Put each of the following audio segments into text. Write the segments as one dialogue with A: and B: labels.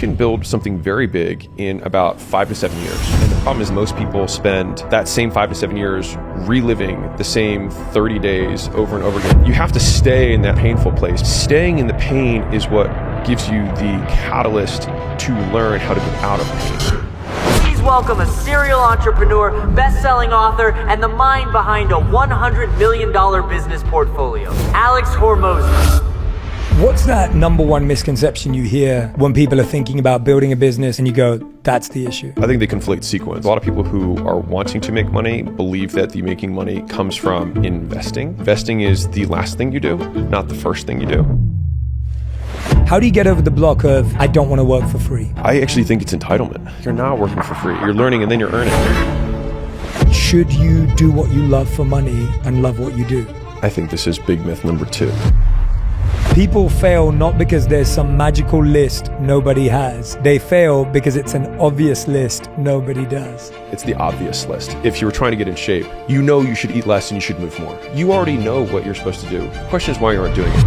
A: can build something very big in about 5 to 7 years. And the problem is most people spend that same 5 to 7 years reliving the same 30 days over and over again. You have to stay in that painful place. Staying in the pain is what gives you the catalyst to learn how to get out of pain.
B: Please welcome a serial entrepreneur, best-selling author, and the mind behind a $100 million business portfolio, Alex Hormozi.
C: What's that number one misconception you hear when people are thinking about building a business and you go, that's the issue?
A: I think they conflate sequence. A lot of people who are wanting to make money believe that the making money comes from investing. Investing is the last thing you do, not the first thing you do.
C: How do you get over the block of, I don't want to work for free?
A: I actually think it's entitlement. You're not working for free. You're learning and then you're earning.
C: Should you do what you love for money and love what you do?
A: I think this is big myth number 2.
C: People fail not because there's some magical list nobody has. They fail because it's an obvious list nobody does.
A: It's the obvious list. If you were trying to get in shape, you know you should eat less and you should move more. You already know what you're supposed to do. The question is why you aren't doing it.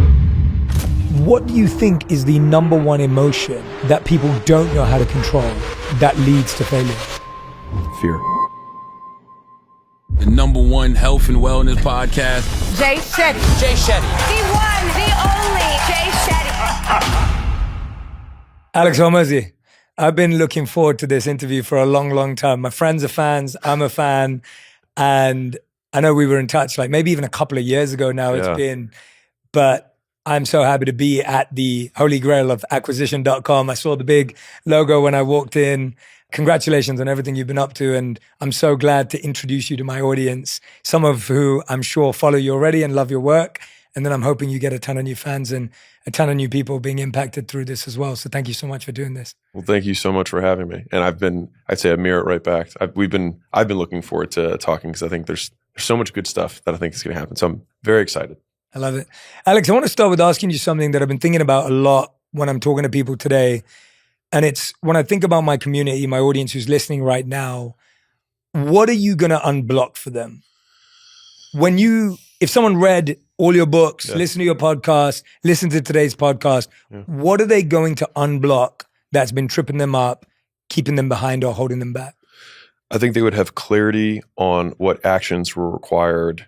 C: What do you think is the number one emotion that people don't know how to control that leads to failure?
A: Fear.
D: The number one health and wellness podcast.
E: Jay Shetty.
D: Jay Shetty.
E: The one, the only Jay Shetty.
C: Alex Hormozi, I've been looking forward to this interview for a long, long time. My friends are fans, I'm a fan, and I know we were in touch like maybe even a couple of years ago now it's been, but I'm so happy to be at the holy grail of acquisition.com. I saw the big logo when I walked in. Congratulations on everything you've been up to, and I'm so glad to introduce you to my audience, some of who I'm sure follow you already and love your work, and then I'm hoping you get a ton of new fans and a ton of new people being impacted through this as well. So thank you so much for doing this.
A: Well, thank you so much for having me. And I'd say I mirror it right back. I've been looking forward to talking because I think there's so much good stuff that I think is going to happen. So I'm very excited.
C: I love it. Alex, I want to start with asking you something that I've been thinking about a lot when I'm talking to people today. And it's when I think about my community, my audience who's listening right now, what are you going to unblock for them? If someone read all your books, listen to your podcast, listen to today's podcast, what are they going to unblock that's been tripping them up, keeping them behind or holding them back?
A: I think they would have clarity on what actions were required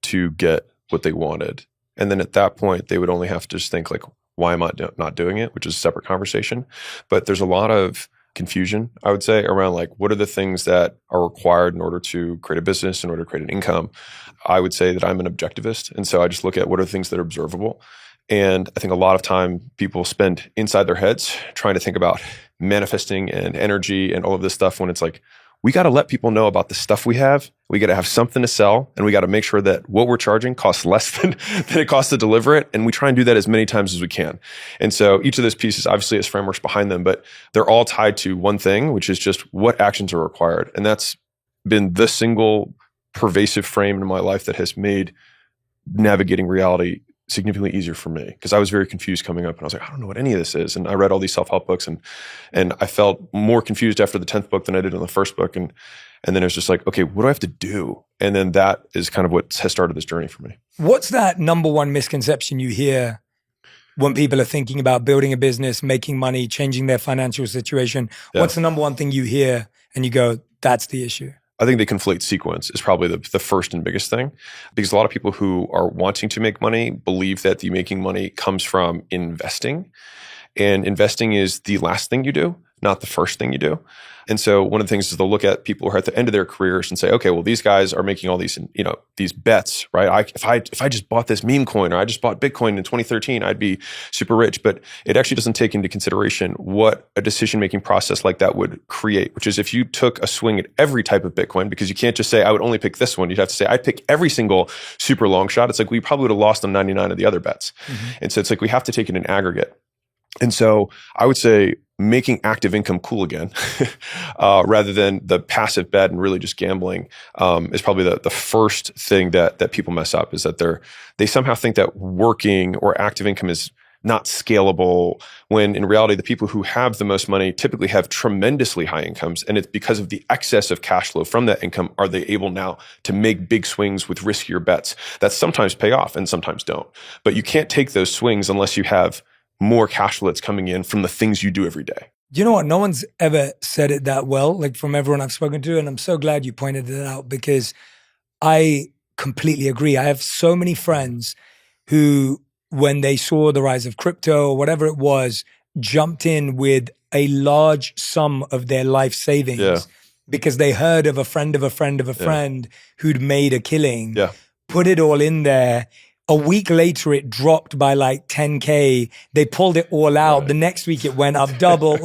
A: to get what they wanted. And then at that point, they would only have to just think like, why am I not doing it? Which is a separate conversation. But there's a lot of confusion, I would say, around like, what are the things that are required in order to create a business, in order to create an income? I would say that I'm an objectivist. And so I just look at what are the things that are observable. And I think a lot of time people spend inside their heads trying to think about manifesting and energy and all of this stuff when it's like, we got to let people know about the stuff we have. We got to have something to sell, and we got to make sure that what we're charging costs less than it costs to deliver it. And we try and do that as many times as we can. And so each of those pieces obviously has frameworks behind them, but they're all tied to one thing, which is just what actions are required. And that's been the single pervasive frame in my life that has made navigating reality significantly easier for me, because I was very confused coming up and I was like, I don't know what any of this is. And I read all these self-help books and I felt more confused after the 10th book than I did in the first book. And then it was just like, okay, what do I have to do? And then that is kind of what has started this journey for me.
C: What's that number one misconception you hear when people are thinking about building a business, making money, changing their financial situation? What's the number one thing you hear and you go, that's the issue?
A: I think they conflate sequence is probably the first and biggest thing, because a lot of people who are wanting to make money believe that the making money comes from investing, and investing is the last thing you do, not the first thing you do. And so one of the things is they'll look at people who are at the end of their careers and say, okay, well, these guys are making all these, these bets, right? If I just bought this meme coin or I just bought Bitcoin in 2013, I'd be super rich. But it actually doesn't take into consideration what a decision-making process like that would create, which is if you took a swing at every type of Bitcoin, because you can't just say, I would only pick this one. You'd have to say, I'd pick every single super long shot. It's like, we probably would have lost on 99 of the other bets. Mm-hmm. And so it's like, we have to take it in aggregate. And so I would say making active income cool again, rather than the passive bet and really just gambling, is probably the first thing that people mess up, is that they somehow think that working or active income is not scalable, when in reality, the people who have the most money typically have tremendously high incomes. And it's because of the excess of cash flow from that income are they able now to make big swings with riskier bets that sometimes pay off and sometimes don't. But you can't take those swings unless you have more cash flow that's coming in from the things you do every day.
C: You know what? No one's ever said it that well, like from everyone I've spoken to. And I'm so glad you pointed it out because I completely agree. I have so many friends who, when they saw the rise of crypto or whatever it was, jumped in with a large sum of their life savings because they heard of a friend of a friend of a friend who'd made a killing, put it all in there. A week later, it dropped by like 10K. They pulled it all out. Right. The next week, it went up double.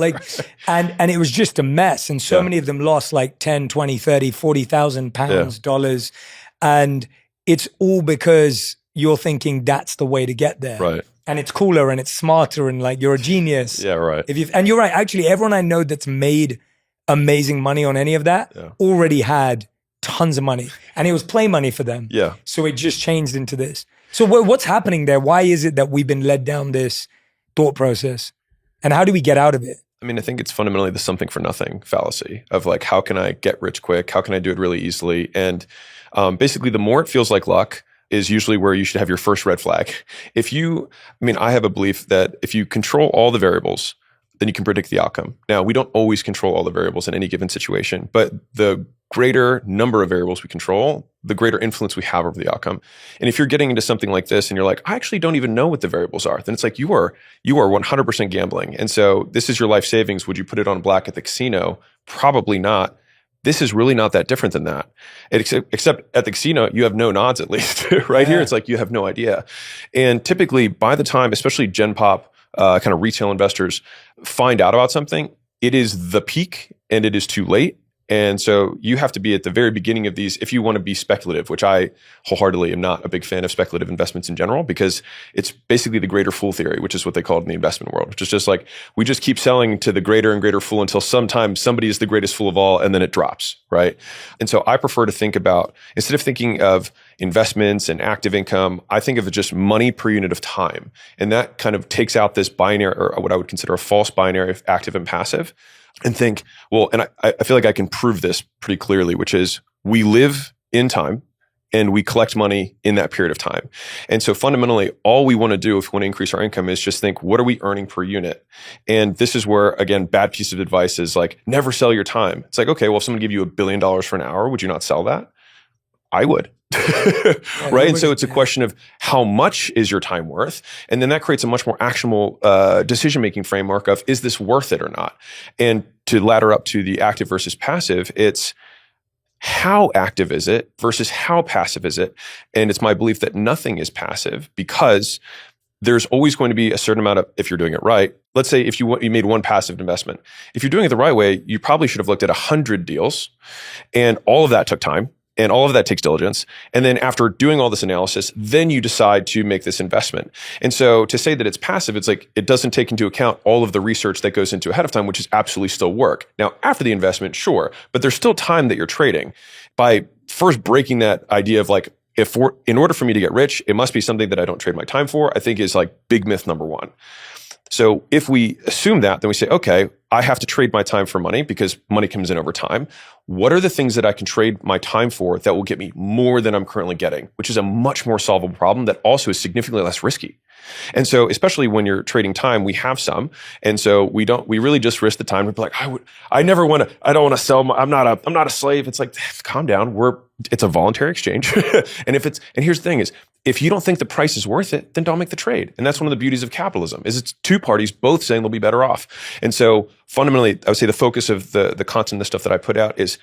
C: And it was just a mess. And so many of them lost like 10, 20, 30, 40,000 pounds, dollars. And it's all because you're thinking that's the way to get there.
A: Right.
C: And it's cooler and it's smarter and like you're a genius.
A: Yeah, right.
C: And you're right. Actually, everyone I know that's made amazing money on any of that already had tons of money. And it was play money for them.
A: Yeah.
C: So it just changed into this. So what's happening there? Why is it that we've been led down this thought process? And how do we get out of it?
A: I mean, I think it's fundamentally the something for nothing fallacy of like, how can I get rich quick? How can I do it really easily? And basically, the more it feels like luck is usually where you should have your first red flag. I have a belief that if you control all the variables, then you can predict the outcome. Now, we don't always control all the variables in any given situation, but the greater number of variables we control, the greater influence we have over the outcome. And if you're getting into something like this and you're like, I actually don't even know what the variables are, then it's like you are 100% gambling. And so this is your life savings. Would you put it on black at the casino? Probably not. This is really not that different than that. Except at the casino, you have no nods at least. Right here, it's like you have no idea. And typically by the time, especially Gen Pop, kind of retail investors find out about something, it is the peak and it is too late. And so you have to be at the very beginning of these if you want to be speculative, which I wholeheartedly am not a big fan of speculative investments in general, because it's basically the greater fool theory, which is what they call it in the investment world, which is just like we just keep selling to the greater and greater fool until sometimes somebody is the greatest fool of all and then it drops, right? And so I prefer to think about, instead of thinking of investments and active income, I think of it just money per unit of time. And that kind of takes out this binary, or what I would consider a false binary of active and passive. And think, well, and I feel like I can prove this pretty clearly, which is we live in time and we collect money in that period of time. And so fundamentally, all we want to do if we want to increase our income is just think, what are we earning per unit? And this is where, again, bad piece of advice is like, never sell your time. It's like, okay, well, if someone give you $1 billion for an hour, would you not sell that? I would. Right? And so it's a question of how much is your time worth? And then that creates a much more actionable decision-making framework of, is this worth it or not? And to ladder up to the active versus passive, it's how active is it versus how passive is it? And it's my belief that nothing is passive because there's always going to be a certain amount of, if you're doing it right, let's say if you made one passive investment, if you're doing it the right way, you probably should have looked at 100 deals and all of that took time. And all of that takes diligence. And then after doing all this analysis, then you decide to make this investment. And so to say that it's passive, it's like it doesn't take into account all of the research that goes into ahead of time, which is absolutely still work. Now, after the investment, sure, but there's still time that you're trading. By first breaking that idea of like, in order for me to get rich, it must be something that I don't trade my time for, I think is like big myth number one. So if we assume that, then we say, okay, I have to trade my time for money because money comes in over time. What are the things that I can trade my time for that will get me more than I'm currently getting, which is a much more solvable problem that also is significantly less risky. And so especially when you're trading time, we have some. And so we really just risk the time to be like, I don't want to sell, I'm not a slave. It's like, calm down. It's a voluntary exchange. And here's the thing is, if you don't think the price is worth it, then don't make the trade. And that's one of the beauties of capitalism is it's two parties both saying they'll be better off. And so fundamentally, I would say the focus of the content, the stuff that I put out is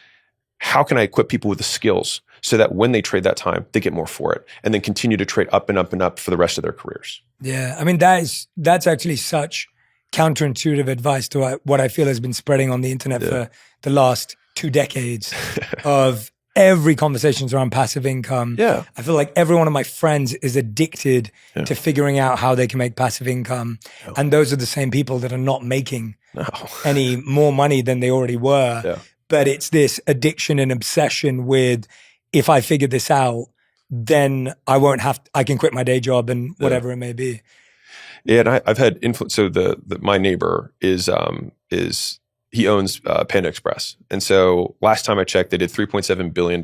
A: how can I equip people with the skills so that when they trade that time, they get more for it and then continue to trade up and up and up for the rest of their careers. Yeah.
C: I mean, that's actually such counterintuitive advice to what I feel has been spreading on the internet for the last 2 decades of every conversation's around passive income.
A: Yeah.
C: I feel like every one of my friends is addicted to figuring out how they can make passive income. Oh. And those are the same people that are not making any more money than they already were. Yeah. But it's this addiction and obsession with, if I figure this out, then I can quit my day job and whatever it may be.
A: Yeah, and I've had influence. So my neighbor is he owns Panda Express. And so last time I checked, they did $3.7 billion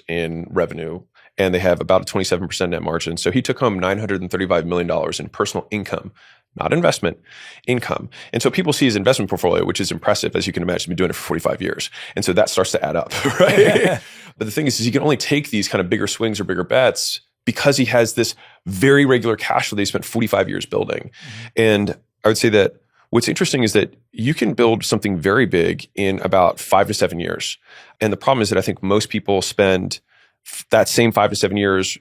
A: in revenue and they have about a 27% net margin. So he took home $935 million in personal income not investment, income. And so people see his investment portfolio, which is impressive, as you can imagine, been doing it for 45 years. And so that starts to add up, right? But the thing is he can only take these kind of bigger swings or bigger bets because he has this very regular cash flow that he spent 45 years building. And I would say that what's interesting is that you can build something very big in about 5 to 7 years. And the problem is that I think most people spend that same 5 to 7 years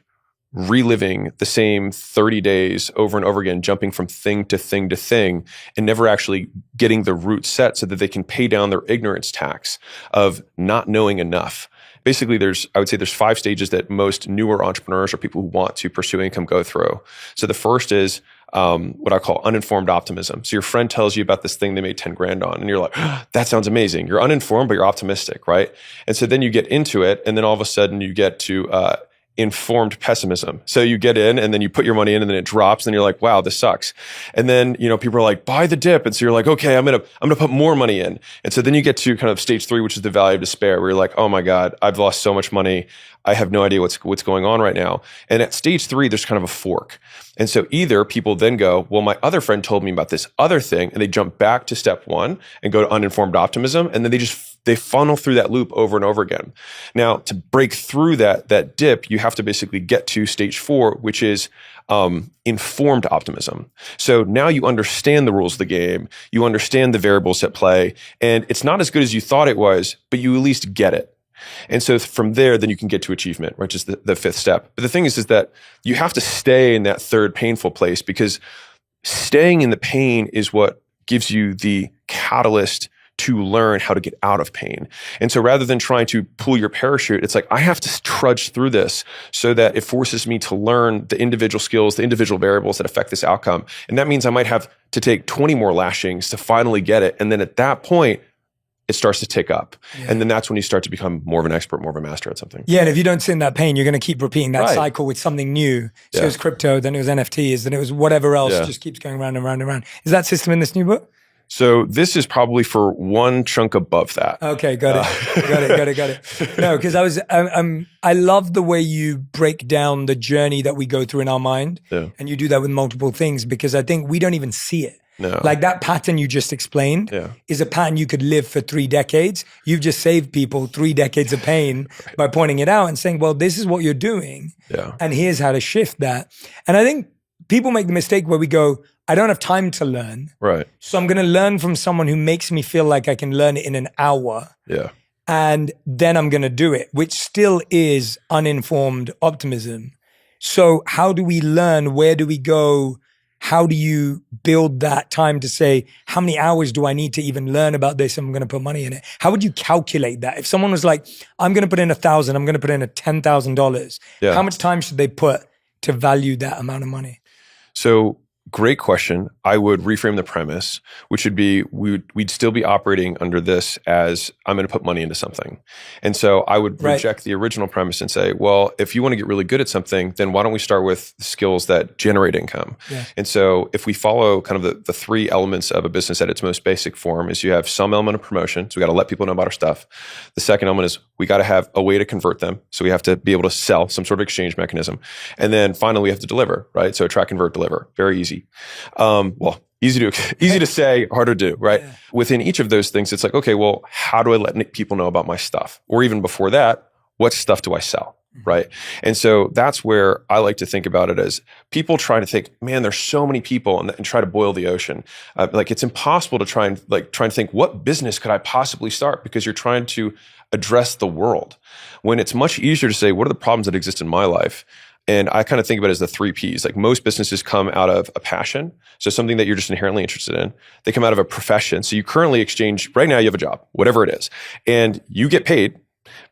A: reliving the same 30 days over and over again, jumping from thing to thing to thing, and never actually getting the root set so that they can pay down their ignorance tax of not knowing enough. Basically, I would say there's 5 stages that most newer entrepreneurs or people who want to pursue income go through. So the first is what I call uninformed optimism. So your friend tells you about this thing they made 10 grand on, and you're like, that sounds amazing. You're uninformed, but you're optimistic, right? And so then you get into it, and then all of a sudden you get to informed pessimism. So you get in and then you put your money in and then it drops and you're like, wow, this sucks. And then, people are like, buy the dip. And so you're like, okay, I'm going to put more money in. And so then you get to kind of stage 3, which is the valley of despair, where you're like, oh my God, I've lost so much money. I have no idea what's going on right now. And at stage 3, there's kind of a fork. And so either people then go, well, my other friend told me about this other thing, and they jump back to step 1 and go to uninformed optimism. And then they funnel through that loop over and over again. Now, to break through that dip, you have to basically get to stage 4, which is informed optimism. So now you understand the rules of the game, you understand the variables at play, and it's not as good as you thought it was, but you at least get it. And so from there, then you can get to achievement, which is the 5th step. But the thing is that you have to stay in that 3rd painful place, because staying in the pain is what gives you the catalyst to learn how to get out of pain. And so rather than trying to pull your parachute, it's like, I have to trudge through this so that it forces me to learn the individual skills, the individual variables that affect this outcome. And that means I might have to take 20 more lashings to finally get it. And then at that point, it starts to tick up. Yeah. And then that's when you start to become more of an expert, more of a master at something.
C: Yeah, and if you don't sit in that pain, you're going to keep repeating that cycle with something new. So it was crypto, then it was NFTs, then it was whatever else, just keeps going round and round and round. Is that system in this new book?
A: So this is probably for one chunk above that.
C: Okay, got it. No, because I love the way you break down the journey that we go through in our mind. Yeah. And you do that with multiple things, because I think we don't even see it.
A: No.
C: Like that pattern you just explained is a pattern you could live for 3 decades. You've just saved people 3 decades of pain by pointing it out and saying, well, this is what you're doing. Yeah. And here's how to shift that. And I think people make the mistake where we go, I don't have time to learn.
A: Right.
C: So I'm going to learn from someone who makes me feel like I can learn it in an hour.
A: Yeah.
C: And then I'm going to do it, which still is uninformed optimism. So how do we learn? Where do we go? How do you build that time to say, how many hours do I need to even learn about this? I'm going to put money in it. How would you calculate that? If someone was like, I'm going to put in $1,000, I'm going to put in $10,000. How much time should they put to value that amount of money?
A: So great question. I would reframe the premise, which would be we'd still be operating under this as I'm going to put money into something. And so I would reject the original premise and say, well, if you want to get really good at something, then why don't we start with skills that generate income? Yeah. And so if we follow kind of the 3 elements of a business at its most basic form, is you have some element of promotion. So we got to let people know about our stuff. The second element is we got to have a way to convert them. So we have to be able to sell, some sort of exchange mechanism. And then finally, we have to deliver, right? So attract, convert, deliver. Very easy. Easy to say, hard to do, right? Yeah. Within each of those things, it's like, okay, well, how do I let people know about my stuff? Or even before that, what stuff do I sell, right? And so that's where I like to think about it as people try to think, man, there's so many people, and try to boil the ocean. Like it's impossible to try and think, what business could I possibly start? Because you're trying to address the world. When it's much easier to say, what are the problems that exist in my life? And I kind of think about it as the 3 Ps. Like most businesses come out of a passion. So something that you're just inherently interested in. They come out of a profession. So you currently exchange, right now you have a job, whatever it is. And you get paid,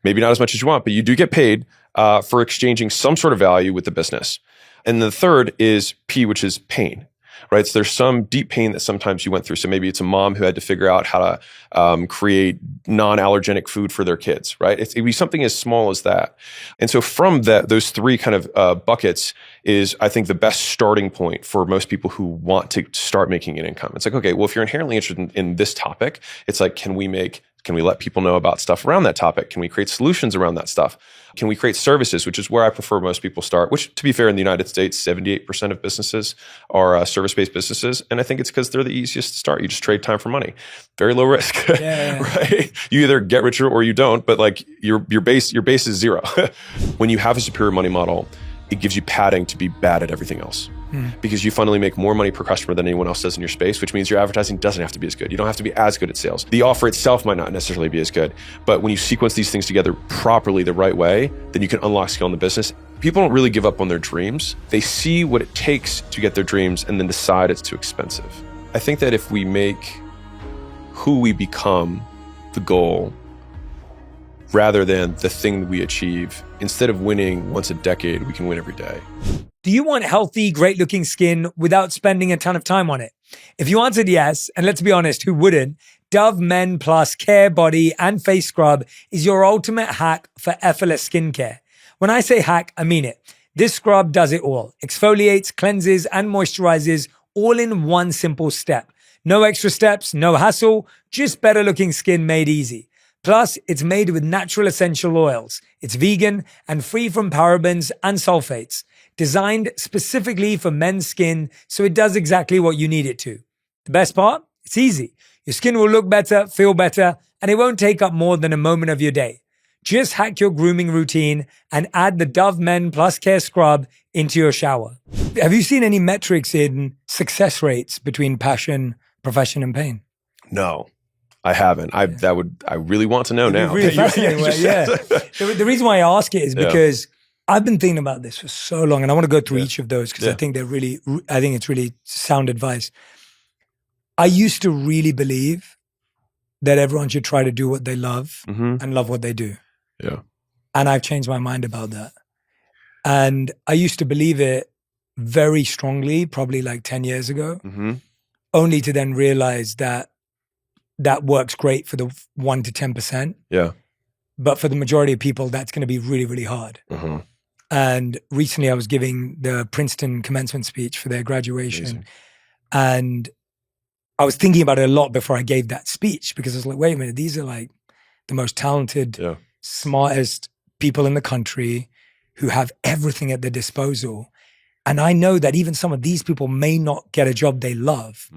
A: maybe not as much as you want, but you do get paid for exchanging some sort of value with the business. And the third is P, which is pain. Right? So there's some deep pain that sometimes you went through. So maybe it's a mom who had to figure out how to create non-allergenic food for their kids, right? It'd be something as small as that. And so from those 3 kind of buckets is, I think, the best starting point for most people who want to start making an income. It's like, okay, well, if you're inherently interested in this topic, it's like, can we make Can we let people know about stuff around that topic? Can we create solutions around that stuff? Can we create services, which is where I prefer most people start, which, to be fair, in the United States, 78% of businesses are service-based businesses. And I think it's because they're the easiest to start. You just trade time for money. Very low risk, right? You either get richer or you don't, but like your base is zero. When you have a superior money model, it gives you padding to be bad at everything else. Because you fundamentally make more money per customer than anyone else does in your space, which means your advertising doesn't have to be as good. You don't have to be as good at sales. The offer itself might not necessarily be as good, but when you sequence these things together properly the right way, then you can unlock scale in the business. People don't really give up on their dreams. They see what it takes to get their dreams and then decide it's too expensive. I think that if we make who we become the goal rather than the thing we achieve, instead of winning once a decade, we can win every day.
C: Do you want healthy, great-looking skin without spending a ton of time on it? If you answered yes, and let's be honest, who wouldn't? Dove Men Plus Care Body and Face Scrub is your ultimate hack for effortless skincare. When I say hack, I mean it. This scrub does it all. Exfoliates, cleanses, and moisturizes all in one simple step. No extra steps, no hassle, just better-looking skin made easy. Plus, it's made with natural essential oils. It's vegan and free from parabens and sulfates. Designed specifically for men's skin, so it does exactly what you need it to. The best part? It's easy. Your skin will look better, feel better, and it won't take up more than a moment of your day. Just hack your grooming routine and add the Dove Men Plus Care Scrub into your shower. Have you seen any metrics in success rates between passion, profession, and pain?
A: No. I haven't. I really want to know now.
C: Really fascinating way, yeah. The reason why I ask it is because I've been thinking about this for so long, and I want to go through each of those because I think it's really sound advice. I used to really believe that everyone should try to do what they love and love what they do.
A: Yeah.
C: And I've changed my mind about that. And I used to believe it very strongly, probably like 10 years ago, only to then realize that works great for the 1 to 10%.
A: Yeah.
C: But for the majority of people, that's going to be really, really hard. And recently I was giving the Princeton commencement speech for their graduation. Amazing. And I was thinking about it a lot before I gave that speech because I was like, wait a minute, these are like the most talented, smartest people in the country who have everything at their disposal. And I know that even some of these people may not get a job they love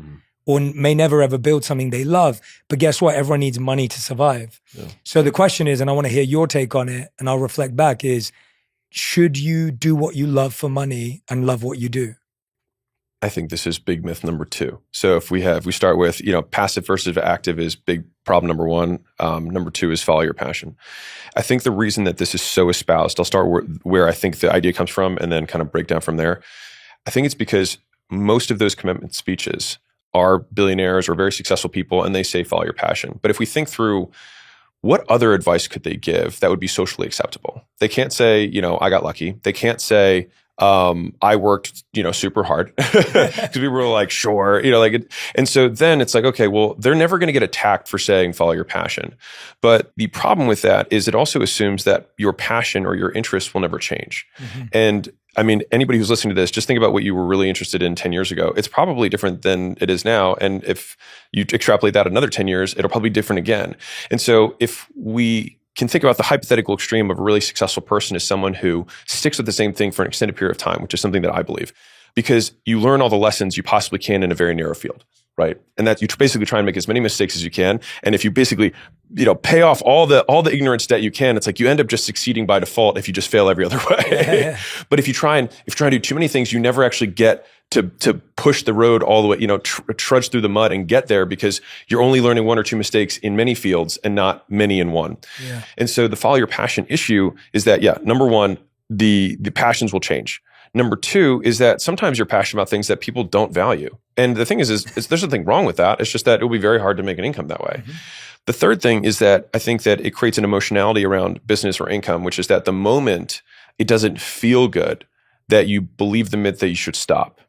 C: or may never ever build something they love. But guess what? Everyone needs money to survive. Yeah. So the question is, and I want to hear your take on it, and I'll reflect back, is should you do what you love for money and love what you do?
A: I think this is big myth number 2. So if we start with, passive versus active is big problem number 1. Number 2 is follow your passion. I think the reason that this is so espoused, I'll start where I think the idea comes from and then kind of break down from there. I think it's because most of those commitment speeches are billionaires or very successful people, and they say follow your passion. But if we think through what other advice could they give that would be socially acceptable? They can't say, I got lucky. They can't say, I worked, super hard because people were like, sure, and so then it's like, okay, well, they're never going to get attacked for saying follow your passion. But the problem with that is it also assumes that your passion or your interest will never change. And I mean, anybody who's listening to this, just think about what you were really interested in 10 years ago. It's probably different than it is now. And if you extrapolate that another 10 years, it'll probably be different again. And so if we can think about the hypothetical extreme of a really successful person as someone who sticks with the same thing for an extended period of time, which is something that I believe, because you learn all the lessons you possibly can in a very narrow field, right? And that you basically try and make as many mistakes as you can. And if you basically, pay off all the ignorance debt you can, it's like you end up just succeeding by default if you just fail every other way. But if you try and do too many things, you never actually get to push the road all the way, trudge through the mud and get there because you're only learning 1 or 2 mistakes in many fields and not many in one. Yeah. And so the follow your passion issue is that, number 1, the passions will change. Number 2 is that sometimes you're passionate about things that people don't value. And the thing is there's nothing wrong with that. It's just that it will be very hard to make an income that way. The third thing is that I think that it creates an emotionality around business or income, which is that the moment it doesn't feel good, that you believe the myth that you should stop.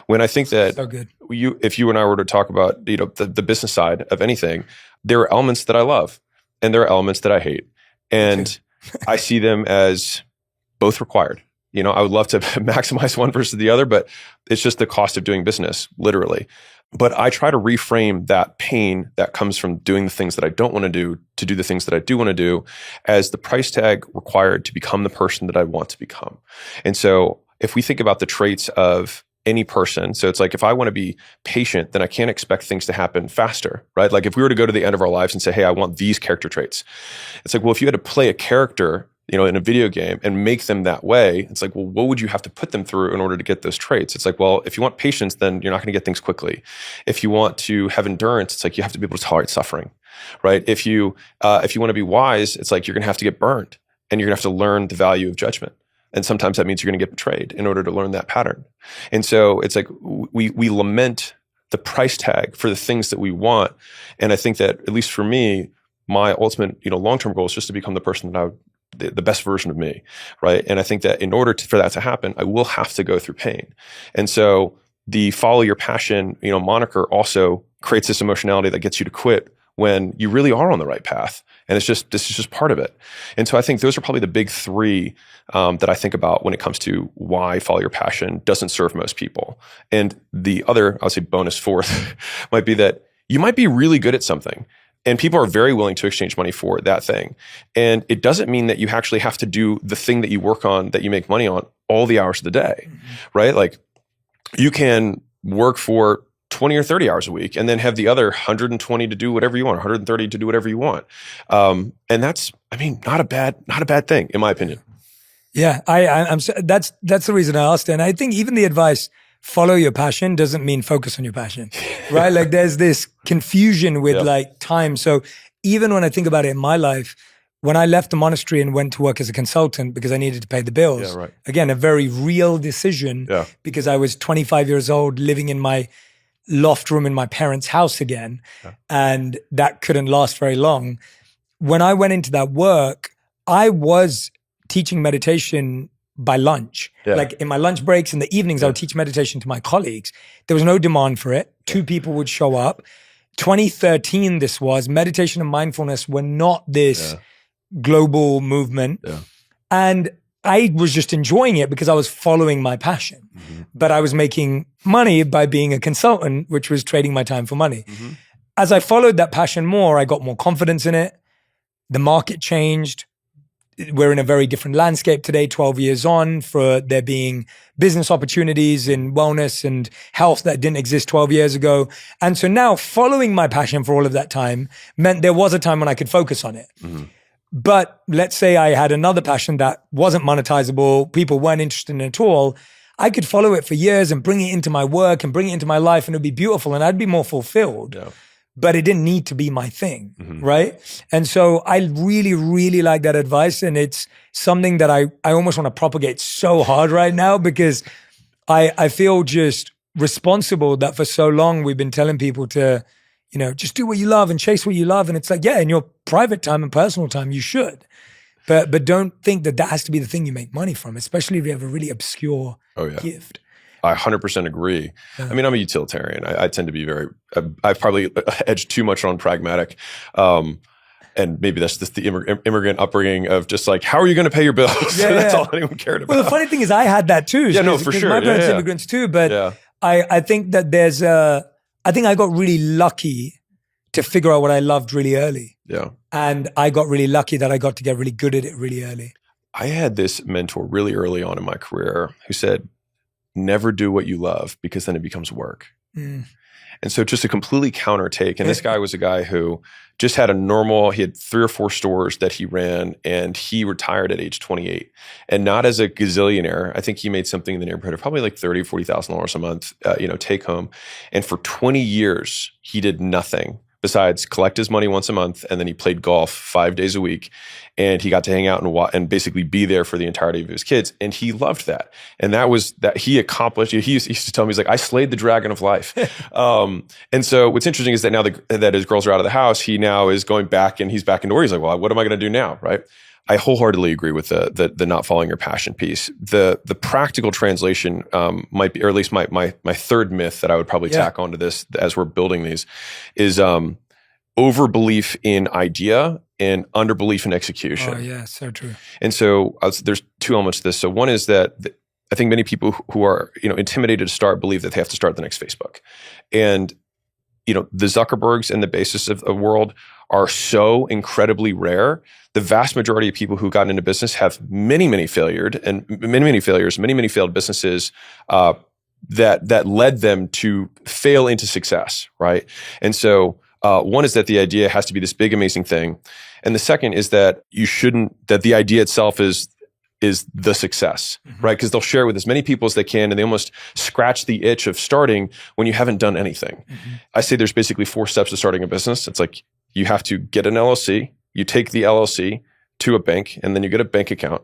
A: When I think that if you and I were to talk about the business side of anything, there are elements that I love and there are elements that I hate. And I see them as both required. I would love to maximize one versus the other, but it's just the cost of doing business, literally. But I try to reframe that pain that comes from doing the things that I don't want to do the things that I do want to do, as the price tag required to become the person that I want to become. And so if we think about the traits of any person, so it's like, if I want to be patient, then I can't expect things to happen faster, right? Like if we were to go to the end of our lives and say, hey, I want these character traits. It's like, well, if you had to play a character, in a video game and make them that way, it's like, well, what would you have to put them through in order to get those traits? It's like, well, if you want patience, then you're not going to get things quickly. If you want to have endurance, it's like you have to be able to tolerate suffering, right? If you want to be wise, it's like you're going to have to get burned, and you're going to have to learn the value of judgment. And sometimes that means you're going to get betrayed in order to learn that pattern. And so it's like we lament the price tag for the things that we want. And I think that, at least for me, my ultimate, long-term goal is just to become the person that the best version of me, right? And I think that in order for that to happen, I will have to go through pain. And so the follow your passion, moniker also creates this emotionality that gets you to quit when you really are on the right path. And this is just part of it. And so I think those are probably the big three that I think about when it comes to why follow your passion doesn't serve most people. And the other, I would say bonus fourth, might be that you might be really good at something, and people are very willing to exchange money for that thing. And it doesn't mean that you actually have to do the thing that you work on, that you make money on, all the hours of the day, right? Like you can work for 20 or 30 hours a week and then have the other 120 to do whatever you want, 130 to do whatever you want. And that's, not a bad thing, in my opinion.
C: Yeah, that's the reason I asked it. And I think even the advice, follow your passion, doesn't mean focus on your passion, right? Like there's this confusion with like time. So even when I think about it in my life, when I left the monastery and went to work as a consultant because I needed to pay the bills, again, a very real decision because I was 25 years old living in my loft room in my parents' house again. And that couldn't last very long. When I went into that work, I was teaching meditation by lunch. Like in my lunch breaks in the evenings, I would teach meditation to my colleagues. There was no demand for it. 2 people would show up. 2013, this was, meditation and mindfulness were not this global movement. And I was just enjoying it because I was following my passion. But I was making money by being a consultant, which was trading my time for money. As I followed that passion more, I got more confidence in it. The market changed. We're in a very different landscape today, 12 years on, for there being business opportunities in wellness and health that didn't exist 12 years ago. And so now following my passion for all of that time meant there was a time when I could focus on it. But let's say I had another passion that wasn't monetizable, people weren't interested in it at all. I could follow it for years and bring it into my work and bring it into my life, and it'd be beautiful and I'd be more fulfilled. But it didn't need to be my thing, right? And so I really, really like that advice. And it's something that I almost want to propagate so hard right now, because I feel just responsible that for so long we've been telling people to, just do what you love and chase what you love. And it's like, in your private time and personal time, you should. But don't think that has to be the thing you make money from, especially if you have a really obscure gift.
A: I 100% agree. I'm a utilitarian. I tend to be I've probably edged too much on pragmatic. And maybe that's just the immigrant upbringing of just like, how are you going to pay your bills? That's all anyone cared about.
C: Well, the funny thing is I had that too.
A: For sure.
C: My parents are immigrants too. But I think that I think I got really lucky to figure out what I loved really early. And I got really lucky that I got to get really good at it really early.
A: I had this mentor really early on in my career who said, never do what you love, because then it becomes work. And so just a completely counter take. And this guy was a guy who just had he had 3 or 4 stores that he ran, and he retired at age 28. And not as a gazillionaire. I think he made something in the neighborhood of probably like $30,000, $40,000 a month, take home. And for 20 years, he did nothing besides collect his money once a month, and then he played golf 5 days a week, and he got to hang out and basically be there for the entirety of his kids, and he loved that. And that was that he accomplished. He used to tell me, he's like, I slayed the dragon of life. And so what's interesting is that now that his girls are out of the house, he now is going back, and he's back into work. He's like, well, what am I going to do now, right? I wholeheartedly agree with the not following your passion piece. The practical translation might be, or at least my third myth that I would probably tack onto this as we're building these, is overbelief in idea and underbelief in execution.
C: Oh yeah, so true.
A: And so there's 2 elements to this. So one is that I think many people who are intimidated to start believe that they have to start the next Facebook, and the Zuckerbergs and the Bezos of the world are so incredibly rare. The vast majority of people who gotten into business have many failed businesses that led them to fail into success, right? And so one is that the idea has to be this big, amazing thing. And the second is that that the idea itself is the success, right? Because they'll share it with as many people as they can, and they almost scratch the itch of starting when you haven't done anything. I say there's basically 4 steps to starting a business. It's like you have to get an LLC, you take the LLC to a bank, and then you get a bank account,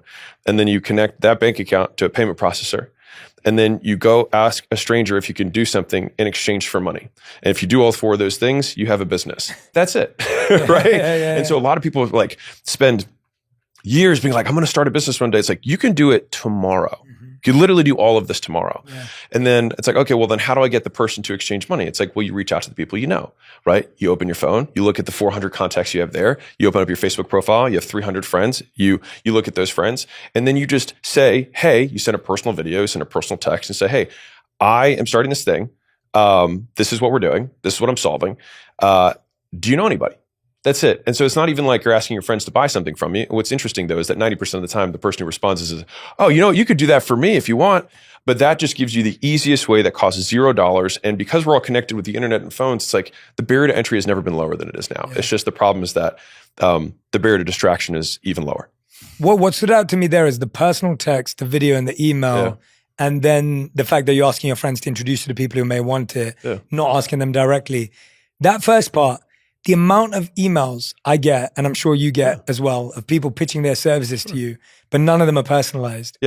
A: and then you connect that bank account to a payment processor. And then you go ask a stranger if you can do something in exchange for money. And if you do all 4 of those things, you have a business. That's it, right? And so a lot of people like spend years being like, I'm going to start a business one day. It's like, you can do it tomorrow. You can literally do all of this tomorrow. And then it's like, okay, well then how do I get the person to exchange money? It's like, well, you reach out to the people you know, right? You open your phone, you look at the 400 contacts you have there, you open up your Facebook profile, you have 300 friends, you look at those friends, and then you just say, hey, you send a personal video, you send a personal text and say, hey, I am starting this thing. This is what we're doing. This is what I'm solving. Do you know anybody? That's it. And so it's not even like you're asking your friends to buy something from you. What's interesting though is that 90% of the time, the person who responds is, oh, you could do that for me if you want. But that just gives you the easiest way that costs $0. And because we're all connected with the internet and phones, it's like the barrier to entry has never been lower than it is now. It's just the problem is that the barrier to distraction is even lower.
C: What stood out to me there is the personal text, the video, and the email. And then the fact that you're asking your friends to introduce you to people who may want it, not asking them directly. That first part, the amount of emails I get, and I'm sure you get as well, of people pitching their services to you, but none of them are personalized.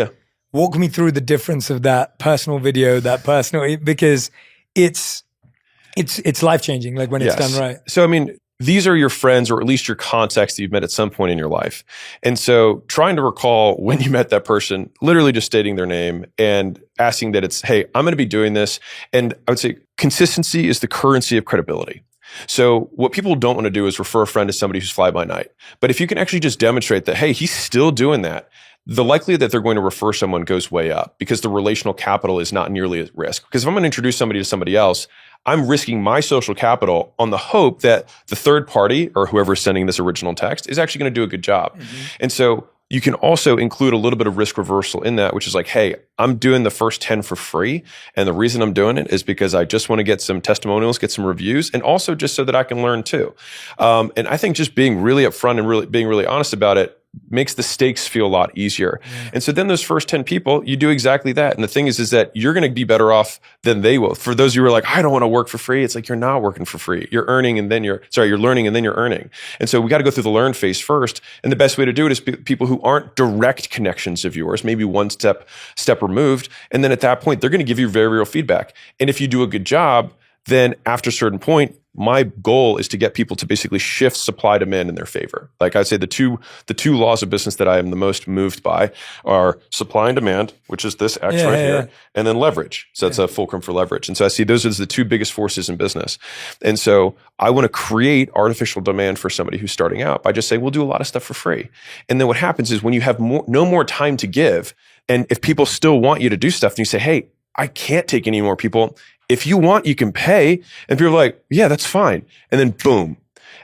C: Walk me through the difference of that personal video, because it's life-changing, like when it's done right.
A: So, I mean, these are your friends or at least your contacts that you've met at some point in your life. And so trying to recall when you met that person, literally just stating their name and asking that it's, hey, I'm going to be doing this. And I would say consistency is the currency of credibility. So what people don't want to do is refer a friend to somebody who's fly by night. But if you can actually just demonstrate that, hey, he's still doing that, the likelihood that they're going to refer someone goes way up because the relational capital is not nearly at risk. Because if I'm going to introduce somebody to somebody else, I'm risking my social capital on the hope that the third party or whoever is sending this original text is actually going to do a good job. And so you can also include a little bit of risk reversal in that, which is like, hey, I'm doing the first 10 for free. And the reason I'm doing it is because I just want to get some testimonials, get some reviews, and also just so that I can learn too. And I think just being really upfront and being really honest about it makes the stakes feel a lot easier. And so then those first 10 people, you do exactly that. And the thing is that you're going to be better off than they will. For those of you who are like, I don't want to work for free. It's like, you're not working for free. You're learning and then you're earning. And so we got to go through the learn phase first. And the best way to do it is people who aren't direct connections of yours, maybe one step removed. And then at that point, they're going to give you very real feedback. And if you do a good job, then after a certain point, my goal is to get people to basically shift supply demand in their favor. Like I say, the two laws of business that I am the most moved by are supply and demand, which is this X here, and then leverage. So that's a fulcrum for leverage. And so I see those as the two biggest forces in business. And so I want to create artificial demand for somebody who's starting out by just saying, we'll do a lot of stuff for free. And then what happens is when you have no more time to give, and if people still want you to do stuff, and you say, hey, I can't take any more people. If you want, you can pay. And people are like, yeah, that's fine. And then boom.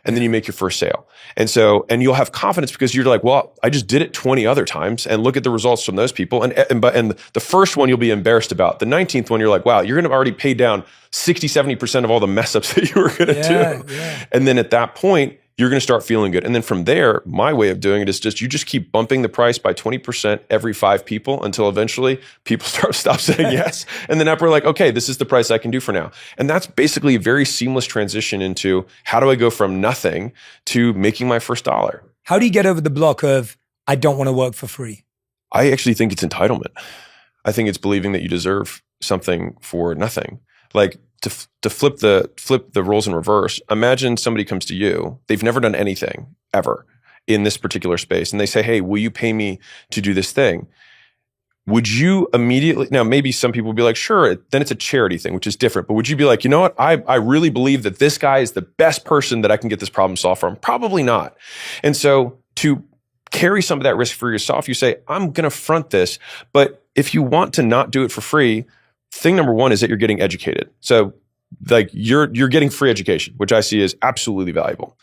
A: And then you make your first sale. And you'll have confidence because you're like, well, I just did it 20 other times and look at the results from those people. And the first one you'll be embarrassed about. The 19th one, you're like, wow, you're going to already pay down 60, 70% of all the mess ups that you were going to do. Yeah. And then at that point, you're going to start feeling good. And then from there, my way of doing it is you just keep bumping the price by 20% every 5 people until eventually people stop saying yes. And then after we're like, okay, this is the price I can do for now. And that's basically a very seamless transition into how do I go from nothing to making my first dollar?
C: How do you get over the block of, I don't want to work for free?
A: I actually think it's entitlement. I think it's believing that you deserve something for nothing. Like, to flip the roles in reverse, imagine somebody comes to you, they've never done anything ever in this particular space, and they say, hey, will you pay me to do this thing? Would you immediately, now maybe some people will be like, sure, then it's a charity thing, which is different, but would you be like, you know what, I really believe that this guy is the best person that I can get this problem solved from? Probably not. And so to carry some of that risk for yourself, you say, I'm going to front this, but if you want to not do it for free, thing number one is that you're getting educated. So like you're getting free education, which I see as absolutely valuable.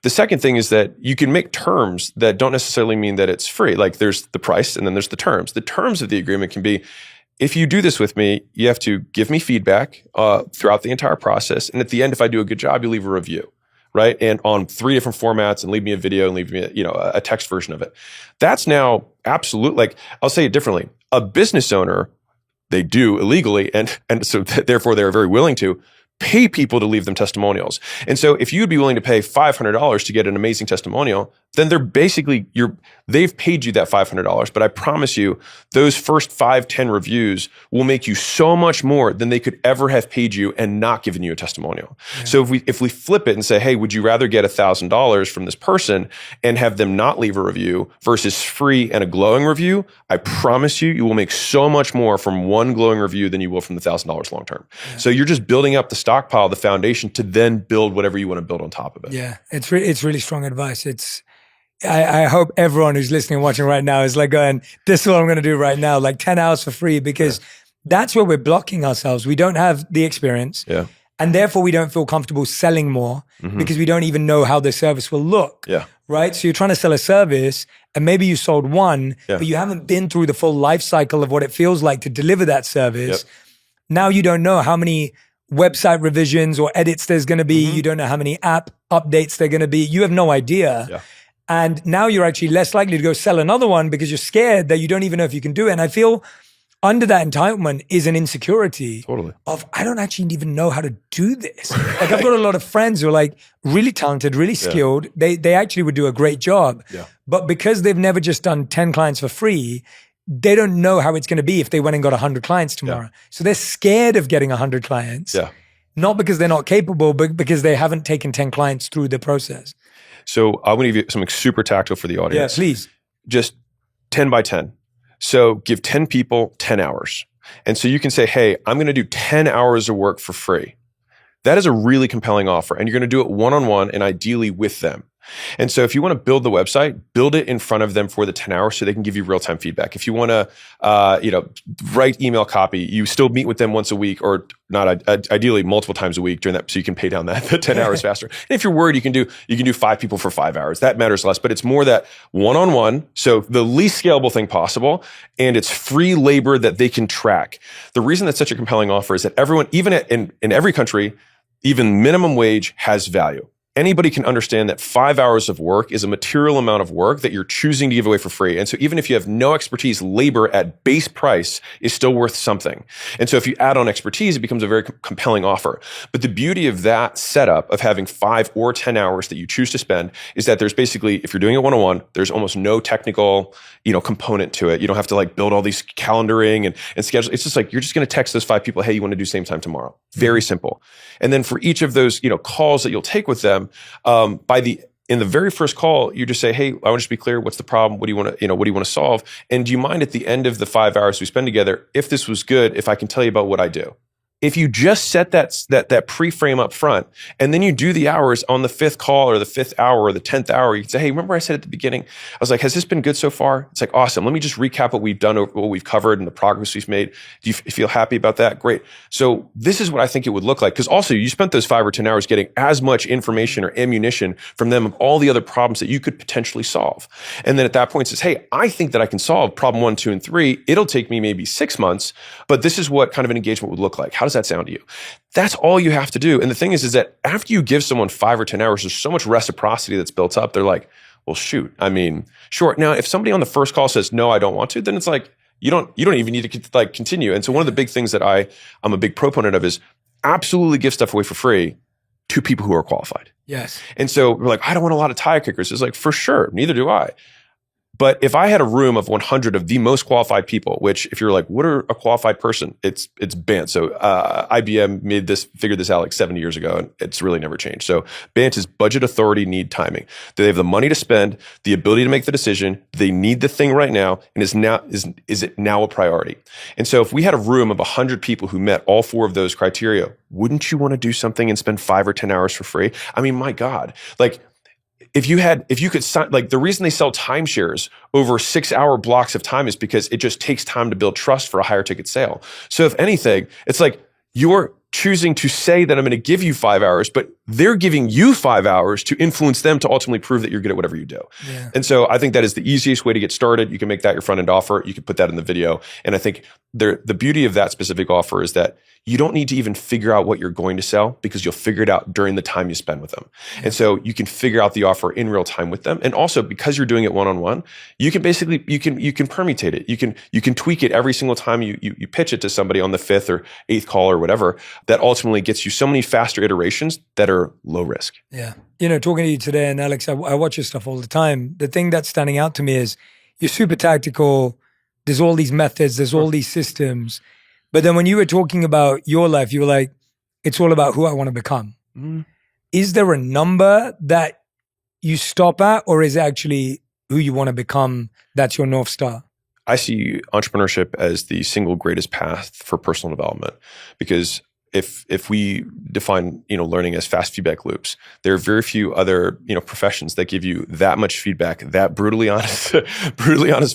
A: The second thing is that you can make terms that don't necessarily mean that it's free. Like there's the price and then there's the terms. The terms of the agreement can be, if you do this with me, you have to give me feedback throughout the entire process. And at the end, if I do a good job, you leave a review, right? And on 3 different formats, and leave me a video and leave me a text version of it. That's now absolute. Like I'll say it differently. A business owner, they do illegally, and so therefore they're very willing to pay people to leave them testimonials. And so if you'd be willing to pay $500 to get an amazing testimonial, then they've paid you that $500. But I promise you, those first 5-10 reviews will make you so much more than they could ever have paid you and not given you a testimonial. Yeah. So if we flip it and say, hey, would you rather get $1,000 from this person and have them not leave a review versus free and a glowing review? I promise you will make so much more from one glowing review than you will from the $1,000 long term. Yeah. So you're just building up the stockpile, the foundation to then build whatever you want to build on top of it.
C: Yeah, it's really strong advice. I hope everyone who's listening and watching right now is like going, this is what I'm going to do right now, like 10 hours for free, because that's where we're blocking ourselves. We don't have the experience.
A: Yeah.
C: And therefore we don't feel comfortable selling more because we don't even know how the service will look.
A: Yeah.
C: Right. So you're trying to sell a service and maybe you sold one, but you haven't been through the full life cycle of what it feels like to deliver that service. Yep. Now you don't know how many website revisions or edits there's going to be. You don't know how many app updates there are going to be. You have no idea. Yeah. And now you're actually less likely to go sell another one because you're scared that you don't even know if you can do it. And I feel under that entitlement is an insecurity of, I don't actually even know how to do this. Like I've got a lot of friends who are like really talented, really skilled. They actually would do a great job. Yeah. But because they've never just done 10 clients for free, they don't know how it's going to be if they went and got 100 clients tomorrow. Yeah. So they're scared of getting 100 clients. Yeah. Not because they're not capable, but because they haven't taken 10 clients through the process.
A: So I'm going to give you something super tactical for the audience.
C: Yeah, please.
A: Just 10 by 10. So give 10 people 10 hours. And so you can say, hey, I'm going to do 10 hours of work for free. That is a really compelling offer. And you're going to do it one-on-one and ideally with them. And so if you want to build the website, build it in front of them for the 10 hours so they can give you real-time feedback. If you want to, write email copy, you still meet with them once a week or not, ideally multiple times a week during that, so you can pay down that 10 hours faster. And if you're worried, you can do 5 people for 5 hours. That matters less, but it's more that one-on-one. So the least scalable thing possible, and it's free labor that they can track. The reason that's such a compelling offer is that everyone, even in every country, even minimum wage has value. Anybody can understand that 5 hours of work is a material amount of work that you're choosing to give away for free. And so even if you have no expertise, labor at base price is still worth something. And so if you add on expertise, it becomes a very compelling offer. But the beauty of that setup of having 5 or 10 hours that you choose to spend is that there's basically, if you're doing it one-on-one, there's almost no technical, component to it. You don't have to like build all these calendaring and schedule. It's just like, you're just going to text those 5 people, hey, you want to do same time tomorrow. Very simple. And then for each of those, calls that you'll take with them, in the very first call, you just say, hey, I want to just be clear. What's the problem? What do you want to solve? And do you mind at the end of the 5 hours we spend together, if this was good, if I can tell you about what I do? If you just set that pre-frame up front, and then you do the hours on the 5th call or the 5th hour or the 10th hour, you can say, hey, remember I said at the beginning, I was like, has this been good so far? It's like, awesome. Let me just recap what we've done, what we've covered and the progress we've made. Do you feel happy about that? Great. So this is what I think it would look like. Because also you spent those 5 or 10 hours getting as much information or ammunition from them of all the other problems that you could potentially solve. And then at that point it says, hey, I think that I can solve problem 1, 2, and 3. It'll take me maybe 6 months, but this is what kind of an engagement would look like. How does that sound to you? That's all you have to do. And the thing is that after you give someone 5 or 10 hours, there's so much reciprocity that's built up. They're like, well, shoot. I mean, sure. Now, if somebody on the first call says, no, I don't want to, then it's like, you don't even need to continue. And so one of the big things that I'm a big proponent of is absolutely give stuff away for free to people who are qualified.
C: Yes.
A: And so we're like, I don't want a lot of tire kickers. It's like, for sure. Neither do I. But if I had a room of 100 of the most qualified people, which if you're like, what are a qualified person? It's BANT. So IBM figured this out like 7 years ago, and it's really never changed. So BANT is budget, authority, need, timing. They have the money to spend, the ability to make the decision. They need the thing right now, and is it now a priority? And so if we had a room of 100 people who met all 4 of those criteria, wouldn't you want to do something and spend 5 or 10 hours for free? I mean, my God, like. If you could sign, like the reason they sell timeshares over 6-hour blocks of time is because it just takes time to build trust for a higher ticket sale. So if anything, it's like choosing to say that I'm going to give you 5 hours, but they're giving you 5 hours to influence them to ultimately prove that you're good at whatever you do.
C: Yeah.
A: And so I think that is the easiest way to get started. You can make that your front end offer. You can put that in the video. And I think the beauty of that specific offer is that you don't need to even figure out what you're going to sell because you'll figure it out during the time you spend with them. Yeah. And so you can figure out the offer in real time with them. And also because you're doing it one-on-one, you can basically, you can permutate it. You can tweak it every single time you pitch it to somebody on the 5th or 8th call or whatever. That ultimately gets you so many faster iterations that are low risk.
C: Yeah. Talking to you today, and Alex, I watch your stuff all the time. The thing that's standing out to me is you're super tactical. There's all these methods, there's all these systems. But then when you were talking about your life, you were like, it's all about who I want to become. Mm. Is there a number that you stop at, or is it actually who you want to become that's your North Star?
A: I see entrepreneurship as the single greatest path for personal development, because if we define learning as fast feedback loops, there are very few other professions that give you that much feedback, that brutally honest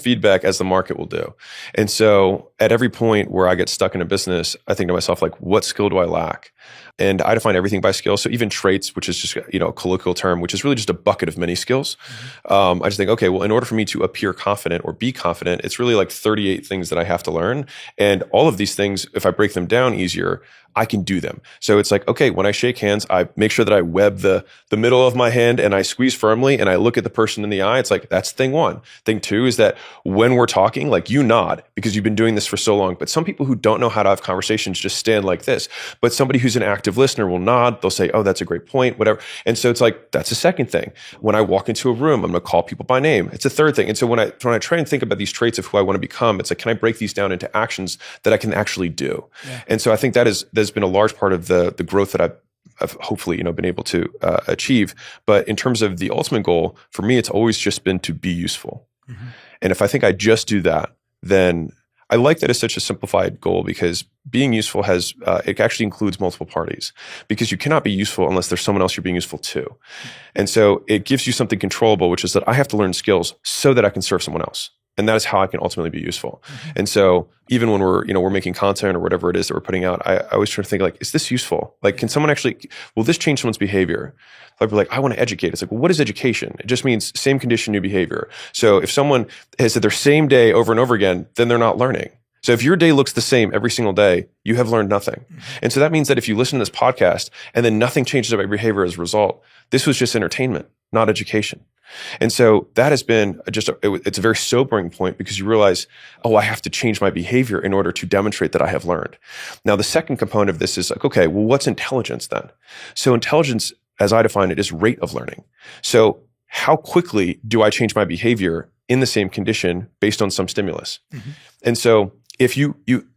A: feedback as the market will do. And so at every point where I get stuck in a business, I think to myself, like, what skill do I lack? And I define everything by skill. So even traits, which is just a colloquial term, which is really just a bucket of many skills. Mm-hmm. I just think, okay, well, in order for me to appear confident or be confident, it's really like 38 things that I have to learn. And all of these things, if I break them down easier, I can do them. So it's like, okay, when I shake hands, I make sure that I web the middle of my hand and I squeeze firmly and I look at the person in the eye. It's like, that's thing one. Thing two is that when we're talking, like, you nod because you've been doing this for so long. But some people who don't know how to have conversations just stand like this. But somebody who's an active listener will nod. They'll say, oh, that's a great point, whatever. And so it's like, that's a second thing. When I walk into a room, I'm going to call people by name. It's a third thing. And so when I try and think about these traits of who I want to become, it's like, can I break these down into actions that I can actually do? Yeah. And so I think there's been a large part of the growth that I've hopefully been able to achieve. But in terms of the ultimate goal, for me, it's always just been to be useful. Mm-hmm. And if I think I just do that, then I like that it's such a simplified goal, because being useful it actually includes multiple parties, because you cannot be useful unless there's someone else you're being useful to. And so it gives you something controllable, which is that I have to learn skills so that I can serve someone else. And that is how I can ultimately be useful. Mm-hmm. And so even when we're making content or whatever it is that we're putting out, I always try to think, like, is this useful? Like, can someone will this change someone's behavior? I'd be like, I want to educate. It's like, well, what is education? It just means same condition, new behavior. So if someone has said their same day over and over again, then they're not learning. So if your day looks the same every single day, you have learned nothing. Mm-hmm. And so that means that if you listen to this podcast and then nothing changes about your behavior as a result, this was just entertainment, not education. And so that has been it's a very sobering point, because you realize, oh, I have to change my behavior in order to demonstrate that I have learned. Now, the second component of this is like, okay, well, what's intelligence then? So intelligence, as I define it, is rate of learning. So how quickly do I change my behavior in the same condition based on some stimulus? Mm-hmm. And so if you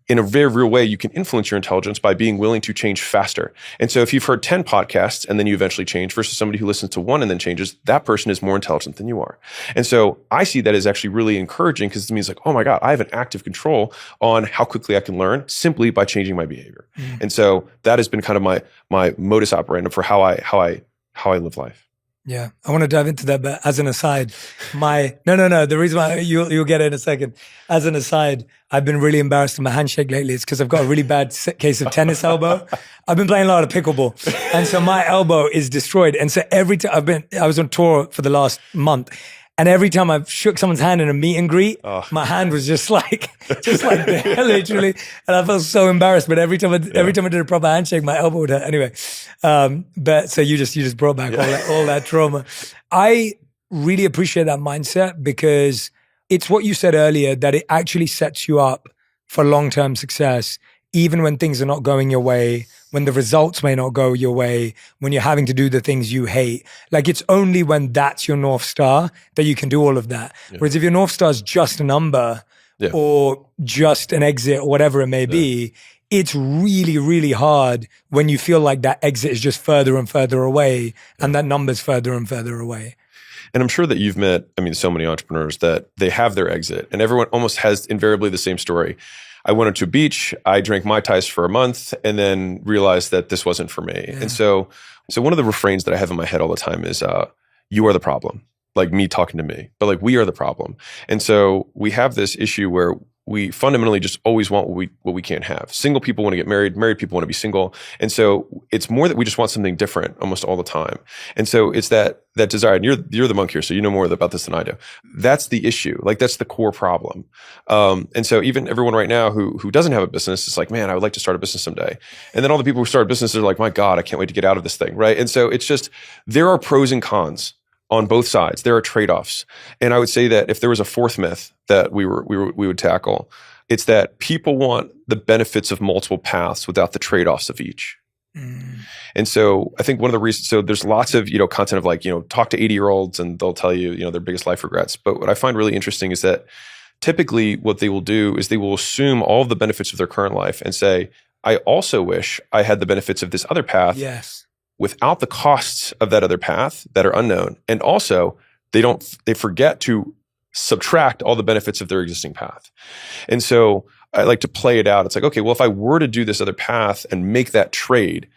A: in a very real way, you can influence your intelligence by being willing to change faster. And so if you've heard 10 podcasts and then you eventually change versus somebody who listens to one and then changes, that person is more intelligent than you are. And so I see that as actually really encouraging, because it means like, oh my God, I have an active control on how quickly I can learn simply by changing my behavior. Mm-hmm. And so that has been kind of my modus operandi for how I live life.
C: Yeah, I want to dive into that, but as an aside, no. The reason why you'll get it in a second. As an aside, I've been really embarrassed in my handshake lately. It's because I've got a really bad case of tennis elbow. I've been playing a lot of pickleball, and so my elbow is destroyed. And so every time I was on tour for the last month, and every time I've shook someone's hand in a meet and greet, my hand was just like there, literally. And I felt so embarrassed. But every time I did a proper handshake, my elbow would hurt. Anyway, but so you just brought back all that trauma. I really appreciate that mindset, because it's what you said earlier, that it actually sets you up for long-term success, even when things are not going your way, when the results may not go your way, when you're having to do the things you hate. Like, it's only when that's your North Star that you can do all of that. Yeah. Whereas if your North Star is just a number or just an exit or whatever it may be, it's really, really hard when you feel like that exit is just further and further away and that number's further and further away.
A: And I'm sure that you've met, so many entrepreneurs that they have their exit, and everyone almost has invariably the same story. I went to a beach, I drank Mai Tais for a month, and then realized that this wasn't for me. Yeah. And so one of the refrains that I have in my head all the time is, you are the problem. Like me talking to me, but like, we are the problem. And so we have this issue where we fundamentally just always want what we can't have. Single people want to get married people want to be single. And so it's more that we just want something different almost all the time. And so it's that desire, and you're the monk here, so you know more about this than I do. That's the issue. Like, that's the core problem. And so even everyone right now who doesn't have a business is like, man, I would like to start a business someday. And then all the people who start businesses are like, my God, I can't wait to get out of this thing, right? And so it's just, there are pros and cons on both sides. There are trade-offs. And I would say that if there was a fourth myth that we would tackle, it's that people want the benefits of multiple paths without the trade-offs of each. And so I think one of the reasons, so there's lots of, content of like, talk to 80-year-olds and they'll tell you, their biggest life regrets. But what I find really interesting is that typically what they will do is they will assume all of the benefits of their current life and say, I also wish I had the benefits of this other path.
C: Yes. Without
A: the costs of that other path that are unknown. And also they forget to subtract all the benefits of their existing path. And so I like to play it out. It's like, okay, well, if I were to do this other path and make that trade,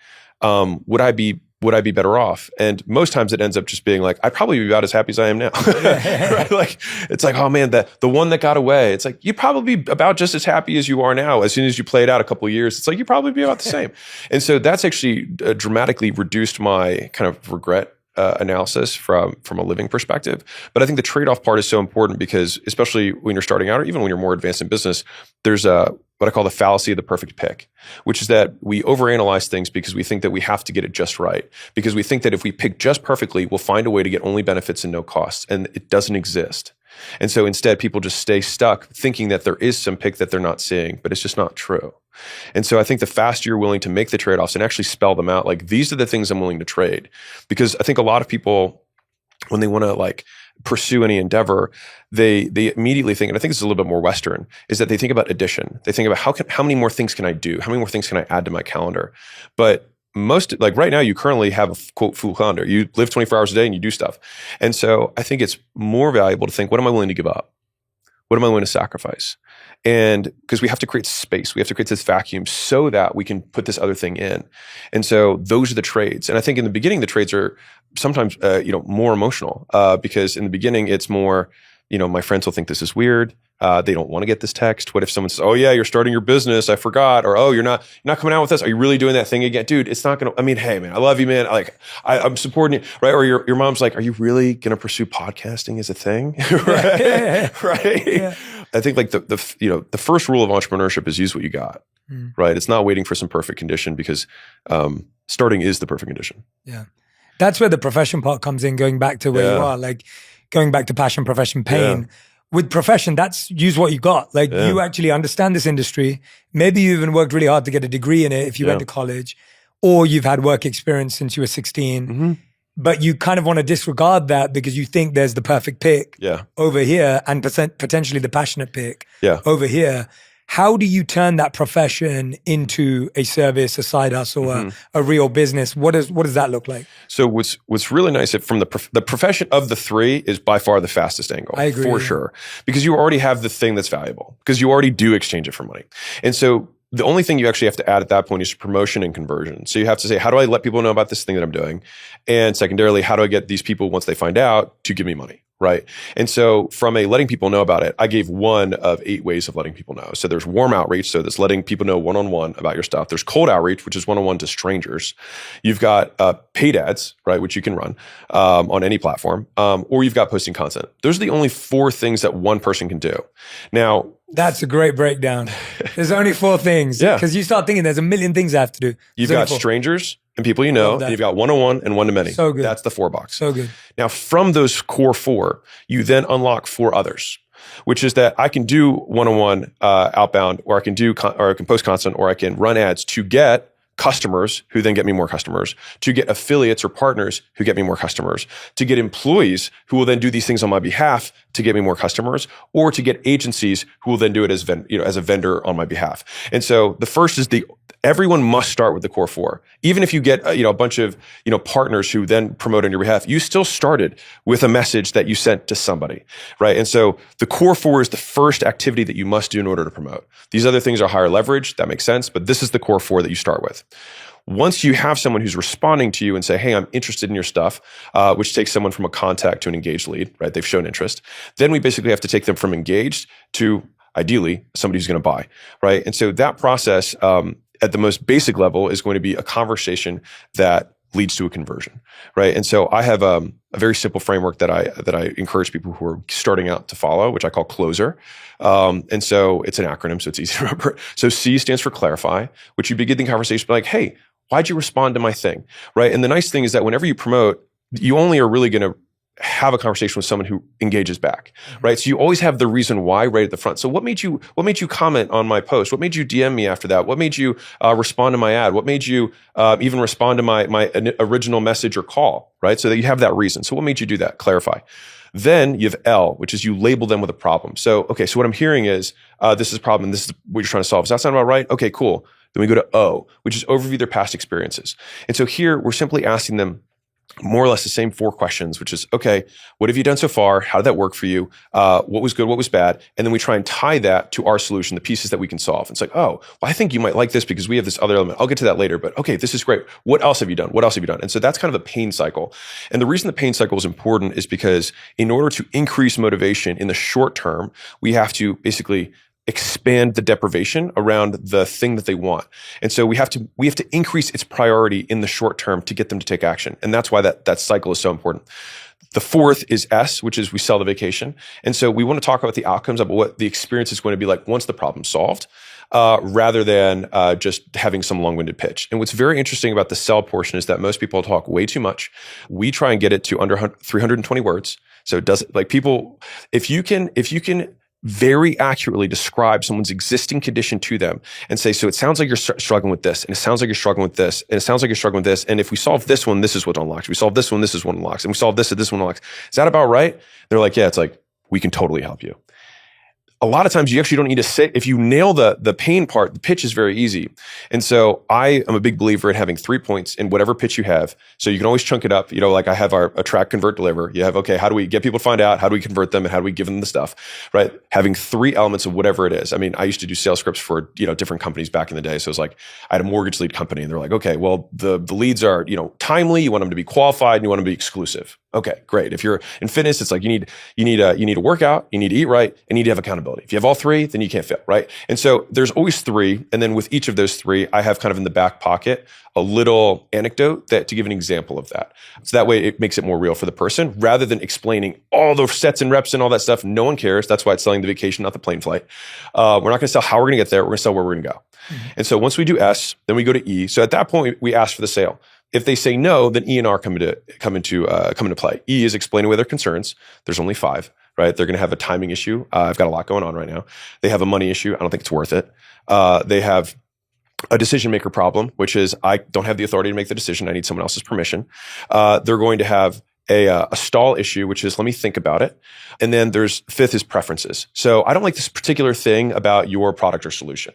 A: would I be better off? And most times it ends up just being like, I'd probably be about as happy as I am now. Right? Like, it's like, oh man, the one that got away. It's like, you'd probably be about just as happy as you are now. As soon as you play it out a couple of years, it's like, you'd probably be about the same. And so that's actually dramatically reduced my kind of regret analysis from a living perspective. But I think the trade-off part is so important because, especially when you're starting out or even when you're more advanced in business, there's what I call the fallacy of the perfect pick, which is that we overanalyze things because we think that we have to get it just right. Because we think that if we pick just perfectly, we'll find a way to get only benefits and no costs. And it doesn't exist. And so instead, people just stay stuck thinking that there is some pick that they're not seeing, but it's just not true. And so I think the faster you're willing to make the trade-offs and actually spell them out, like, these are the things I'm willing to trade. Because I think a lot of people, when they want to like pursue any endeavor, they immediately think, and I think this is a little bit more Western, is that they think about addition. They think about how many more things can I do? How many more things can I add to my calendar? But most, like right now, you currently have a quote full calendar. You live 24 hours a day and you do stuff. And so I think it's more valuable to think, what am I willing to give up? What am I willing to sacrifice? And because we have to create space, we have to create this vacuum so that we can put this other thing in. And so those are the trades. And I think in the beginning, the trades are sometimes, more emotional because in the beginning, it's more, my friends will think this is weird. They don't want to get this text. What if someone says, oh yeah, you're starting your business, I forgot. Or, oh, you're not coming out with us. Are you really doing that thing again? Dude, it's not going to, hey man, I love you, man. Like, I'm supporting you, right? Or your mom's like, are you really going to pursue podcasting as a thing? Right? Right? Yeah. I think like the first rule of entrepreneurship is use what you got, right? It's not waiting for some perfect condition because starting is the perfect condition.
C: Yeah. That's where the profession part comes in, going back to where you are, like going back to passion, profession, pain. Yeah. With profession, that's use what you got. Like you actually understand this industry. Maybe you even worked really hard to get a degree in it if you went to college, or you've had work experience since you were 16. Mm-hmm. But you kind of want to disregard that because you think there's the perfect pick over here and potentially the passionate pick over here. How do you turn that profession into a service, a side hustle, a real business? What does that look like?
A: So what's really nice from the profession of the three is by far the fastest angle.
C: I agree.
A: For sure. Because you already have the thing that's valuable because you already do exchange it for money. And so the only thing you actually have to add at that point is promotion and conversion. So you have to say, how do I let people know about this thing that I'm doing? And secondarily, how do I get these people, once they find out, to give me money? Right. And so from a letting people know about it, I gave one of 8 ways of letting people know. So there's warm outreach. So that's letting people know one-on-one about your stuff. There's cold outreach, which is one-on-one to strangers. You've got paid ads, right, which you can run on any platform, or you've got posting content. Those are the only 4 things that one person can do. Now,
C: that's a great breakdown. There's only 4 things. Yeah. Because you start thinking there's a million things I have to do.
A: You've got strangers and people you know, and you've got one-on-one and one-to-many.
C: So good.
A: That's the 4 box.
C: So good.
A: Now, from those core 4, you then unlock 4 others, which is that I can do one-on-one outbound, or I can post content, or I can run ads to get customers who then get me more customers, to get affiliates or partners who get me more customers, to get employees who will then do these things on my behalf to get me more customers, or to get agencies who will then do it as a vendor on my behalf. And so the first is everyone must start with the core 4. Even if you get a bunch of partners who then promote on your behalf, you still started with a message that you sent to somebody, right? And so the core 4 is the first activity that you must do in order to promote. These other things are higher leverage, that makes sense, but this is the core 4 that you start with. Once you have someone who's responding to you and say, hey, I'm interested in your stuff, which takes someone from a contact to an engaged lead, right? They've shown interest. Then we basically have to take them from engaged to ideally somebody who's going to buy, right? And so that process at the most basic level is going to be a conversation that leads to a conversion, right? And so I have a very simple framework that I encourage people who are starting out to follow, which I call CLOSER. And so it's an acronym, so it's easy to remember. So C stands for clarify, which you begin the conversation by like, hey, why'd you respond to my thing, right? And the nice thing is that whenever you promote, you only are really going to have a conversation with someone who engages back, right? So you always have the reason why right at the front. So what made you comment on my post? What made you DM me after that? What made you respond to my ad? What made you even respond to my original message or call, right? So that you have that reason. So what made you do that? Clarify. Then you have L, which is you label them with a problem. So, okay, so what I'm hearing is this is a problem and this is what you're trying to solve. Does that sound about right? Okay, cool. Then we go to O, which is overview their past experiences. And so here we're simply asking them more or less the same 4 questions, which is, okay, what have you done so far? How did that work for you? What was good? What was bad? And then we try and tie that to our solution, the pieces that we can solve. It's like, oh, well, I think you might like this because we have this other element. I'll get to that later, but okay, this is great. What else have you done? What else have you done? And so that's kind of a pain cycle. And the reason the pain cycle is important is because in order to increase motivation in the short term, we have to basically expand the deprivation around the thing that they want. And so we have to increase its priority in the short term to get them to take action. And that's why that cycle is so important. The 4th is S, which is we sell the vacation. And so we want to talk about the outcomes of what the experience is going to be like once the problem's solved, rather than just having some long-winded pitch. And what's very interesting about the sell portion is that most people talk way too much. We try and get it to under 320 words. So it doesn't, like, people, if you can very accurately describe someone's existing condition to them and say, so it sounds like you're struggling with this, and it sounds like you're struggling with this, and it sounds like you're struggling with this, and if we solve this one, this is what unlocks. We solve this one, this is what unlocks, and we solve this one unlocks. Is that about right? They're like, yeah. It's like, we can totally help you. A lot of times you actually don't need to say, if you nail the pain part, the pitch is very easy. And so I am a big believer in having 3 points in whatever pitch you have. So you can always chunk it up. You know, like I have our attract, convert, deliver. You have, okay, how do we get people to find out? How do we convert them? And how do we give them the stuff, right? Having 3 elements of whatever it is. I mean, I used to do sales scripts for, different companies back in the day. So it's like, I had a mortgage lead company and they're like, okay, well, the leads are, timely. You want them to be qualified and you want them to be exclusive. Okay, great. If you're in fitness, it's like you need to work out, you need to eat right, and you need to have accountability. If you have all 3, then you can't fail, right? And so there's always 3, and then with each of those 3, I have kind of in the back pocket a little anecdote to give an example of that. So that way it makes it more real for the person rather than explaining all the sets and reps and all that stuff. No one cares. That's why it's selling the vacation, not the plane flight. We're not going to sell how we're going to get there. We're going to sell where we're going to go. Mm-hmm. And so once we do S, then we go to E. So at that point, we ask for the sale. If they say no, then E and R come into play. E is explaining away their concerns. There's only 5, right? They're going to have a timing issue. I've got a lot going on right now. They have a money issue. I don't think it's worth it. They have a decision maker problem, which is I don't have the authority to make the decision. I need someone else's permission. They're going to have a stall issue, which is let me think about it. And then there's 5th is preferences. So I don't like this particular thing about your product or solution,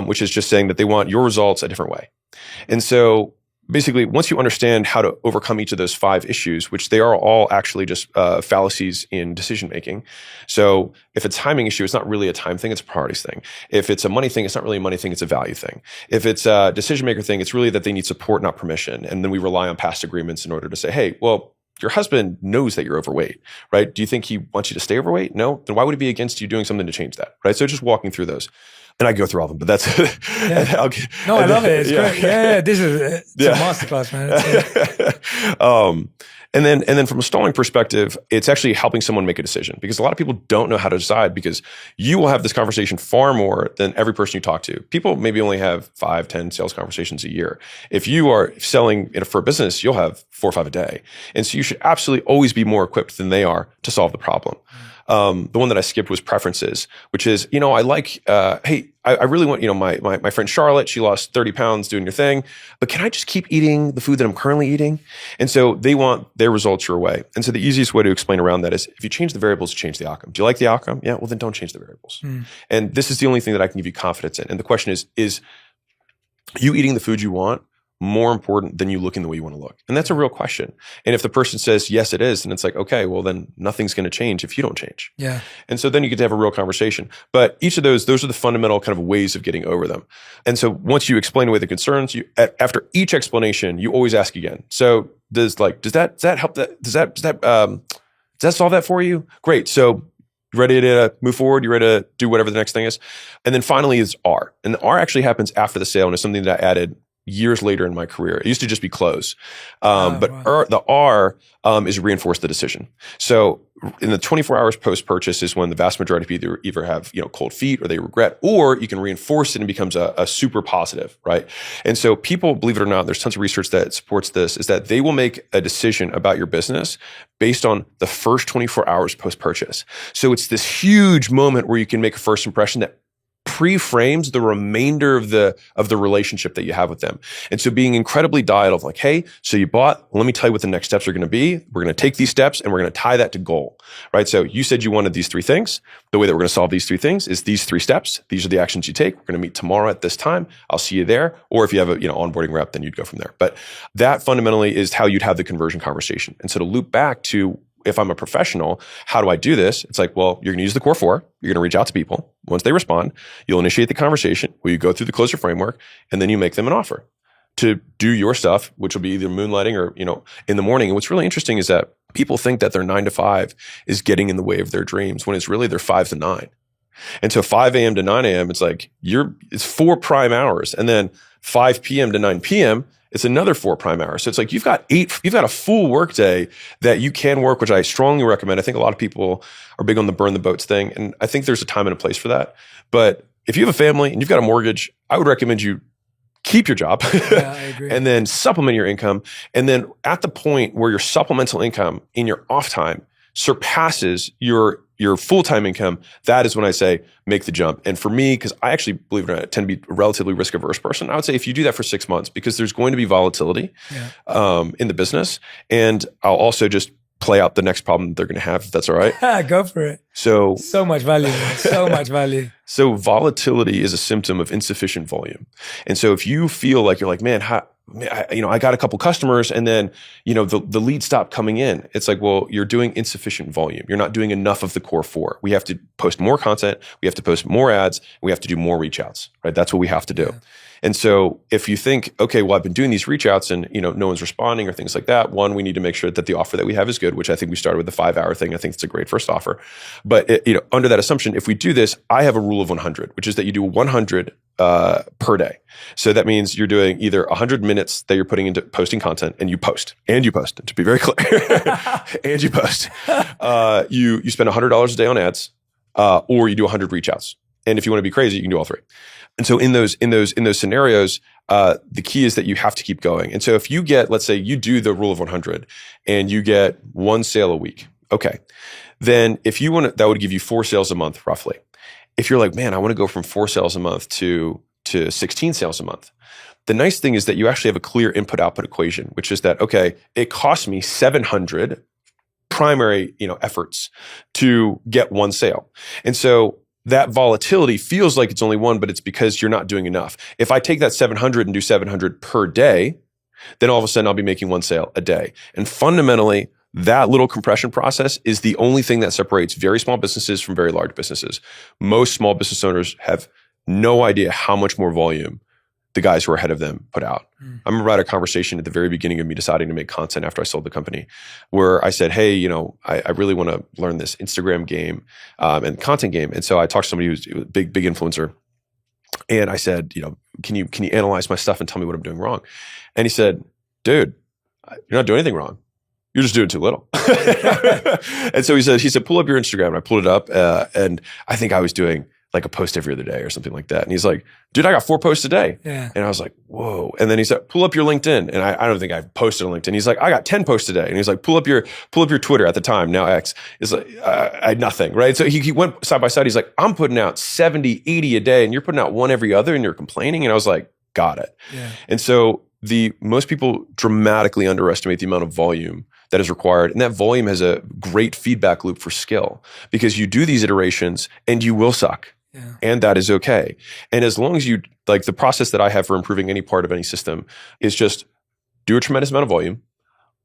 A: which is just saying that they want your results a different way. And so basically, once you understand how to overcome each of those 5 issues, which they are all actually just fallacies in decision making. So if it's a timing issue, it's not really a time thing, it's a priorities thing. If it's a money thing, it's not really a money thing, it's a value thing. If it's a decision maker thing, it's really that they need support, not permission. And then we rely on past agreements in order to say, hey, well, your husband knows that you're overweight, right? Do you think he wants you to stay overweight? No? Then why would he be against you doing something to change that, right? So just walking through those. And I go through all of them, but that's
C: yeah. I love it. It's great. Yeah, this is a masterclass, man.
A: And then from a stalling perspective, it's actually helping someone make a decision because a lot of people don't know how to decide because you will have this conversation far more than every person you talk to. People maybe only have 5, 10 sales conversations a year. If you are selling for a business, you'll have 4 or 5 a day. And so you should absolutely always be more equipped than they are to solve the problem. The one that I skipped was preferences, which is, I like, hey, I really want, my friend Charlotte, she lost 30 pounds doing your thing, but can I just keep eating the food that I'm currently eating? And so they want their results your way. And so the easiest way to explain around that is if you change the variables, change the outcome. Do you like the outcome? Yeah, well then don't change the variables. And this is the only thing that I can give you confidence in. And the question is you eating the food you want more important than you looking the way you want to look? And that's a real question. And if the person says, yes, it is, then it's like, okay, well then nothing's going to change if you don't change.
C: Yeah.
A: And so then you get to have a real conversation. But each of those are the fundamental kind of ways of getting over them. And so once you explain away the concerns, after each explanation, you always ask again. So does that help? Does that solve that for you? Great. So You ready to move forward? You ready to do whatever the next thing is? And then finally is R. And the R actually happens after the sale and is something that I added years later in my career. It used to just be close. The R is reinforce the decision. So in the 24 hours post-purchase is when the vast majority of people either have cold feet or they regret, or you can reinforce it and it becomes a super positive, right? And so people, believe it or not, there's tons of research that supports this, is that they will make a decision about your business based on the first 24 hours post-purchase. So it's this huge moment where you can make a first impression that pre-frames the remainder of the relationship that you have with them. And so being incredibly dialed of like, hey, so you bought, let me tell you what the next steps are going to be. We're going to take these steps and we're going to tie that to goal, right? So you said you wanted these 3 things. The way that we're going to solve these 3 things is these 3 steps. These are the actions you take. We're going to meet tomorrow at this time. I'll see you there. Or if you have a onboarding rep, then you'd go from there. But that fundamentally is how you'd have the conversion conversation. And so to loop back to, if I'm a professional, how do I do this? It's like, well, you're going to use the core 4. You're going to reach out to people. Once they respond, you'll initiate the conversation where you go through the closer framework, and then you make them an offer to do your stuff, which will be either moonlighting or, in the morning. And what's really interesting is that people think that their 9 to 5 is getting in the way of their dreams when it's really their 5 to 9. And so 5 a.m. to 9 a.m., it's like it's 4 prime hours. And then 5 p.m. to 9 p.m., it's another 4 prime hours. So it's like you've got a full workday that you can work, which I strongly recommend. I think a lot of people are big on the burn the boats thing. And I think there's a time and a place for that. But if you have a family and you've got a mortgage, I would recommend you keep your job
C: Yeah, I agree.
A: and then supplement your income. And then at the point where your supplemental income in your off time surpasses your full-time income, that is when I say make the jump. And for me, because I actually, believe it or not, tend to be a relatively risk-averse person, I would say if you do that for 6 months, because there's going to be volatility in the business, and I'll also just play out the next problem that they're going to have, if that's all right.
C: Go for it.
A: So
C: much value, man. So much value.
A: So volatility is a symptom of insufficient volume. And so if you feel like you're like, man, I got a couple customers and then, the leads stop coming in. It's like, well, you're doing insufficient volume. You're not doing enough of the core 4. We have to post more content. We have to post more ads. We have to do more reach outs, right? That's what we have to do. Yeah. And so if you think, okay, well, I've been doing these reach outs and, no one's responding or things like that. One, we need to make sure that the offer that we have is good, which I think we started with the 5-hour thing. I think it's a great first offer. But under that assumption, if we do this, I have a rule of 100, which is that you do 100 per day. So that means you're doing either 100 minutes that you're putting into posting content, and you post, to be very clear, and you post. You spend $100 a day on ads, or you do 100 reach outs. And if you want to be crazy, you can do all 3. And so in those scenarios, the key is that you have to keep going. And so if you get, let's say you do the rule of 100 and you get 1 sale a week, okay, then if you want to, that would give you 4 sales a month roughly. If you're like, man, I want to go from 4 sales a month to 16 sales a month. The nice thing is that you actually have a clear input-output equation, which is that, okay, it costs me 700 primary, efforts to get 1 sale. And so that volatility feels like it's only 1, but it's because you're not doing enough. If I take that 700 and do 700 per day, then all of a sudden I'll be making 1 sale a day. And fundamentally, that little compression process is the only thing that separates very small businesses from very large businesses. Most small business owners have no idea how much more volume the guys who are ahead of them put out. I remember I had a conversation at the very beginning of me deciding to make content after I sold the company, where I said, hey, I really want to learn this Instagram game and content game. And so I talked to somebody who's a big influencer. And I said, can you analyze my stuff and tell me what I'm doing wrong? And he said, dude, you're not doing anything wrong. You're just doing too little. And so he said, pull up your Instagram. And I pulled it up and I think I was doing like a post every other day or something like that. And he's like, dude, I got 4 posts a day. Yeah. And I was like, whoa. And then he said, pull up your LinkedIn. And I don't think I posted on LinkedIn. He's like, I got 10 posts a day. And he's like, pull up your Twitter at the time, now X. Is like, I had nothing, right? So he went side by side. He's like, I'm putting out 70, 80 a day and you're putting out 1 every other and you're complaining. And I was like, got it. Yeah. And so most people dramatically underestimate the amount of volume that is required. And that volume has a great feedback loop for skill, because you do these iterations and you will suck. Yeah. And that is okay. And as long as you, like, the process that I have for improving any part of any system is just do a tremendous amount of volume.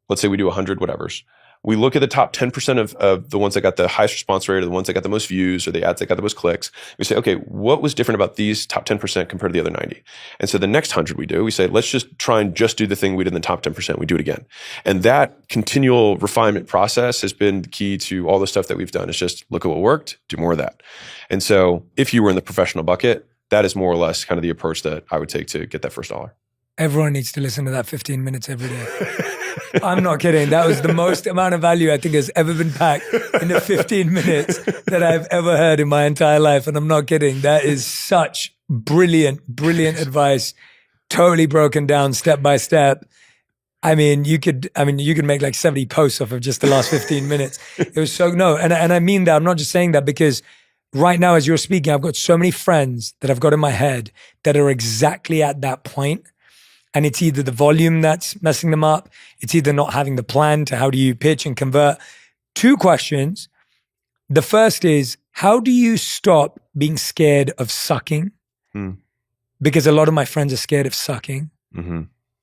A: Let's say we do 100 whatevers. We look at the top 10% of the ones that got the highest response rate, or the ones that got the most views, or the ads that got the most clicks. We say, okay, what was different about these top 10% compared to the other 90? And so the next 100 we say, let's just try and just do the thing we did in the top 10%. We do it again. And that continual refinement process has been the key to all the stuff that we've done. It's just look at what worked, do more of that. And so if you were in the professional bucket, that is more or less kind of the approach that I would take to get that first dollar.
C: Everyone needs to listen to that 15 minutes every day. I'm not kidding. That was the most amount of value I think has ever been packed in the 15 minutes that I've ever heard in my entire life. And I'm not kidding. That is such brilliant advice. Totally broken down step by step. I mean, you could make like 70 posts off of just the last 15 minutes. It was and I mean that. I'm not just saying that because right now, as you're speaking, I've got so many friends that I've got in my head that are exactly at that point. And it's either the volume that's messing them up. It's either not having the plan to how do you pitch and convert. 2 questions. The first is, how do you stop being scared of sucking? Because a lot of my friends are scared of sucking. Mm-hmm.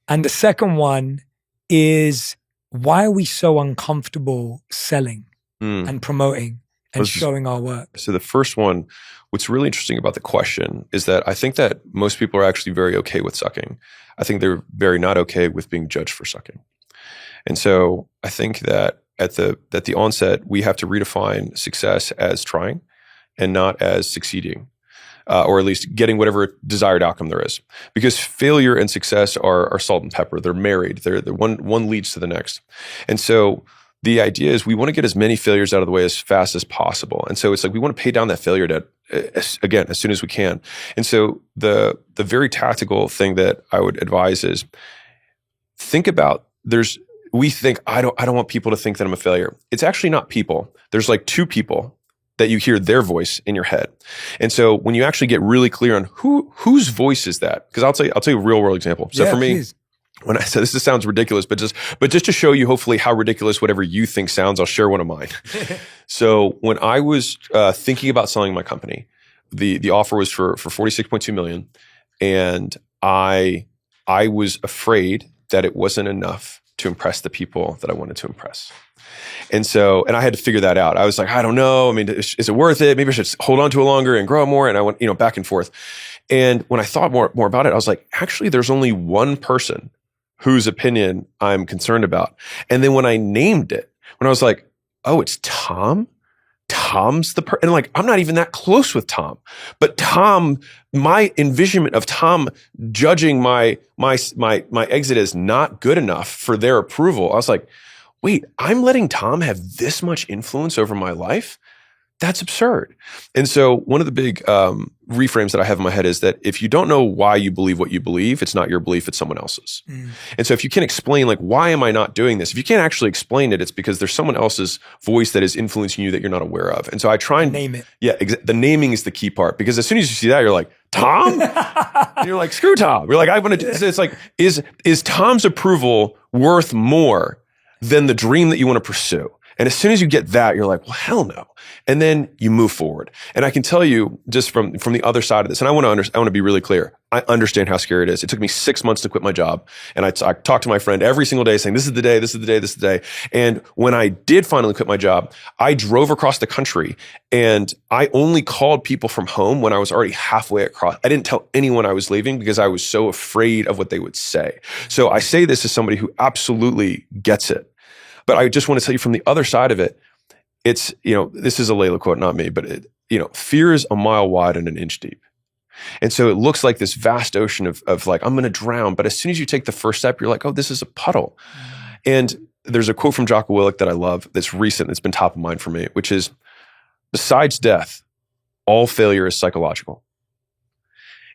C: And the second one is, why are we so uncomfortable selling and promoting and showing our work?
A: So the first one, what's really interesting about the question is that I think that most people are actually very okay with sucking. I think they're very not okay with being judged for sucking. And so I think that at the onset, we have to redefine success as trying and not as succeeding, or at least getting whatever desired outcome there is. Because failure and success are salt and pepper. They're married. They're one leads to the next. And so the idea is we want to get as many failures out of the way as fast as possible. And so it's like we want to pay down that failure debt, again, as soon as we can. And so the very tactical thing that I would advise is think about we think, I don't want people to think that I'm a failure. It's actually not people. There's like 2 people that you hear their voice in your head. And so when you actually get really clear on whose voice is that, because I'll tell you a real world example. So for me, please. When I said this sounds ridiculous, but just to show you hopefully how ridiculous whatever you think sounds, I'll share one of mine. So when I was thinking about selling my company, the offer was for $46.2 million, and I was afraid that it wasn't enough to impress the people that I wanted to impress. And I had to figure that out. I was like, I don't know. I mean, is it worth it? Maybe I should hold on to it longer and grow more. And I went, back and forth. And when I thought more about it, I was like, actually, there's only one person whose opinion I'm concerned about. And then when I named it, when I was like, oh, it's Tom? Tom's the person. And like, I'm not even that close with Tom. But Tom, my envisionment of Tom judging my exit as not good enough for their approval, I was like, wait, I'm letting Tom have this much influence over my life? That's absurd. And so one of the big reframes that I have in my head is that if you don't know why you believe what you believe, it's not your belief, it's someone else's. And so if you can explain, like, why am I not doing this? If you can't actually explain it, it's because there's someone else's voice that is influencing you that you're not aware of. And so I try and
C: name it.
A: Yeah, the naming is the key part, because as soon as you see that, you're like, Tom? And you're like, screw Tom. You're like, I want to. It's like, is Tom's approval worth more than the dream that you want to pursue? And as soon as you get that, you're like, well, hell no. And then you move forward. And I can tell you just from the other side of this, and I want to be really clear. I understand how scary it is. It took me 6 months to quit my job. And I talked to my friend every single day saying, this is the day, this is the day, this is the day. And when I did finally quit my job, I drove across the country and I only called people from home when I was already halfway across. I didn't tell anyone I was leaving because I was so afraid of what they would say. So I say this as somebody who absolutely gets it. But I just want to tell you from the other side of it, it's, this is a Layla quote, not me, but fear is a mile wide and an inch deep. And so it looks like this vast ocean of like, I'm going to drown. But as soon as you take the first step, you're like, oh, this is a puddle. And there's a quote from Jocko Willink that I love that's recent, that's been top of mind for me, which is, besides death, all failure is psychological.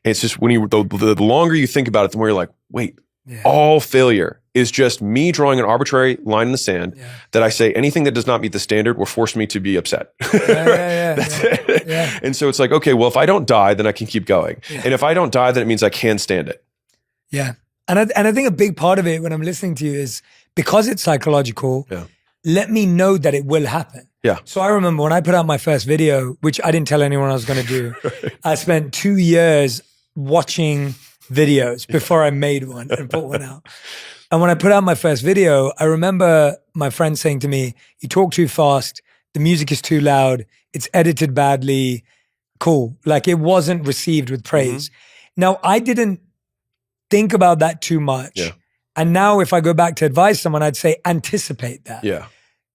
A: And it's just the longer you think about it, the more you're like, wait, all failure is just me drawing an arbitrary line in the sand that I say anything that does not meet the standard will force me to be upset. That's it. Yeah. And so it's like, okay, well, if I don't die, then I can keep going. Yeah. And if I don't die, then it means I can stand it.
C: Yeah. And I think a big part of it when I'm listening to you is because it's psychological, let me know that it will happen.
A: Yeah.
C: So I remember when I put out my first video, which I didn't tell anyone I was going to do, I spent 2 years watching videos before I made one and put one out. And when I put out my first video, I remember my friend saying to me, you talk too fast, the music is too loud, it's edited badly, cool. Like it wasn't received with praise. Now, I didn't think about that too much.
A: Yeah.
C: And now if I go back to advise someone, I'd say anticipate that.
A: Yeah.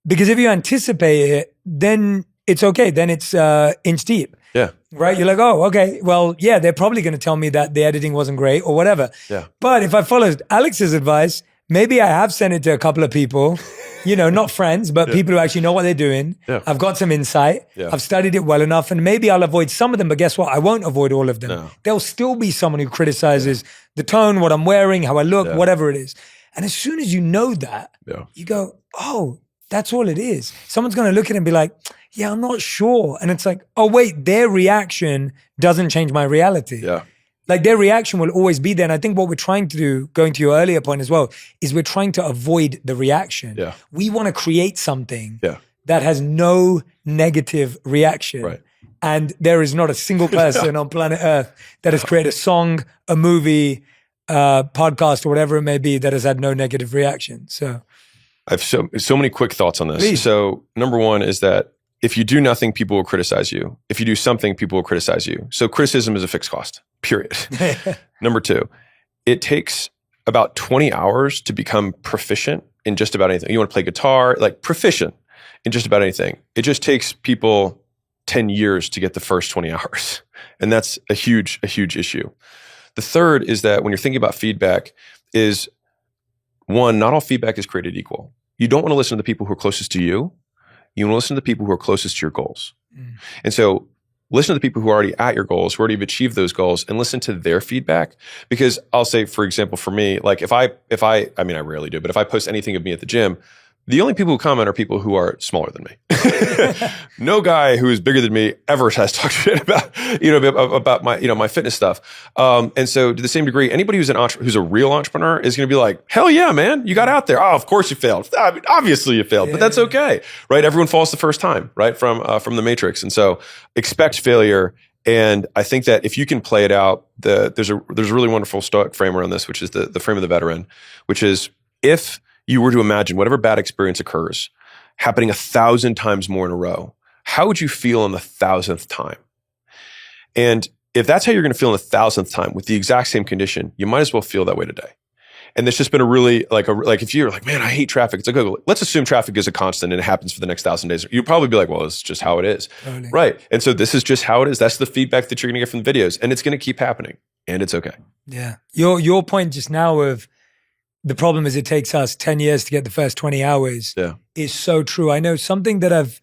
C: Because if you anticipate it, then it's okay. Then it's inch deep.
A: Yeah.
C: Right? You're like, oh, okay. Well, yeah, they're probably going to tell me that the editing wasn't great or whatever.
A: Yeah.
C: But if I followed Alex's advice, maybe I have sent it to a couple of people, not friends, but people who actually know what they're doing.
A: Yeah.
C: I've got some insight.
A: Yeah.
C: I've studied it well enough, and maybe I'll avoid some of them, but guess what? I won't avoid all of them.
A: No.
C: There'll still be someone who criticizes the tone, what I'm wearing, how I look, whatever it is. And as soon as you know that, you go, oh, that's all it is. Someone's going to look at it and be like, yeah, I'm not sure. And it's like, oh, wait, their reaction doesn't change my reality.
A: Yeah.
C: Like their reaction will always be there. And I think what we're trying to do, going to your earlier point as well, is we're trying to avoid the reaction.
A: Yeah.
C: We want to create something
A: Yeah.
C: that has no negative reaction.
A: Right.
C: And there is not a single person on planet Earth that has created a song, a movie, podcast, or whatever it may be that has had no negative reaction. So
A: I have so many quick thoughts on this.
C: Please.
A: So number one is that if you do nothing, people will criticize you. If you do something, people will criticize you. So criticism is a fixed cost, period. Number two, it takes about 20 hours to become proficient in just about anything. You want to play guitar, like proficient in just about anything. It just takes people 10 years to get the first 20 hours. And that's a huge issue. The third is that when you're thinking about feedback is, one, not all feedback is created equal. You don't want to listen to the people who are closest to you. You want to listen to the people who are closest to your goals. And so listen to the people who are already at your goals, who already have achieved those goals, and listen to their feedback. Because I'll say, for example, for me, like if I mean, I rarely do, but if I post anything of me at the gym, the only people who comment are people who are smaller than me. No guy who is bigger than me ever has talked shit about, about my, my fitness stuff. And so to the same degree, anybody who's who's a real entrepreneur is going to be like, hell yeah, man, you got out there. Oh, of course you failed. I mean, obviously you failed, but that's okay, right? Everyone falls the first time, right? From the Matrix. And so expect failure. And I think that if you can play it out, there's a really wonderful Stoic frame around this, which is the frame of the veteran, which is if you were to imagine whatever bad experience occurs happening 1,000 times more in a row, how would you feel on the 1,000th time? And if that's how you're going to feel on the 1,000th time with the exact same condition, you might as well feel that way today. And it's just been a really, like if you're like, man, I hate traffic. It's like, okay, let's assume traffic is a constant and it happens for the next 1,000 days. You'd probably be like, well, it's just how it is. Totally. Right. And so this is just how it is. That's the feedback that you're going to get from the videos. And it's going to keep happening. And it's okay.
C: Yeah. Your point just now of the problem is it takes us 10 years to get the first 20 hours is so true. I know something that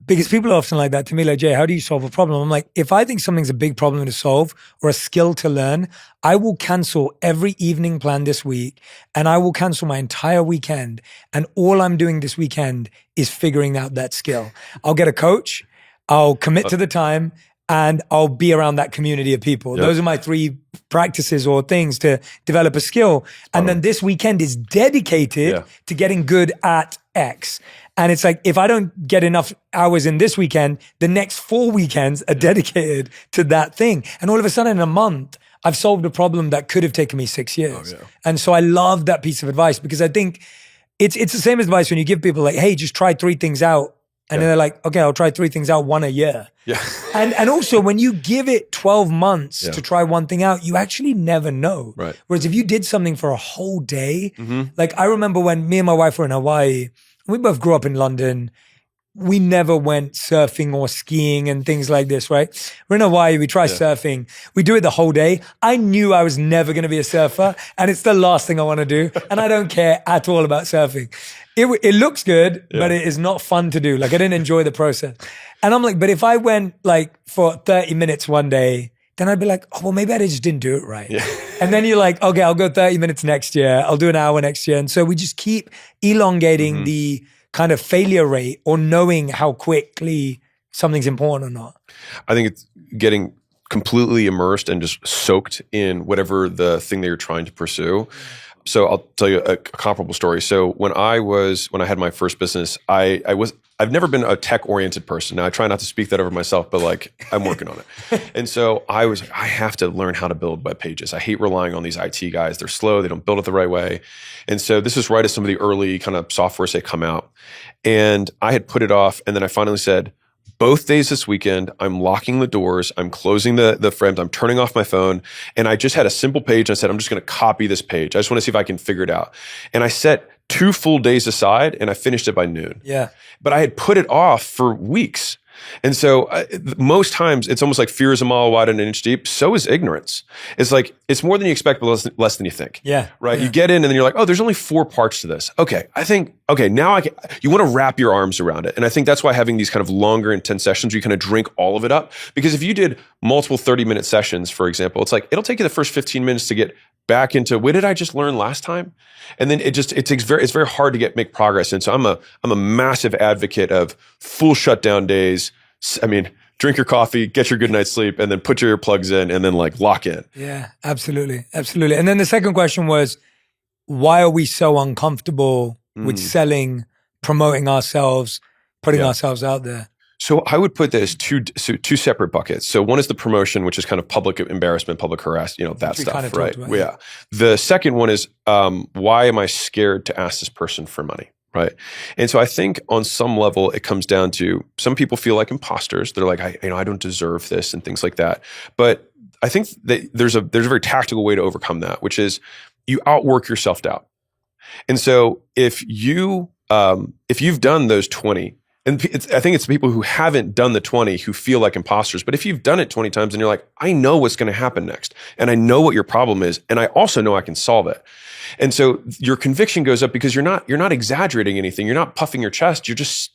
C: because people are often like that to me, like, Jay, how do you solve a problem? I'm like, if I think something's a big problem to solve or a skill to learn, I will cancel every evening plan this week and I will cancel my entire weekend. And all I'm doing this weekend is figuring out that skill. I'll get a coach, I'll commit to the time, and I'll be around that community of people. Those are my 3 practices or things to develop a skill. And then this weekend is dedicated to getting good at X. And it's like, if I don't get enough hours in this weekend, the next 4 weekends are dedicated to that thing. And all of a sudden in a month, I've solved a problem that could have taken me 6 years. And so I love that piece of advice because I think it's the same advice when you give people like, hey, just try 3 things out. And then they're like, okay, I'll try 3 things out, 1 a year. Yeah. And also when you give it 12 months to try one thing out, you actually never know. Right. Whereas if you did something for a whole day, like I remember when me and my wife were in Hawaii, we both grew up in London. We never went surfing or skiing and things like this, right? We're in Hawaii, we try surfing. We do it the whole day. I knew I was never going to be a surfer and it's the last thing I want to do. And I don't care at all about surfing. It looks good, but it is not fun to do. Like I didn't enjoy the process. And I'm like, but if I went like for 30 minutes one day, then I'd be like, oh, well, maybe I just didn't do it right. Yeah. And then you're like, okay, I'll go 30 minutes next year. I'll do an hour next year. And so we just keep elongating the kind of failure rate or knowing how quickly something's important or not.
A: I think it's getting completely immersed and just soaked in whatever the thing that you're trying to pursue. So I'll tell you a comparable story. So when I had my first business, I've never been a tech-oriented person. Now I try not to speak that over myself, but like I'm working on it. And so I was like, I have to learn how to build web pages. I hate relying on these IT guys. They're slow. They don't build it the right way. And so this is right as some of the early kind of softwares they come out. And I had put it off, and then I finally said, both days this weekend, I'm locking the doors, I'm closing the frames, I'm turning off my phone, and I just had a simple page. I said, I'm just going to copy this page. I just want to see if I can figure it out. And I set 2 full days aside, and I finished it by noon.
C: Yeah.
A: But I had put it off for weeks. And so most times it's almost like fear is a mile wide and an inch deep. So is ignorance. It's like, it's more than you expect, but less than you think.
C: Yeah.
A: Right.
C: Yeah.
A: You get in and then you're like, oh, there's only 4 parts to this. Okay. Now you want to wrap your arms around it. And I think that's why having these kind of longer, intense sessions, you kind of drink all of it up. Because if you did multiple 30-minute sessions, for example, it's like, it'll take you the first 15 minutes to get back into what did I just learn last time? And then it's very hard to make progress. And so I'm a massive advocate of full shutdown days. I mean, drink your coffee, get your good night's sleep, and then put your earplugs in and then like lock in.
C: Yeah, absolutely. Absolutely. And then the second question was, why are we so uncomfortable with selling, promoting ourselves, putting ourselves out there?
A: So I would put this two separate buckets. So one is the promotion, which is kind of public embarrassment, public harassment, that stuff, kind of right? About, yeah. The second one is why am I scared to ask this person for money, right? And so I think on some level it comes down to some people feel like imposters. They're like, I don't deserve this and things like that. But I think that there's a very tactical way to overcome that, which is you outwork your self-doubt. And so if you've done those 20. And I think it's the people who haven't done the 20 who feel like imposters. But if you've done it 20 times and you're like, I know what's going to happen next. And I know what your problem is. And I also know I can solve it. And so your conviction goes up because you're not exaggerating anything. You're not puffing your chest. You're just,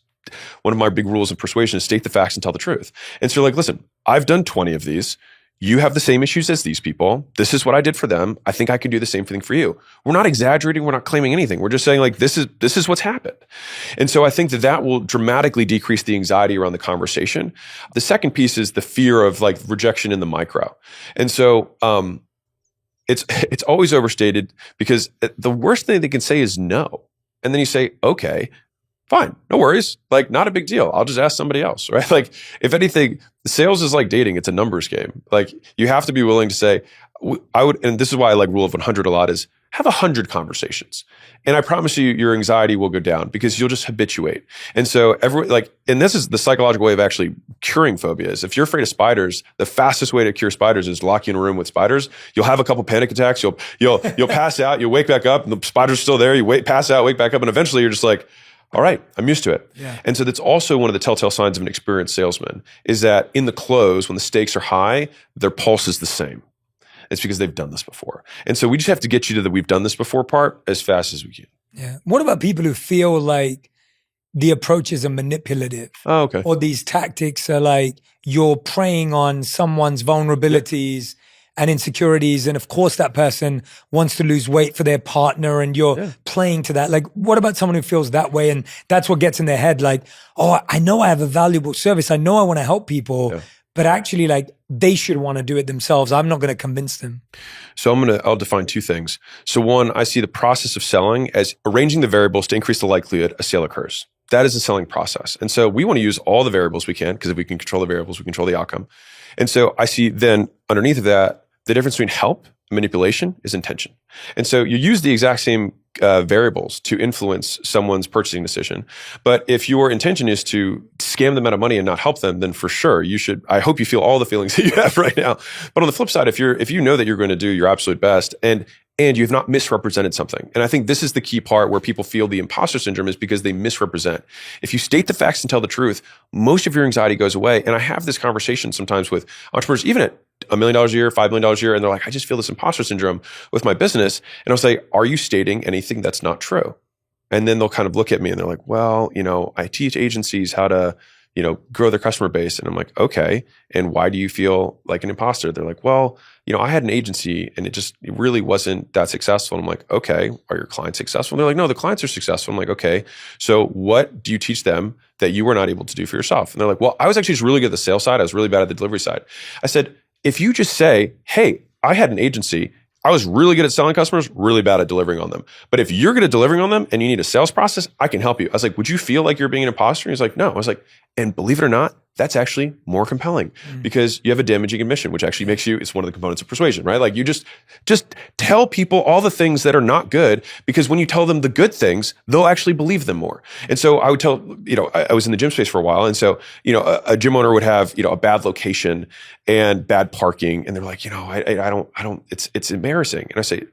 A: one of my big rules of persuasion is state the facts and tell the truth. And so you're like, listen, I've done 20 of these. You have the same issues as these people. This is what I did for them. I think I can do the same thing for you. We're not exaggerating. We're not claiming anything. We're just saying like, this is what's happened. And so I think that will dramatically decrease the anxiety around the conversation. The second piece is the fear of like rejection in the micro. And so it's always overstated because the worst thing they can say is no. And then you say, okay, fine, no worries. Like, not a big deal. I'll just ask somebody else, right? Like, if anything, sales is like dating. It's a numbers game. Like, you have to be willing to say, and this is why I like rule of 100 a lot, is have 100 conversations. And I promise you, your anxiety will go down because you'll just habituate. And so and this is the psychological way of actually curing phobias. If you're afraid of spiders, the fastest way to cure spiders is lock you in a room with spiders. You'll have a couple panic attacks. You'll pass out. You'll wake back up and the spider's still there. You pass out, wake back up. And eventually you're just like, all right, I'm used to it. Yeah. And so that's also one of the telltale signs of an experienced salesman is that in the close, when the stakes are high, their pulse is the same. It's because they've done this before. And so we just have to get you to the we've done this before part as fast as we can.
C: Yeah. What about people who feel like the approaches are manipulative?
A: Oh, okay.
C: Or these tactics are like you're preying on someone's vulnerabilities and insecurities. And of course that person wants to lose weight for their partner and you're playing to that. Like, what about someone who feels that way? And that's what gets in their head. Like, oh, I know I have a valuable service. I know I want to help people, but actually like they should want to do it themselves. I'm not going to convince them.
A: So I'll define 2 things. So one, I see the process of selling as arranging the variables to increase the likelihood a sale occurs. That is the selling process. And so we want to use all the variables we can because if we can control the variables, we control the outcome. And so I see then underneath of that, the difference between help and manipulation is intention. And so you use the exact same variables to influence someone's purchasing decision. But if your intention is to scam them out of money and not help them, then for sure I hope you feel all the feelings that you have right now. But on the flip side, if you know that you're going to do your absolute best and you have not misrepresented something. And I think this is the key part where people feel the imposter syndrome is because they misrepresent. If you state the facts and tell the truth, most of your anxiety goes away. And I have this conversation sometimes with entrepreneurs, even at $1 million a year, $5 million a year, and they're like, I just feel this imposter syndrome with my business. And I'll say, are you stating anything that's not true? And then they'll kind of look at me and they're like, well, I teach agencies how to, grow their customer base. And I'm like, okay. And why do you feel like an imposter? They're like, well, I had an agency and it really wasn't that successful. And I'm like, okay, are your clients successful? And they're like, no, the clients are successful. I'm like, okay, so what do you teach them that you were not able to do for yourself? And they're like, well, I was actually just really good at the sales side. I was really bad at the delivery side. I said, if you just say, hey, I had an agency I was really good at selling customers, really bad at delivering on them. But if you're good at delivering on them and you need a sales process, I can help you. I was like, would you feel like you're being an imposter? And he's like, no. I was like, and believe it or not, that's actually more compelling because you have a damaging admission, which actually makes you, it's one of the components of persuasion, right? Like you just tell people all the things that are not good, because when you tell them the good things, they'll actually believe them more. And so I would tell, I was in the gym space for a while. And so, a gym owner would have, a bad location and bad parking. And they're like, I don't, it's embarrassing. And I say,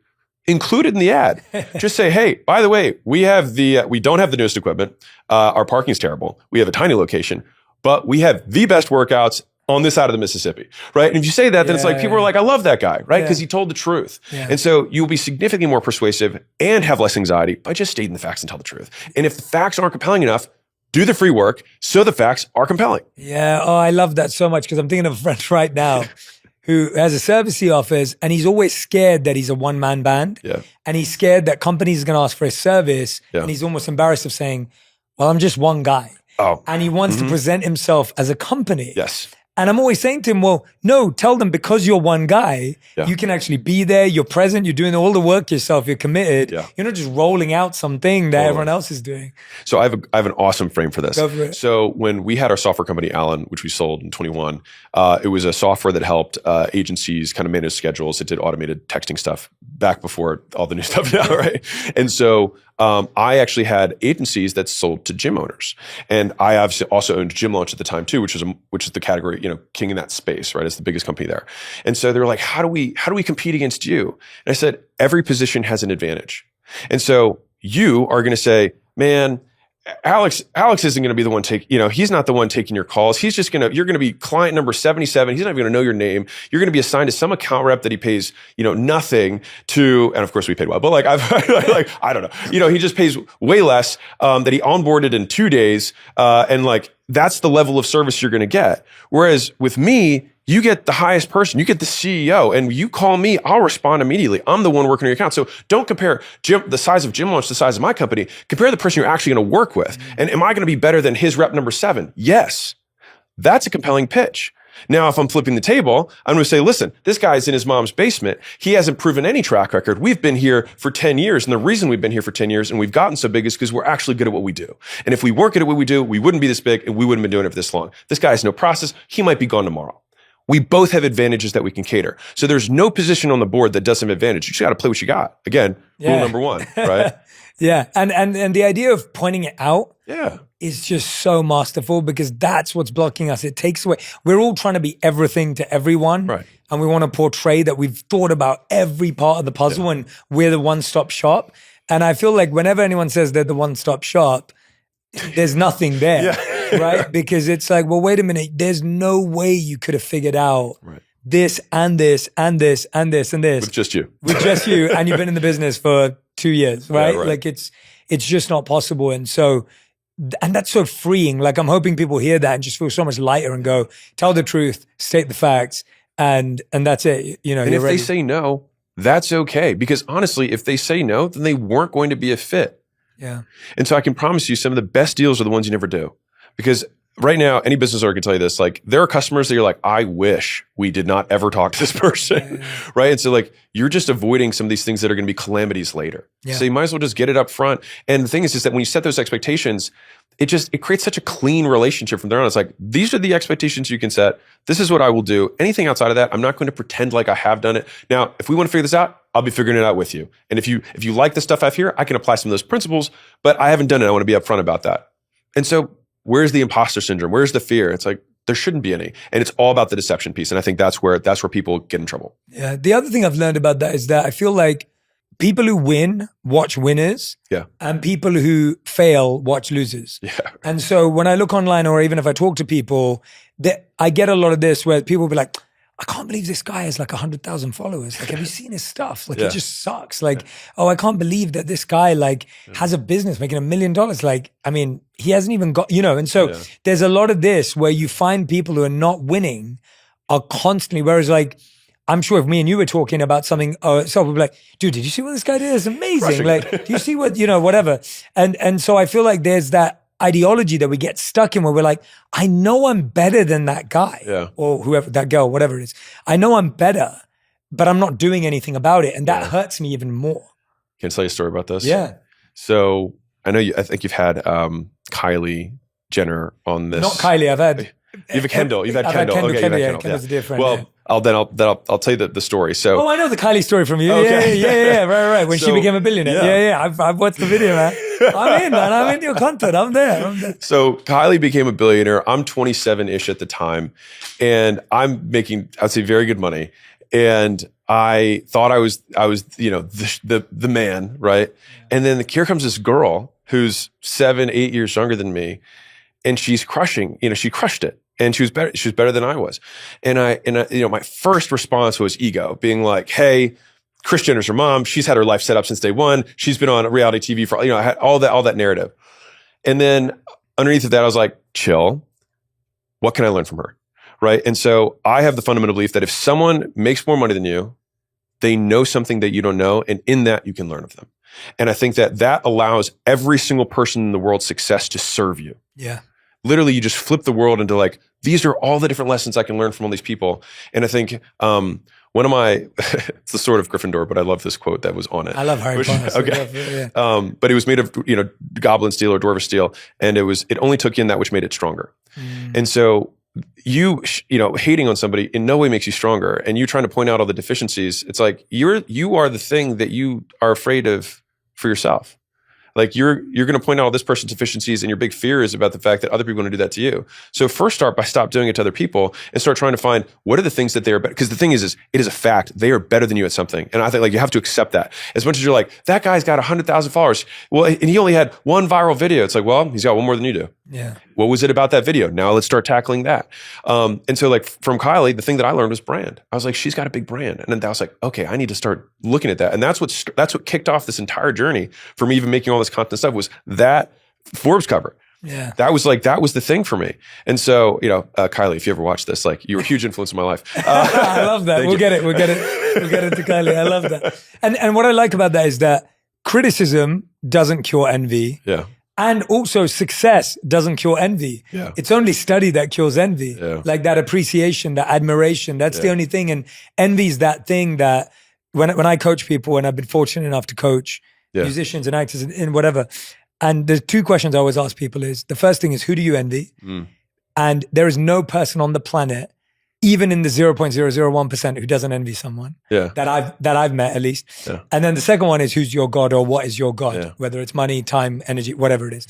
A: include it in the ad. Just say, hey, by the way, we don't have the newest equipment. Our parking's terrible. We have a tiny location, but we have the best workouts on this side of the Mississippi, right? And if you say that, then it's like, people are like, I love that guy, right? Because he told the truth. Yeah. And so you'll be significantly more persuasive and have less anxiety by just stating the facts and tell the truth. And if the facts aren't compelling enough, do the free work so the facts are compelling.
C: Yeah. Oh, I love that so much, because I'm thinking of a friend right now who has a service he offers, and he's always scared that he's a one-man band.
A: Yeah.
C: And he's scared that companies are going to ask for his service. Yeah. And he's almost embarrassed of saying, well, I'm just one guy.
A: Oh.
C: And he wants to present himself as a company.
A: Yes.
C: And I'm always saying to him, well, no, tell them because you're one guy, you can actually be there, you're present, you're doing all the work yourself, you're committed. Yeah. You're not just rolling out something that everyone else is doing.
A: So I have an awesome frame for this.
C: Go for it.
A: So when we had our software company, Alan, which we sold in 21, it was a software that helped agencies kind of manage schedules. It did automated texting stuff back before all the new stuff now, right? And so I actually had agencies that sold to gym owners, and I obviously also owned Gym Launch at the time too, which is the category, king in that space, right? It's the biggest company there. And so they were like, how do we compete against you? And I said, every position has an advantage. And so you are going to say, man, Alex isn't going to be the one he's not the one taking your calls. You're going to be client number 77. He's not even going to know your name. You're going to be assigned to some account rep that he pays, nothing to. And of course we paid well, but I don't know. He just pays way less, that he onboarded in 2 days. And that's the level of service you're going to get. Whereas with me, you get the highest person, you get the CEO, and you call me, I'll respond immediately. I'm the one working on your account. So don't compare the size of Gym Launch to the size of my company. Compare the person you're actually going to work with. And am I going to be better than his rep number 7? Yes. That's a compelling pitch. Now, if I'm flipping the table, I'm going to say, listen, this guy's in his mom's basement. He hasn't proven any track record. We've been here for 10 years. And the reason we've been here for 10 years and we've gotten so big is because we're actually good at what we do. And if we weren't good at what we do, we wouldn't be this big and we wouldn't have been doing it for this long. This guy has no process. He might be gone tomorrow. We both have advantages that we can cater. So there's no position on the board that doesn't have advantage. You just got to play what you got. Again, rule number 1, right?
C: Yeah. And the idea of pointing it out is just so masterful, because that's what's blocking us. It takes away. We're all trying to be everything to everyone. Right. And we want to portray that we've thought about every part of the puzzle and we're the one-stop shop. And I feel like whenever anyone says they're the one-stop shop, there's nothing there. Right? Because it's like, well, wait a minute. There's no way you could have figured out this and this and this and this and this.
A: With just you.
C: With just you. And you've been in the business for 2 years, right?
A: Yeah, right.
C: Like it's just not possible. And so, and that's so freeing. Like I'm hoping people hear that and just feel so much lighter and go, tell the truth, state the facts, and that's it.
A: And if they say no, that's okay. Because honestly, if they say no, then they weren't going to be a fit.
C: Yeah.
A: And so I can promise you some of the best deals are the ones you never do. Because right now, any business owner can tell you this, there are customers that you're like, I wish we did not ever talk to this person, right? And so you're just avoiding some of these things that are going to be calamities later. Yeah. So you might as well just get it up front. And the thing is that when you set those expectations, it creates such a clean relationship from there on. It's like, these are the expectations you can set. This is what I will do. Anything outside of that, I'm not going to pretend like I have done it. Now, if we want to figure this out, I'll be figuring it out with you. And if you like the stuff I have here, I can apply some of those principles, but I haven't done it. I want to be upfront about that. And so where's the imposter syndrome? Where's the fear? It's like, there shouldn't be any. And it's all about the deception piece. And I think that's where people get in trouble.
C: Yeah. The other thing I've learned about that is that I feel like people who win watch winners. Yeah. And people who fail watch losers. Yeah. And so when I look online, or even if I talk to people, I get a lot of this where people will be like, I can't believe this guy has 100,000 followers. Have you seen his stuff? It just sucks. Oh, I can't believe that this guy has a business making $1 million. He hasn't even got, and so there's a lot of this where you find people who are not winning are constantly, whereas I'm sure if me and you were talking about something, someone would be like, dude, did you see what this guy did? It's amazing. Do you see what, whatever. And so I feel like there's that ideology that we get stuck in where we're like, I know I'm better than that guy or whoever, that girl, whatever it is. I know I'm better. but I'm not doing anything about it. And that hurts me even more.
A: Can I tell you a story about this?
C: Yeah.
A: So I know I think you've had Kylie Jenner on this.
C: Not Kylie, I've had.
A: You have a Kendall. You've had
C: I've
A: Kendall.
C: Kendall,
A: Okay,
C: Kendall,
A: you've
C: yeah,
A: had
C: Kendall's a dear friend.
A: Well, I'll tell you the story. So,
C: oh, I know the Kylie story from you.
A: Okay.
C: Yeah, right. When she became a billionaire. Yeah. I've watched the video, man. I'm in, man. I'm in your content. I'm there.
A: So Kylie became a billionaire. I'm 27-ish at the time, and I'm making, I'd say, very good money. And I thought I was, the man, right? And then here comes this girl who's 7-8 years younger than me, and she's crushing. She crushed it. And she was better. She was better than I was. And I, my first response was ego, being like, "Hey, Kris Jenner's her mom. She's had her life set up since day one. She's been on reality TV for, I had all that narrative." And then underneath of that, I was like, "Chill. What can I learn from her?" Right. And so I have the fundamental belief that if someone makes more money than you, they know something that you don't know, and in that you can learn of them. And I think that allows every single person in the world's success to serve you.
C: Yeah.
A: Literally, you just flip the world into like, these are all the different lessons I can learn from all these people. And I think one of my, it's the sword of Gryffindor, but I love this quote that was on it.
C: I love Harry Potter.
A: Okay. But it was made of, goblin steel or dwarvish steel. And it only took in that which made it stronger. And so you hating on somebody in no way makes you stronger. And you trying to point out all the deficiencies. It's like, you are the thing that you are afraid of for yourself. Like you're going to point out all this person's deficiencies, and your big fear is about the fact that other people are going to do that to you. So first start by stop doing it to other people and start trying to find what are the things that they are better. Because the thing is it is a fact. They are better than you at something. And I think you have to accept that. As much as you're like, that guy's got 100,000 followers. Well, and he only had one viral video. It's like, well, he's got one more than you do.
C: Yeah.
A: What was it about that video? Now let's start tackling that. And so from Kylie, the thing that I learned was brand. I was like, she's got a big brand. And then I was like, okay, I need to start looking at that. And that's what kicked off this entire journey for me even making all this content stuff was that Forbes cover.
C: Yeah.
A: That was the thing for me. And so, Kylie, if you ever watch this, you were a huge influence in my life.
C: I love that. We'll get it to Kylie. I love that. And what I like about that is that criticism doesn't cure envy.
A: Yeah.
C: And also success doesn't cure envy.
A: Yeah.
C: It's only study that cures envy.
A: Yeah.
C: Like that appreciation, that admiration. That's the only thing. And envy is that thing that when I coach people, and I've been fortunate enough to coach musicians and actors and whatever. And the two questions I always ask people is, the first thing is, who do you envy? And there is no person on the planet, even in the 0.001% who doesn't envy someone that I've met at least. Yeah. And then the second one is, who's your God, or what is your God? Whether it's money, time, energy, whatever it is.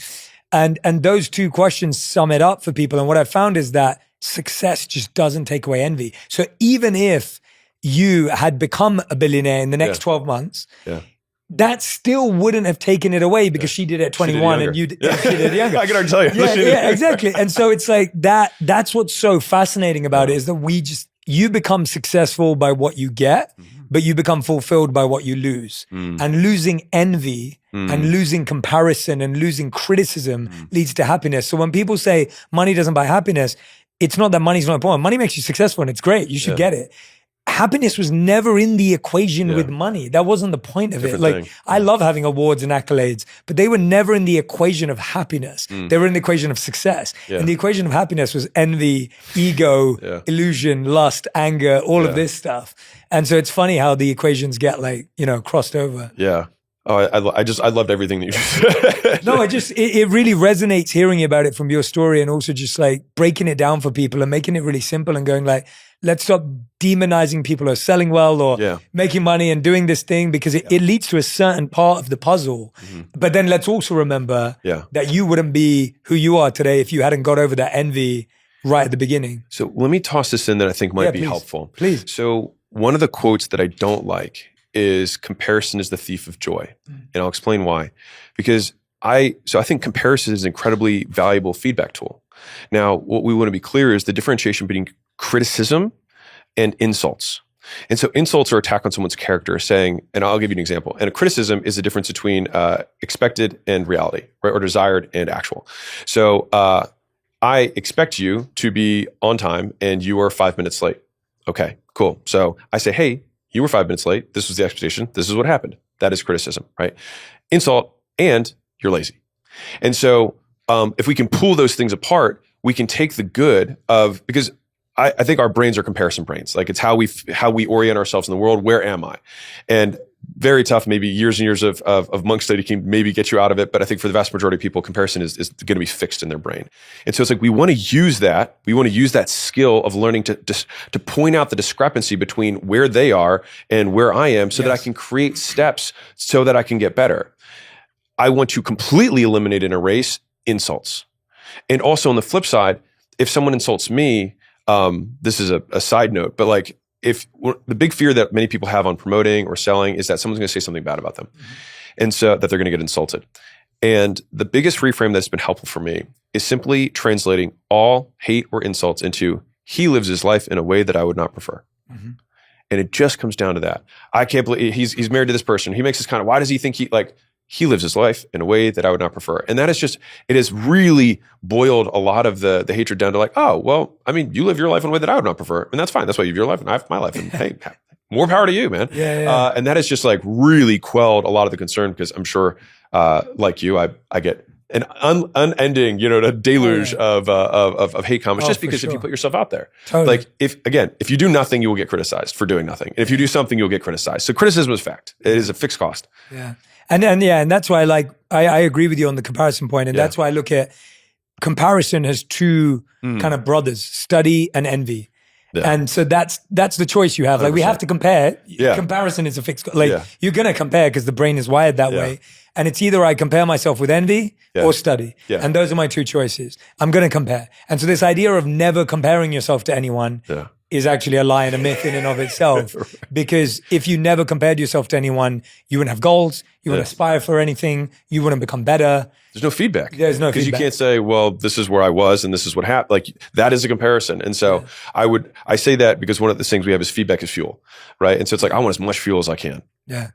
C: And those two questions sum it up for people. And what I've found is that success just doesn't take away envy. So even if you had become a billionaire in the next 12 months, that still wouldn't have taken it away because she did it at 21 and she did it younger.
A: I can already tell you.
C: Yeah, exactly. And so it's like that's what's so fascinating about it, is that you become successful by what you get, but you become fulfilled by what you lose. And losing envy and losing comparison and losing criticism leads to happiness. So when people say money doesn't buy happiness, it's not that money's not important. Money makes you successful and it's great. You should get it. Happiness was never in the equation with money. That wasn't the point of it. Like, I love having awards and accolades, but they were never in the equation of happiness. They were in the equation of success. And the equation of happiness was envy, ego, illusion, lust, anger, all of this stuff. And so it's funny how the equations get crossed over.
A: Yeah. Oh, I loved everything that you said.
C: No, it really resonates hearing about it from your story, and also just like breaking it down for people and making it really simple and going like, let's stop demonizing people who are selling well or making money and doing this thing, because it leads to a certain part of the puzzle. But then let's also remember that you wouldn't be who you are today if you hadn't got over that envy right at the beginning.
A: So let me toss this in that I think might be helpful.
C: Please.
A: So one of the quotes that I don't like is, comparison is the thief of joy. And I'll explain why. Because I think comparison is an incredibly valuable feedback tool. Now, what we want to be clear is the differentiation between criticism and insults. And so insults are attack on someone's character, saying, and I'll give you an example. And a criticism is the difference between expected and reality, right? Or desired and actual. So I expect you to be on time and you are 5 minutes late. Okay, cool. So I say, hey, you were 5 minutes late. This was the expectation. This is what happened. That is criticism, right? Insult, and you're lazy. And so if we can pull those things apart, we can take the good of, because I think our brains are comparison brains. Like it's how we orient ourselves in the world. Where am I? And very tough. Maybe years and years of monk study can maybe get you out of it. But I think for the vast majority of people, comparison is going to be fixed in their brain. And so it's like we want to use that. We want to use that skill of learning to point out the discrepancy between where they are and where I am, so that I can create steps so that I can get better. I want to completely eliminate and erase insults. And also on the flip side, if someone insults me, this is a side note, but like if the big fear that many people have on promoting or selling is that someone's going to say something bad about them, and so that they're going to get insulted. And the biggest reframe that's been helpful for me is simply translating all hate or insults into he lives his life in a way that I would not prefer. Mm-hmm. And it just comes down to that. I can't believe he's married to this person. He makes this kind of, why does he think he lives his life in a way that I would not prefer? And that is just, it has really boiled a lot of the hatred down to like, oh, well, I mean, you live your life in a way that I would not prefer. And that's fine. That's why you have your life and I have my life. And hey, more power to you, man.
C: Yeah.
A: And that has just like really quelled a lot of the concern, because I'm sure, like you, I get an unending, a deluge of hate comments, just because if you put yourself out there.
C: Totally.
A: Like if you do nothing, you will get criticized for doing nothing. And if you do something, you'll get criticized. So criticism is fact. It is a fixed cost.
C: Yeah. And that's why I agree with you on the comparison point. And that's why I look at comparison as two kind of brothers, study and envy. Yeah. And so that's the choice you have. 100%. Like we have to compare. Yeah. Comparison is a fixed, you're going to compare because the brain is wired that way. And it's either I compare myself with envy or study. Yeah. And those are my two choices. I'm going to compare. And so this idea of never comparing yourself to anyone is actually a lie and a myth in and of itself. Right. Because if you never compared yourself to anyone, you wouldn't have goals, you wouldn't aspire for anything, you wouldn't become better.
A: There's no feedback.
C: There's no feedback.
A: Because you can't say, well, this is where I was and this is what happened. Like that is a comparison. And so I say that because one of the things we have is feedback is fuel, right? And so it's like, I want as much fuel as I can.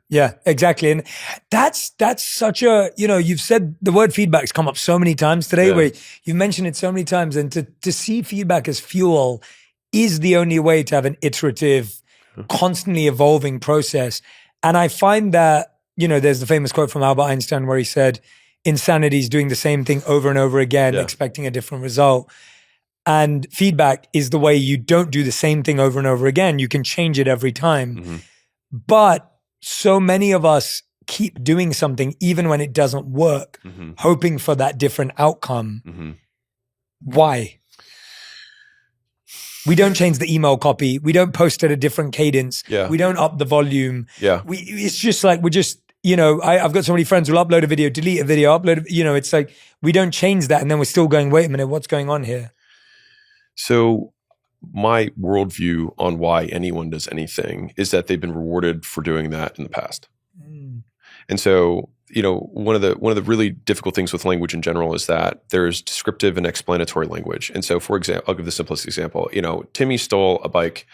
C: Yeah, exactly. And that's such a, you've said the word feedback's come up so many times today, where you mentioned it so many times, and to see feedback as fuel is the only way to have an iterative, constantly evolving process. And I find that, there's the famous quote from Albert Einstein where he said, insanity is doing the same thing over and over again, expecting a different result. And feedback is the way you don't do the same thing over and over again. You can change it every time. Mm-hmm. But so many of us keep doing something even when it doesn't work, hoping for that different outcome. Mm-hmm. Why? We don't change the email copy. We don't post at a different cadence. Yeah. We don't up the volume. Yeah. It's just like, we're just, I've got so many friends who'll upload a video, delete a video, it's like, we don't change that. And then we're still going, wait a minute, what's going on here? So my worldview on why anyone does anything is that they've been rewarded for doing that in the past. And so, one of the really difficult things with language in general is that there's descriptive and explanatory language. And so, for example, I'll give the simplest example. Timmy stole a bike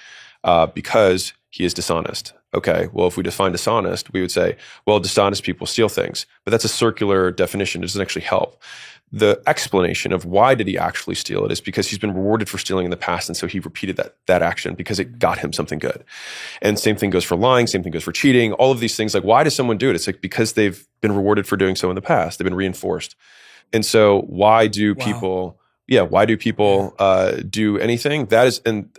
C: because he is dishonest. Okay, well, if we define dishonest, we would say, well, dishonest people steal things. But that's a circular definition. It doesn't actually help. The explanation of why did he actually steal it is because he's been rewarded for stealing in the past, and so he repeated that action because it got him something good. And same thing goes for lying, same thing goes for cheating, all of these things. Like, why does someone do it? It's like because they've been rewarded for doing so in the past. They've been reinforced. And so why do people do anything? That is, and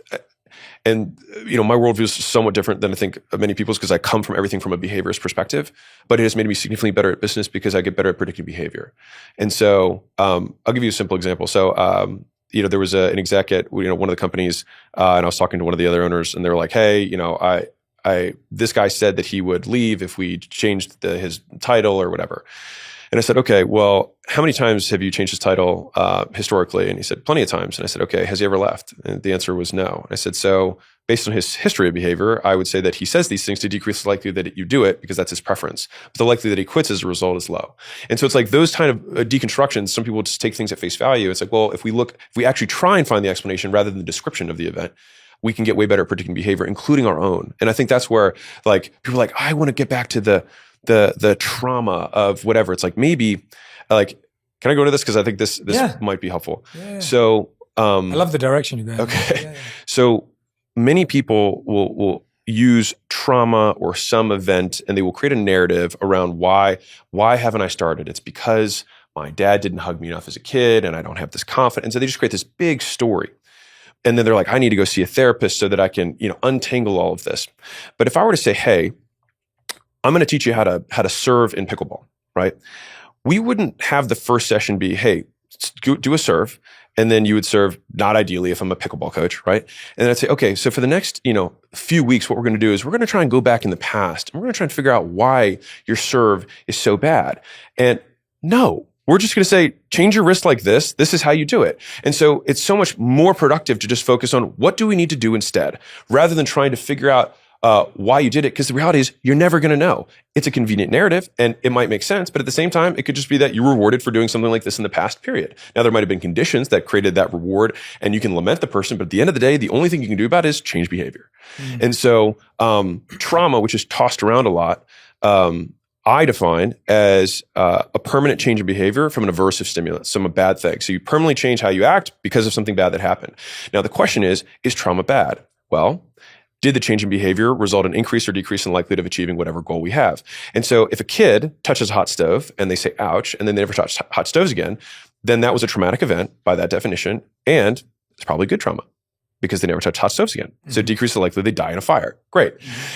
C: my worldview is somewhat different than I think many people's, because I come from everything from a behaviorist perspective, but it has made me significantly better at business because I get better at predicting behavior. And so I'll give you a simple example. So there was an exec at one of the companies, and I was talking to one of the other owners, and they were like, "Hey, this guy said that he would leave if we changed his title or whatever." And I said, okay, well, how many times have you changed his title historically? And he said, plenty of times. And I said, okay, has he ever left? And the answer was no. And I said, so based on his history of behavior, I would say that he says these things to decrease the likelihood that you do it because that's his preference. But the likelihood that he quits as a result is low. And so it's like those kind of deconstructions, some people just take things at face value. It's like, well, if we actually try and find the explanation rather than the description of the event, we can get way better at predicting behavior, including our own. And I think that's where like people are like, I want to get back to the trauma of whatever. It's like, maybe like, can I go into this? Because I think this might be helpful. Yeah. So I love the direction you're going.
A: Okay.
C: Yeah.
A: So many people will use trauma or some event, and they will create a narrative around why haven't I started? It's because my dad didn't hug me enough as a kid and I don't have this confidence. So they just create this big story. And then they're like, I need to go see a therapist so that I can, untangle all of this. But if I were to say, hey, I'm going to teach you how to serve in pickleball, right? We wouldn't have the first session be, hey, do a serve. And then you would serve, not ideally if I'm a pickleball coach, right? And then I'd say, okay, so for the next, few weeks, what we're going to do is we're going to try and go back in the past. And we're going to try and figure out why your serve is so bad. And no, we're just going to say, change your wrist like this. This is how you do it. And so it's so much more productive to just focus on what do we need to do instead, rather than trying to figure out why you did it. Because the reality is you're never going to know. It's a convenient narrative and it might make sense, but at the same time, it could just be that you were rewarded for doing something like this in the past period. Now, there might have been conditions that created that reward and you can lament the person, but at the end of the day, the only thing you can do about it is change behavior. And so trauma, which is tossed around a lot, I define as a permanent change in behavior from an aversive stimulus, some a bad thing. So you permanently change how you act because of something bad that happened. Now, the question is trauma bad? Well, did the change in behavior result in increase or decrease in likelihood of achieving whatever goal we have? And so if a kid touches a hot stove and they say, ouch, and then they never touch hot stoves again, then that was a traumatic event by that definition. And it's probably good trauma because they never touch hot stoves again. So it decreases the likelihood they die in a fire. Great.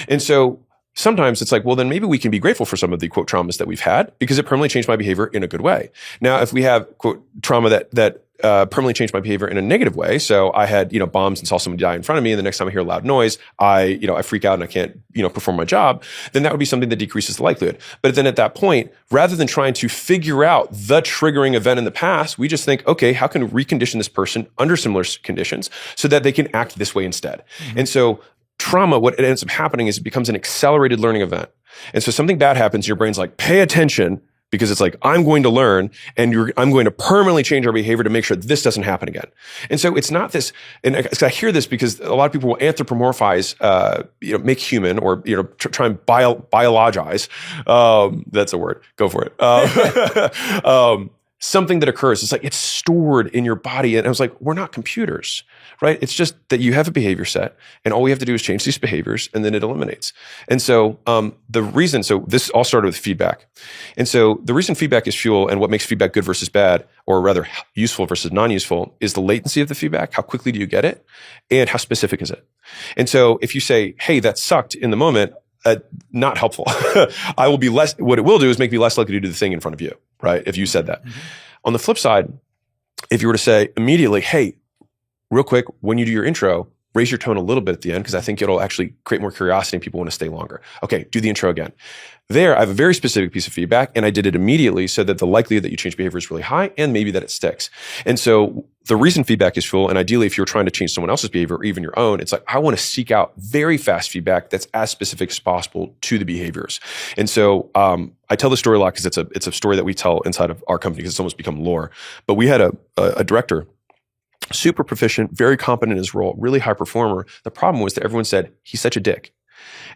A: And so sometimes it's like, well, then maybe we can be grateful for some of the quote traumas that we've had because it permanently changed my behavior in a good way. Now, if we have quote trauma that permanently changed my behavior in a negative way, so I had bombs and saw someone die in front of me, and the next time I hear a loud noise, I freak out and I can't perform my job, then that would be something that decreases the likelihood. But then at that point, rather than trying to figure out the triggering event in the past, we just think, okay, how can we recondition this person under similar conditions so that they can act this way instead? And so trauma, what it ends up happening is it becomes an accelerated learning event. And so something bad happens, your brain's like, pay attention, because it's like, I'm going to learn and I'm going to permanently change our behavior to make sure this doesn't happen again. And so it's not this, and I hear this because a lot of people will anthropomorphize, make human or, try and biologize. That's a word. Go for it. Something that occurs. It's like it's stored in your body. And I was like, we're not computers, right? It's just that you have a behavior set and all we have to do is change these behaviors and then it eliminates. And so this all started with feedback. And so the reason feedback is fuel and what makes feedback good versus bad, or rather useful versus non-useful, is the latency of the feedback. How quickly do you get it? And how specific is it? And so if you say, hey, that sucked in the moment, not helpful. What it will do is make me less likely to do the thing in front of you, right? If you said that. On the flip side, if you were to say immediately, hey, real quick, when you do your intro, raise your tone a little bit at the end because I think it'll actually create more curiosity and people want to stay longer. Okay, do the intro again. There, I have a very specific piece of feedback and I did it immediately so that the likelihood that you change behavior is really high and maybe that it sticks. And so the reason feedback is fuel, and ideally if you're trying to change someone else's behavior or even your own, it's like I want to seek out very fast feedback that's as specific as possible to the behaviors. And so I tell the story a lot because it's a story that we tell inside of our company because it's almost become lore. But we had a director, super proficient, very competent in his role, really high performer. The problem was that everyone said, he's such a dick.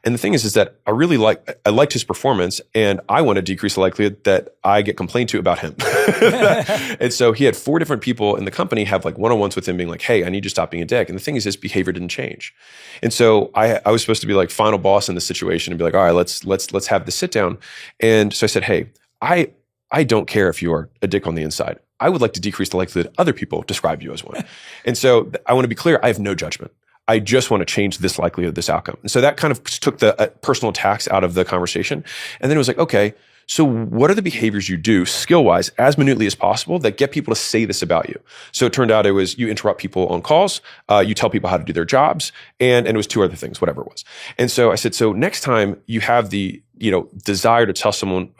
A: And the thing is that I liked his performance and I want to decrease the likelihood that I get complained to about him. And so he had 4 different people in the company have like one-on-ones with him being like, hey, I need you to stop being a dick. And the thing is his behavior didn't change. And so I was supposed to be like final boss in this situation and be like, all right, let's have this sit down. And so I said, hey, I don't care if you're a dick on the inside. I would like to decrease the likelihood other people describe you as one. And so I want to be clear, I have no judgment. I just want to change this likelihood, this outcome. And so that kind of took the personal attacks out of the conversation. And then it was like, okay, so what are the behaviors you do skill-wise as minutely as possible that get people to say this about you? So it turned out it was you interrupt people on calls, you tell people how to do their jobs, and it was 2 other things, whatever it was. And so I said, so next time you have the desire to tell someone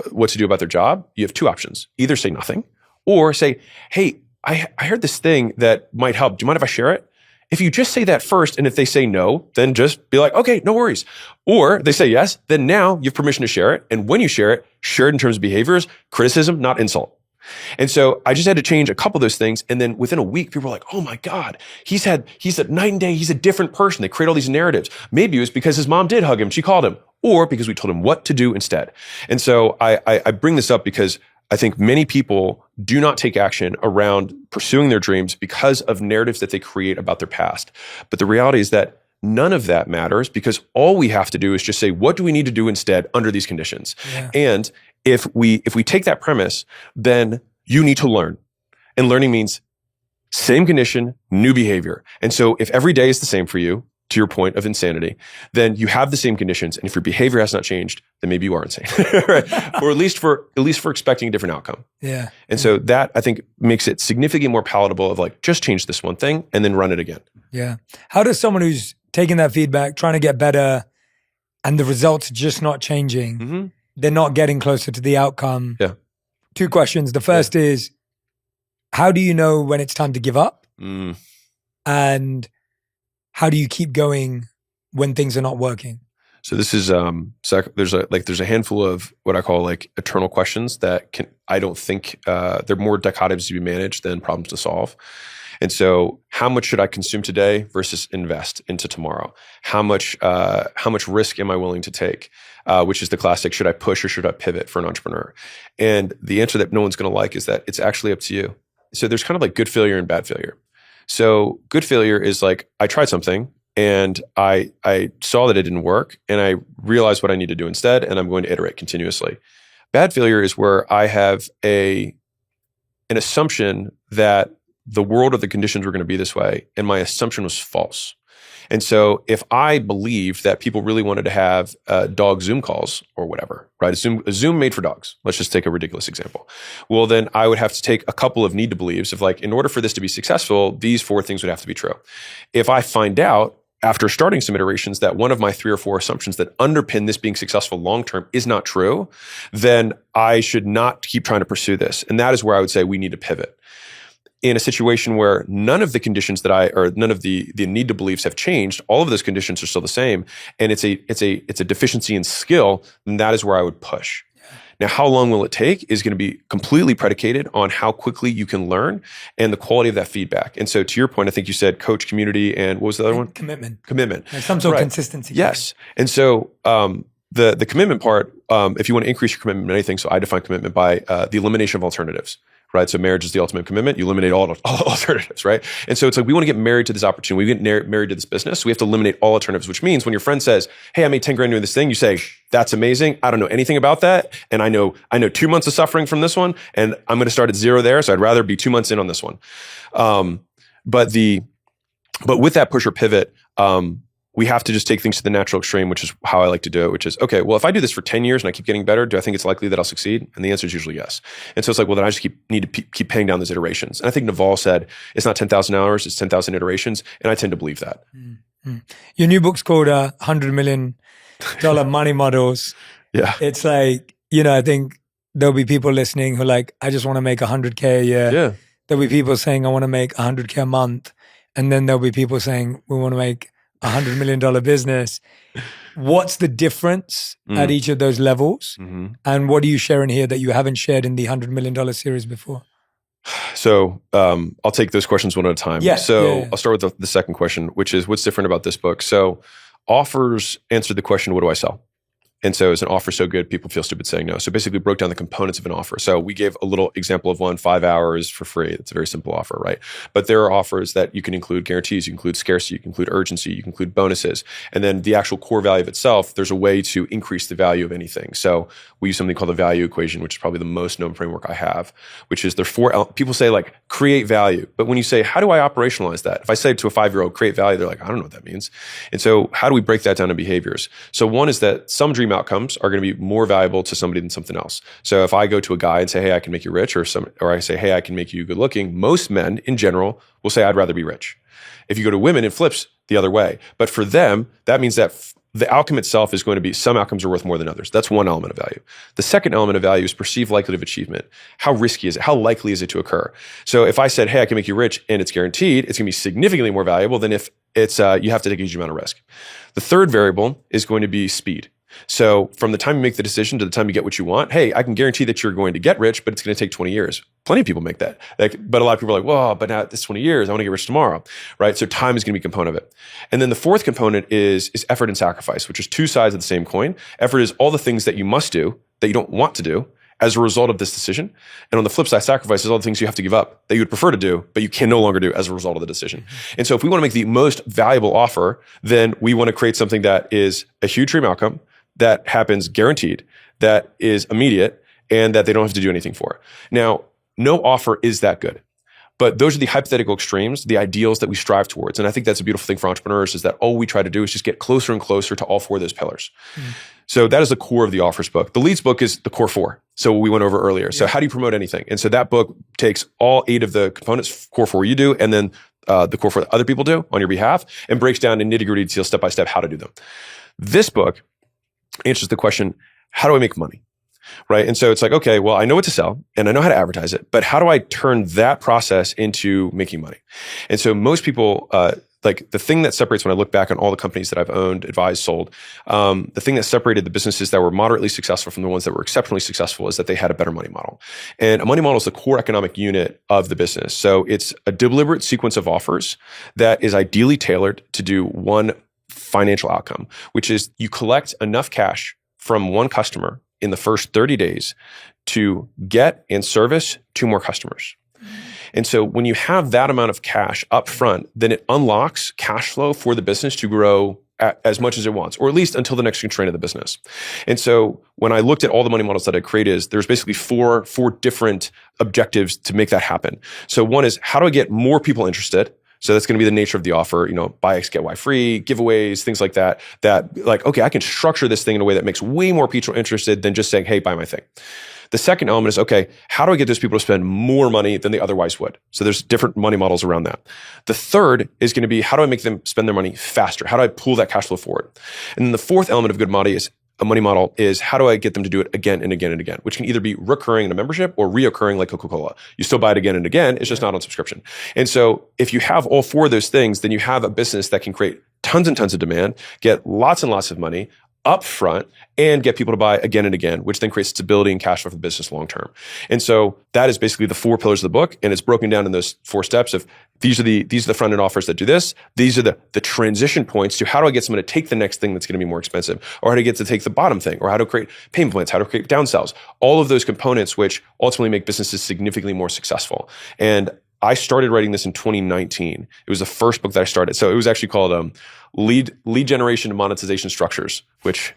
A: what to do about their job, you have 2 options. Either say nothing or say, hey, I heard this thing that might help. Do you mind if I share it? If you just say that first, and if they say no, then just be like, okay, no worries. Or they say yes, then now you have permission to share it. And when you share it in terms of behaviors, criticism, not insult. And so I just had to change a couple of those things. And then within a week, people were like, oh my God, he's a night and day. He's a different person. They create all these narratives. Maybe it was because his mom did hug him. She called him, or because we told him what to do instead. And so I bring this up because I think many people do not take action around pursuing their dreams because of narratives that they create about their past. But the reality is that none of that matters because all we have to do is just say, what do we need to do instead under these conditions? Yeah. And if we take that premise, then you need to learn. And learning means Same condition, new behavior. And so if every day is the same for you, to your point of insanity, then you have the same conditions. And if your behavior has not changed, then maybe you are insane, right? Or at least for expecting a different outcome.
C: Yeah.
A: And so that, I think, makes it significantly more palatable of like, just change this one thing and then run it again.
C: Yeah. How does someone who's taking that feedback, trying to get better, and the results are just not changing, they're not getting closer to the outcome?
A: Yeah.
C: 2 questions. The first is, how do you know when it's time to give up? And how do you keep going when things are not working?
A: So this is there's a handful of what I call like eternal questions that I don't think they're more dichotomies to be managed than problems to solve. And so, how much should I consume today versus invest into tomorrow? How much risk am I willing to take? Which is the classic: should I push or should I pivot for an entrepreneur? And the answer that no one's going to like is that it's actually up to you. So there's kind of like good failure and bad failure. So good failure is like, I tried something and I saw that it didn't work and I realized what I need to do instead, and I'm going to iterate continuously. Bad failure is where I have an assumption that the world or the conditions were going to be this way, and my assumption was false. And so if I believed that people really wanted to have dog Zoom calls or whatever, right? A Zoom made for dogs. Let's just take a ridiculous example. Well, then I would have to take a couple of need to believes of like, in order for this to be successful, these 4 things would have to be true. If I find out after starting some iterations that one of my 3 or 4 assumptions that underpin this being successful long-term is not true, then I should not keep trying to pursue this. And that is where I would say we need to pivot. In a situation where none of the conditions none of the need to beliefs have changed, all of those conditions are still the same, and it's a deficiency in skill, then that is where I would push. Now, how long will it take is going to be completely predicated on how quickly you can learn and the quality of that feedback. And so to your point, I think you said coach, community, and what was the other one?
C: Commitment.
A: Like
C: some sort of consistency.
A: Yes. And so the commitment part, if you want to increase your commitment in anything, so I define commitment by the elimination of alternatives. Right, so marriage is the ultimate commitment. You eliminate all alternatives, right? And so it's like we want to get married to this opportunity. We get married to this business. So we have to eliminate all alternatives, which means when your friend says, "Hey, I made 10 grand doing this thing," you say, "That's amazing. I don't know anything about that, and I know 2 months of suffering from this one, and I'm going to start at 0 there. So I'd rather be 2 months in on this one." But with that push or pivot, we have to just take things to the natural extreme, which is how I like to do it, which is, okay, well, if I do this for 10 years and I keep getting better, do I think it's likely that I'll succeed? And the answer is usually yes. And so it's like, well, then I just need to keep paying down those iterations. And I think Naval said, it's not 10,000 hours, it's 10,000 iterations. And I tend to believe that.
C: Mm-hmm. Your new book's called $100 Million Money Models.
A: Yeah.
C: It's like, I think there'll be people listening who are like, I just want to make 100K a year.
A: Yeah.
C: There'll be people saying, I want to make 100K a month. And then there'll be people saying, we want to make $100 million business. What's the difference at each of those levels? Mm-hmm. And what are you sharing here that you haven't shared in the $100 million series before?
A: So I'll take those questions one at a time.
C: Yeah,
A: I'll start with the second question, which is what's different about this book? So offers answered the question, what do I sell? And so is an offer so good, people feel stupid saying no. So basically broke down the components of an offer. So we gave a little example of one, 5 hours for free. It's a very simple offer, right? But there are offers that you can include guarantees, you can include scarcity, you can include urgency, you can include bonuses. And then the actual core value of itself, there's a way to increase the value of anything. So we use something called the value equation, which is probably the most known framework I have, which is there are 4 people say like create value. But when you say, how do I operationalize that? If I say to a 5-year-old, create value, they're like, I don't know what that means. And so how do we break that down to behaviors? So one is that some dream outcomes are going to be more valuable to somebody than something else. So if I go to a guy and say, hey, I can make you rich, or I say, hey, I can make you good looking, most men in general will say, I'd rather be rich. If you go to women, it flips the other way. But for them, that means that the outcome itself is going to be some outcomes are worth more than others. That's one element of value. The second element of value is perceived likelihood of achievement. How risky is it? How likely is it to occur? So if I said, hey, I can make you rich and it's guaranteed, it's going to be significantly more valuable than if it's you have to take a huge amount of risk. The third variable is going to be speed. So from the time you make the decision to the time you get what you want, hey, I can guarantee that you're going to get rich, but it's going to take 20 years. Plenty of people make that. But a lot of people are like, well, but now it's 20 years. I want to get rich tomorrow, right? So time is going to be a component of it. And then the fourth component is effort and sacrifice, which is 2 sides of the same coin. Effort is all the things that you must do that you don't want to do as a result of this decision. And on the flip side, sacrifice is all the things you have to give up that you would prefer to do, but you can no longer do as a result of the decision. Mm-hmm. And so if we want to make the most valuable offer, then we want to create something that is a huge dream outcome, that happens guaranteed, that is immediate, and that they don't have to do anything for. Now, no offer is that good. But those are the hypothetical extremes, the ideals that we strive towards. And I think that's a beautiful thing for entrepreneurs is that all we try to do is just get closer and closer to all 4 of those pillars. So that is the core of the offers book. The leads book is the core 4. So we went over earlier. So how do you promote anything? And so that book takes all 8 of the components, core 4 you do, and then the core 4 that other people do on your behalf, and breaks down in nitty-gritty detail, step-by-step, how to do them. This book answers the question, how do I make money? Right. And so it's like, okay, well, I know what to sell and I know how to advertise it, but how do I turn that process into making money? And so most people, like the thing that separates, when I look back on all the companies that I've owned, advised, sold, the thing that separated the businesses that were moderately successful from the ones that were exceptionally successful is that they had a better money model. And a money model is the core economic unit of the business. So it's a deliberate sequence of offers that is ideally tailored to do one financial outcome, which is you collect enough cash from one customer in the first 30 days to get and service 2 more customers. And so when you have that amount of cash up front, then it unlocks cash flow for the business to grow as much as it wants, or at least until the next constraint of the business. And so when I looked at all the money models that I created, there's basically four different objectives to make that happen. So one is, how do I get more people interested? So that's going to be the nature of the offer, buy X, get Y free, giveaways, things like that, okay, I can structure this thing in a way that makes way more people interested than just saying, hey, buy my thing. The second element is, okay, how do I get those people to spend more money than they otherwise would? So there's different money models around that. The third is going to be, how do I make them spend their money faster? How do I pull that cash flow forward? And then the fourth element of a money model is, how do I get them to do it again and again and again, which can either be recurring in a membership or reoccurring like Coca-Cola. You still buy it again and again, it's just not on subscription. And so if you have all 4 of those things, then you have a business that can create tons and tons of demand, get lots and lots of money up front, and get people to buy again and again, which then creates stability and cash flow for the business long term. And so that is basically the 4 pillars of the book, and it's broken down in those 4 steps of these are the front end offers that do this. These are the transition points to how do I get someone to take the next thing that's going to be more expensive, or how to get to take the bottom thing, or how to create payment plans, how to create downsells. All of those components which ultimately make businesses significantly more successful. And I started writing this in 2019. It was the first book that I started. So it was actually called Lead Generation and Monetization Structures, which,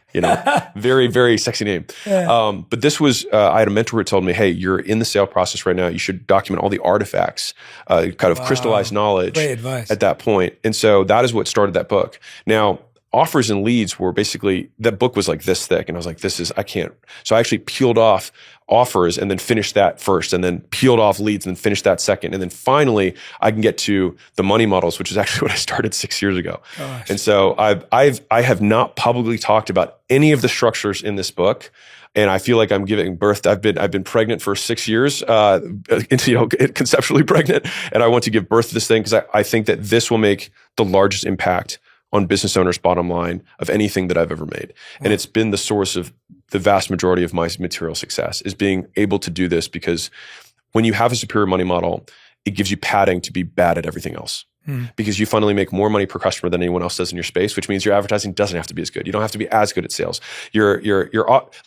A: very, very sexy name. Yeah. But this was, I had a mentor who told me, hey, you're in the sale process right now. You should document all the artifacts, kind of crystallized knowledge.
C: Great advice.
A: At that point. And so that is what started that book. Now, offers and leads were basically, that book was like this thick. And I was like, I can't. So I actually peeled off offers and then finished that first, and then peeled off leads and then finished that second. And then finally I can get to the money models, which is actually what I started 6 years ago. Gosh. And so I have not publicly talked about any of the structures in this book. And I feel like I'm giving birth. I've been pregnant for 6 years, conceptually pregnant. And I want to give birth to this thing because I think that this will make the largest impact on business owners' bottom line of anything that I've ever made. And it's been the source of the vast majority of my material success, is being able to do this, because when you have a superior money model, it gives you padding to be bad at everything else. Because you finally make more money per customer than anyone else does in your space, which means your advertising doesn't have to be as good. You don't have to be as good at sales. Your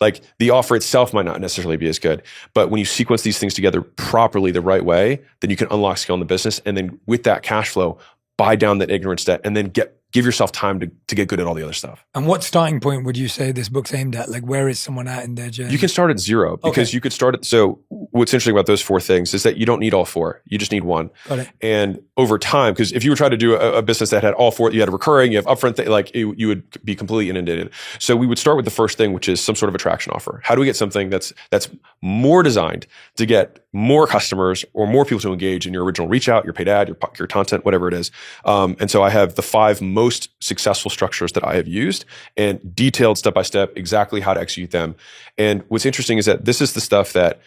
A: like the offer itself might not necessarily be as good, but when you sequence these things together properly the right way, then you can unlock scale in the business, and then with that cash flow, buy down that ignorance debt, and then give yourself time to get good at all the other stuff.
C: And what starting point would you say this book's aimed at? Like, where is someone at in their journey?
A: You can start at 0, because you could start at, so what's interesting about those 4 things is that you don't need all 4. You just need 1.
C: Got it.
A: And over time, because if you were trying to do a business that had all 4, you had a recurring, you have upfront thing, you would be completely inundated. So we would start with the first thing, which is some sort of attraction offer. How do we get something that's more designed to get more customers or more people to engage in your original reach out, your paid ad, your content, whatever it is. And so I have the 5 most successful structures that I have used, and detailed step by step exactly how to execute them. And what's interesting is that this is the stuff that,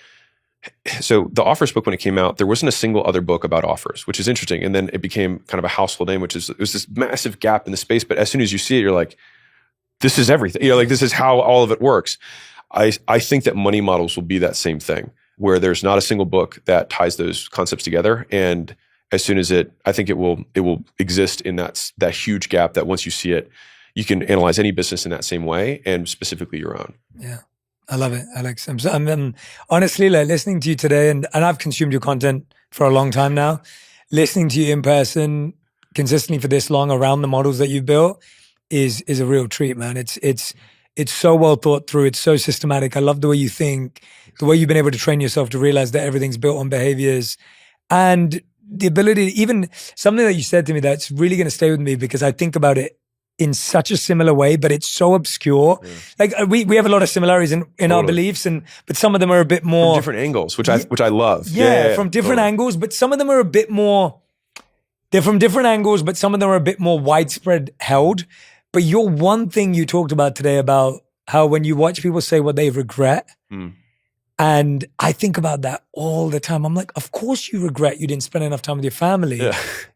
A: so the offers book, when it came out, there wasn't a single other book about offers, which is interesting. And then it became kind of a household name, it was this massive gap in the space. But as soon as you see it, you're like, this is everything. This is how all of it works. I think that money models will be that same thing, where there's not a single book that ties those concepts together. And as soon as I think it will exist in that huge gap that once you see it, you can analyze any business in that same way, and specifically your own.
C: Yeah. I love it, Alex. I'm honestly, like, listening to you today, and I've consumed your content for a long time now. Listening to you in person consistently for this long around the models that you've built is a real treat, man. It's so well thought through. It's so systematic. I love the way you think, the way you've been able to train yourself to realize that everything's built on behaviors, and the ability, even something that you said to me that's really going to stay with me because I think about it in such a similar way, but it's so obscure. Yeah. Like we have a lot of similarities in our beliefs, but some of them are a bit more
A: from different angles, which I love.
C: Yeah, from different angles, but some of them are a bit more. They're from different angles, but some of them are a bit more widespread held. But your one thing you talked about today about how when you watch people say what they regret, and I think about that all the time. I'm like, of course you regret you didn't spend enough time with your family,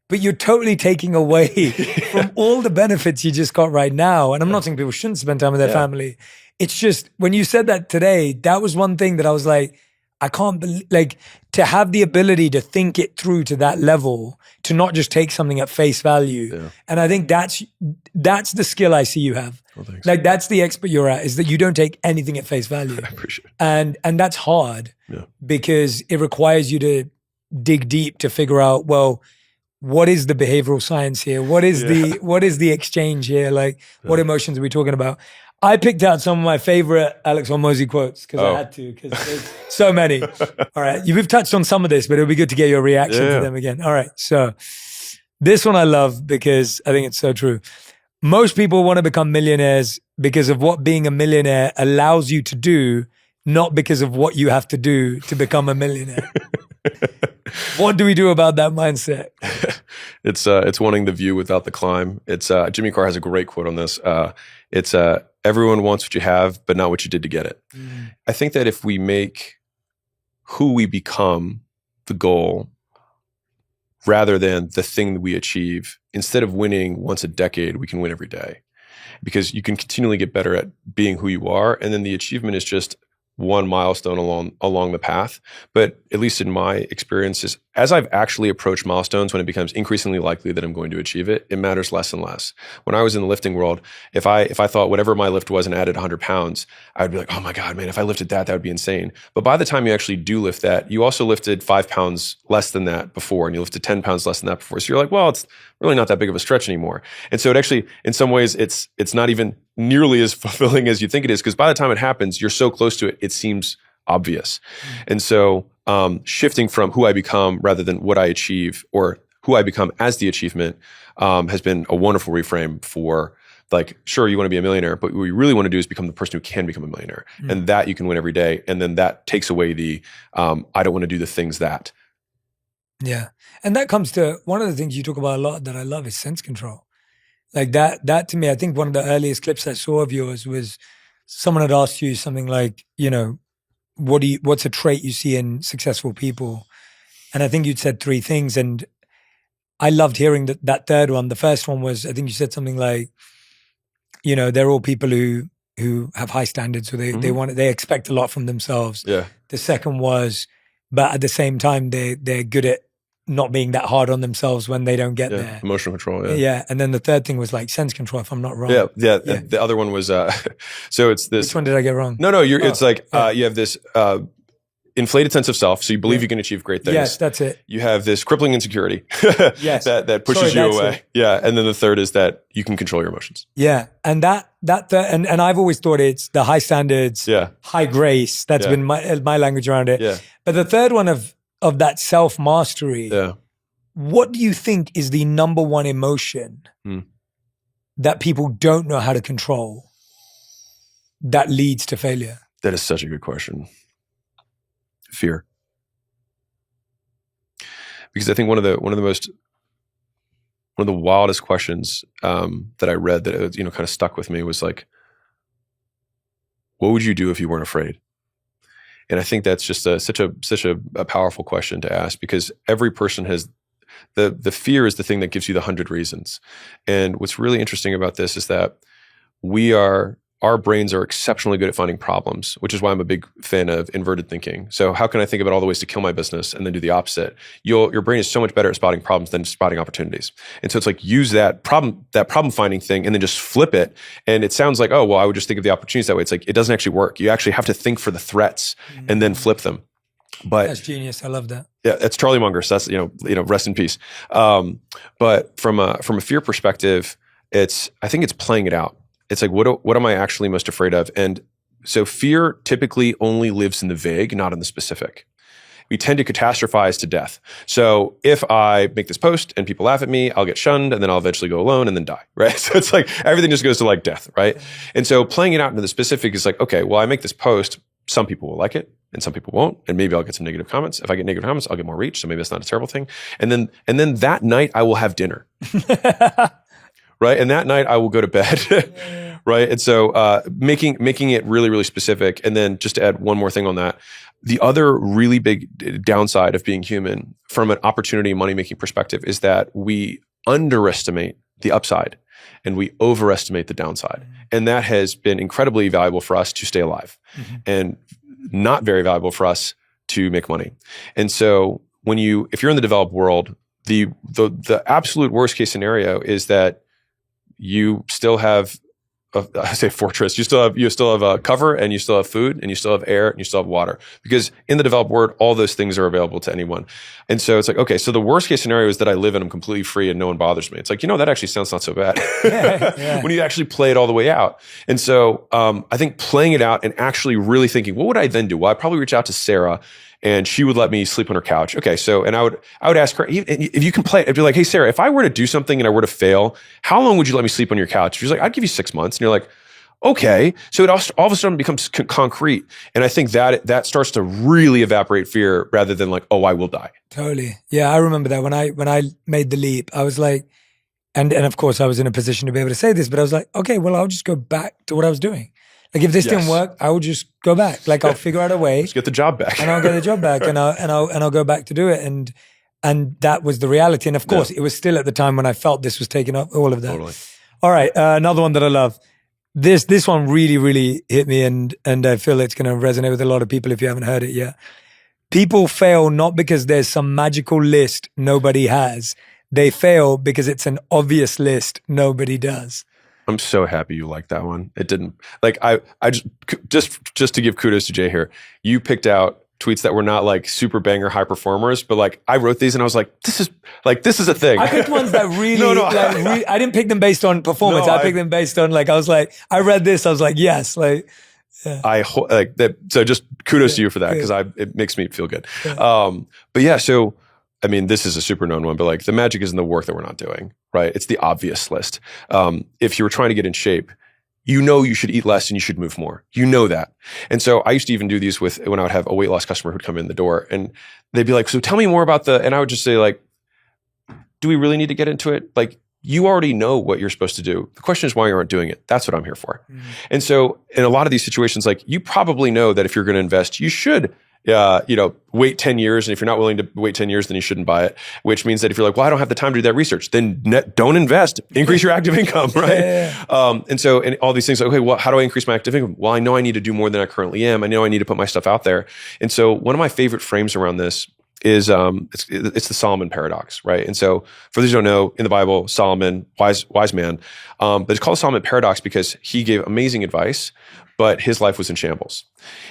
C: but you're totally taking away from all the benefits you just got right now. And I'm not saying people shouldn't spend time with their family. It's just, when you said that today, that was one thing that I was like, I can't believe, like, to have the ability to think it through to that level, to not just take something at face value. Yeah. And I think that's the skill I see you have. Well, thanks. Like, that's the expert you're at, is that you don't take anything at face value. I appreciate it. And that's hard because it requires you to dig deep to figure out, well, what is the behavioral science here? What is the exchange here? Like, what emotions are we talking about? I picked out some of my favorite Alex Hormozi quotes because I had to, because there's so many. All right. You've touched on some of this, but it'll be good to get your reaction to them again. All right. So this one I love because I think it's so true. Most people want to become millionaires because of what being a millionaire allows you to do, not because of what you have to do to become a millionaire. What do we do about that mindset?
A: It's wanting the view without the climb. It's Jimmy Carr has a great quote on this. It's everyone wants what you have, but not what you did to get it. I think that if we make who we become the goal rather than the thing that we achieve, instead of winning once a decade, we can win every day, because you can continually get better at being who you are, and then the achievement is just one milestone along the path. But at least in my experiences, as I've actually approached milestones, when it becomes increasingly likely that I'm going to achieve it, it matters less and less. When I was in the lifting world, if I thought whatever my lift was and added 100 pounds, I would be like, oh my God, man, if I lifted that would be insane. But by the time you actually do lift that, you also lifted 5 pounds less than that before, and you lifted 10 pounds less than that before. So you're like, well, it's really not that big of a stretch anymore. And so it actually, in some ways, it's not even nearly as fulfilling as you think it is, because by the time it happens, you're so close to it, it seems obvious. And so shifting from who I become rather than what I achieve, or who I become as the achievement, has been a wonderful reframe for, like, sure, you want to be a millionaire, but what you really want to do is become the person who can become a millionaire. And that you can win every day. And then that takes away the, I don't want to do the things that.
C: Yeah. And that comes to one of the things you talk about a lot that I love is sense control. Like that to me, I think one of the earliest clips I saw of yours was someone had asked you something like, you know, what's a trait you see in successful people? And I think you'd said 3 things. And I loved hearing that third one. The first one was, I think you said something like, you know, they're all people who have high standards, so they expect a lot from themselves. Yeah. The second was, but at the same time, they're good at not being that hard on themselves when they don't get there. Emotional control, Yeah. And then the third thing was like sense control, if I'm not wrong. Yeah.
A: The other one was, so it's this.
C: Which one did I get wrong?
A: No, it's like, you have this inflated sense of self, so you believe you can achieve great things.
C: Yes, that's it.
A: You have this crippling insecurity
C: yes.
A: that pushes you away. It. Yeah. And then the third is that you can control your emotions.
C: Yeah. And and I've always thought it's the high standards, high grace. That's been my language around it. Yeah. But the third one of that self-mastery, what do you think is the number one emotion that people don't know how to control that leads to failure?
A: That is such a good question. Fear. Because I think one of the wildest questions that I read that kind of stuck with me was like, what would you do if you weren't afraid? And I think that's just such a powerful question to ask, because every person has the fear is the thing that gives you the 100 reasons. And what's really interesting about this is that our brains are exceptionally good at finding problems, which is why I'm a big fan of inverted thinking. So how can I think about all the ways to kill my business and then do the opposite? Your brain is so much better at spotting problems than spotting opportunities. And so it's like, use that problem finding thing and then just flip it. And it sounds like, oh, well, I would just think of the opportunities that way. It's like, it doesn't actually work. You actually have to think for the threats and then flip them. But
C: that's genius. I love that.
A: Yeah, that's Charlie Munger. So that's, rest in peace. But from a fear perspective, I think it's playing it out. It's like, what am I actually most afraid of? And so fear typically only lives in the vague, not in the specific. we tend to catastrophize to death. So if I make this post and people laugh at me, I'll get shunned and then I'll eventually go alone and then die, right? So it's like everything just goes to like death, right? And so playing it out into the specific is like, okay, well, I make this post, some people will like it and some people won't, and maybe I'll get some negative comments. If I get negative comments, I'll get more reach, so maybe that's not a terrible thing. And then that night I will have dinner. Right? And that night I will go to bed. Right? And so making it really, really specific. And then just to add one more thing on that, the other really big downside of being human from an opportunity money-making perspective is that we underestimate the upside and we overestimate the downside. And that has been incredibly valuable for us to stay alive and not very valuable for us to make money. And so if you're in the developed world, the absolute worst case scenario is that you still have I say fortress. You still have a cover, and you still have food, and you still have air, and you still have water. Because in the developed world, all those things are available to anyone. And so it's like, okay, so the worst case scenario is that I live and I'm completely free and no one bothers me. It's like, that actually sounds not so bad when you actually play it all the way out. And so I think playing it out and actually really thinking, what would I then do? Well, I'd probably reach out to Sarah, and she would let me sleep on her couch. Okay, so, and I would ask her, if you can play it, I'd be like, hey, Sarah, if I were to do something and I were to fail, how long would you let me sleep on your couch? She's like, I'd give you 6 months. And you're like, okay. So it all of a sudden becomes concrete. And I think that starts to really evaporate fear rather than like, oh, I will die.
C: Totally. Yeah, I remember that when I made the leap, I was like, and of course I was in a position to be able to say this, but I was like, okay, well, I'll just go back to what I was doing. Like if this didn't work, I will just go back. Like I'll figure out a way.
A: Just get the job back.
C: And I'll get the job back and I'll go back to do it. And that was the reality. And of course, it was still at the time when I felt this was taking up all of that.
A: Totally.
C: All right. Another one that I love. This one really, really hit me and I feel it's going to resonate with a lot of people if you haven't heard it yet. People fail not because there's some magical list nobody has. They fail because it's an obvious list nobody does.
A: I'm so happy you liked that one. It didn't like I just to give kudos to Jay here. You picked out tweets that were not like super banger high performers, but like I wrote these and I was like, this is a thing.
C: I picked ones that really, I didn't pick them based on performance. I picked them based on like I was like, I read this, I was like, yes, like. Yeah.
A: I like that. So just kudos to you for that because it makes me feel good. Yeah. But yeah, so. I mean, this is a super known one, but like the magic is in the work that we're not doing, right? It's the obvious list. If you were trying to get in shape, you should eat less and you should move more. You know that. And so I used to even do these when I would have a weight loss customer who'd come in the door and they'd be like, so tell me more about and I would just say like, do we really need to get into it? Like, you already know what you're supposed to do. The question is why you aren't doing it. That's what I'm here for. Mm-hmm. And so in a lot of these situations, like you probably know that if you're going to invest, you should wait 10 years. And if you're not willing to wait 10 years, then you shouldn't buy it, which means that if you're like, well, I don't have the time to do that research, then don't invest, increase your active income, right? Yeah. And all these things like, okay, well, how do I increase my active income? Well, I know I need to do more than I currently am. I know I need to put my stuff out there. And so one of my favorite frames around this is it's the Solomon paradox, right? And so for those who don't know, in the Bible, Solomon, wise man, but it's called Solomon paradox because he gave amazing advice, but his life was in shambles.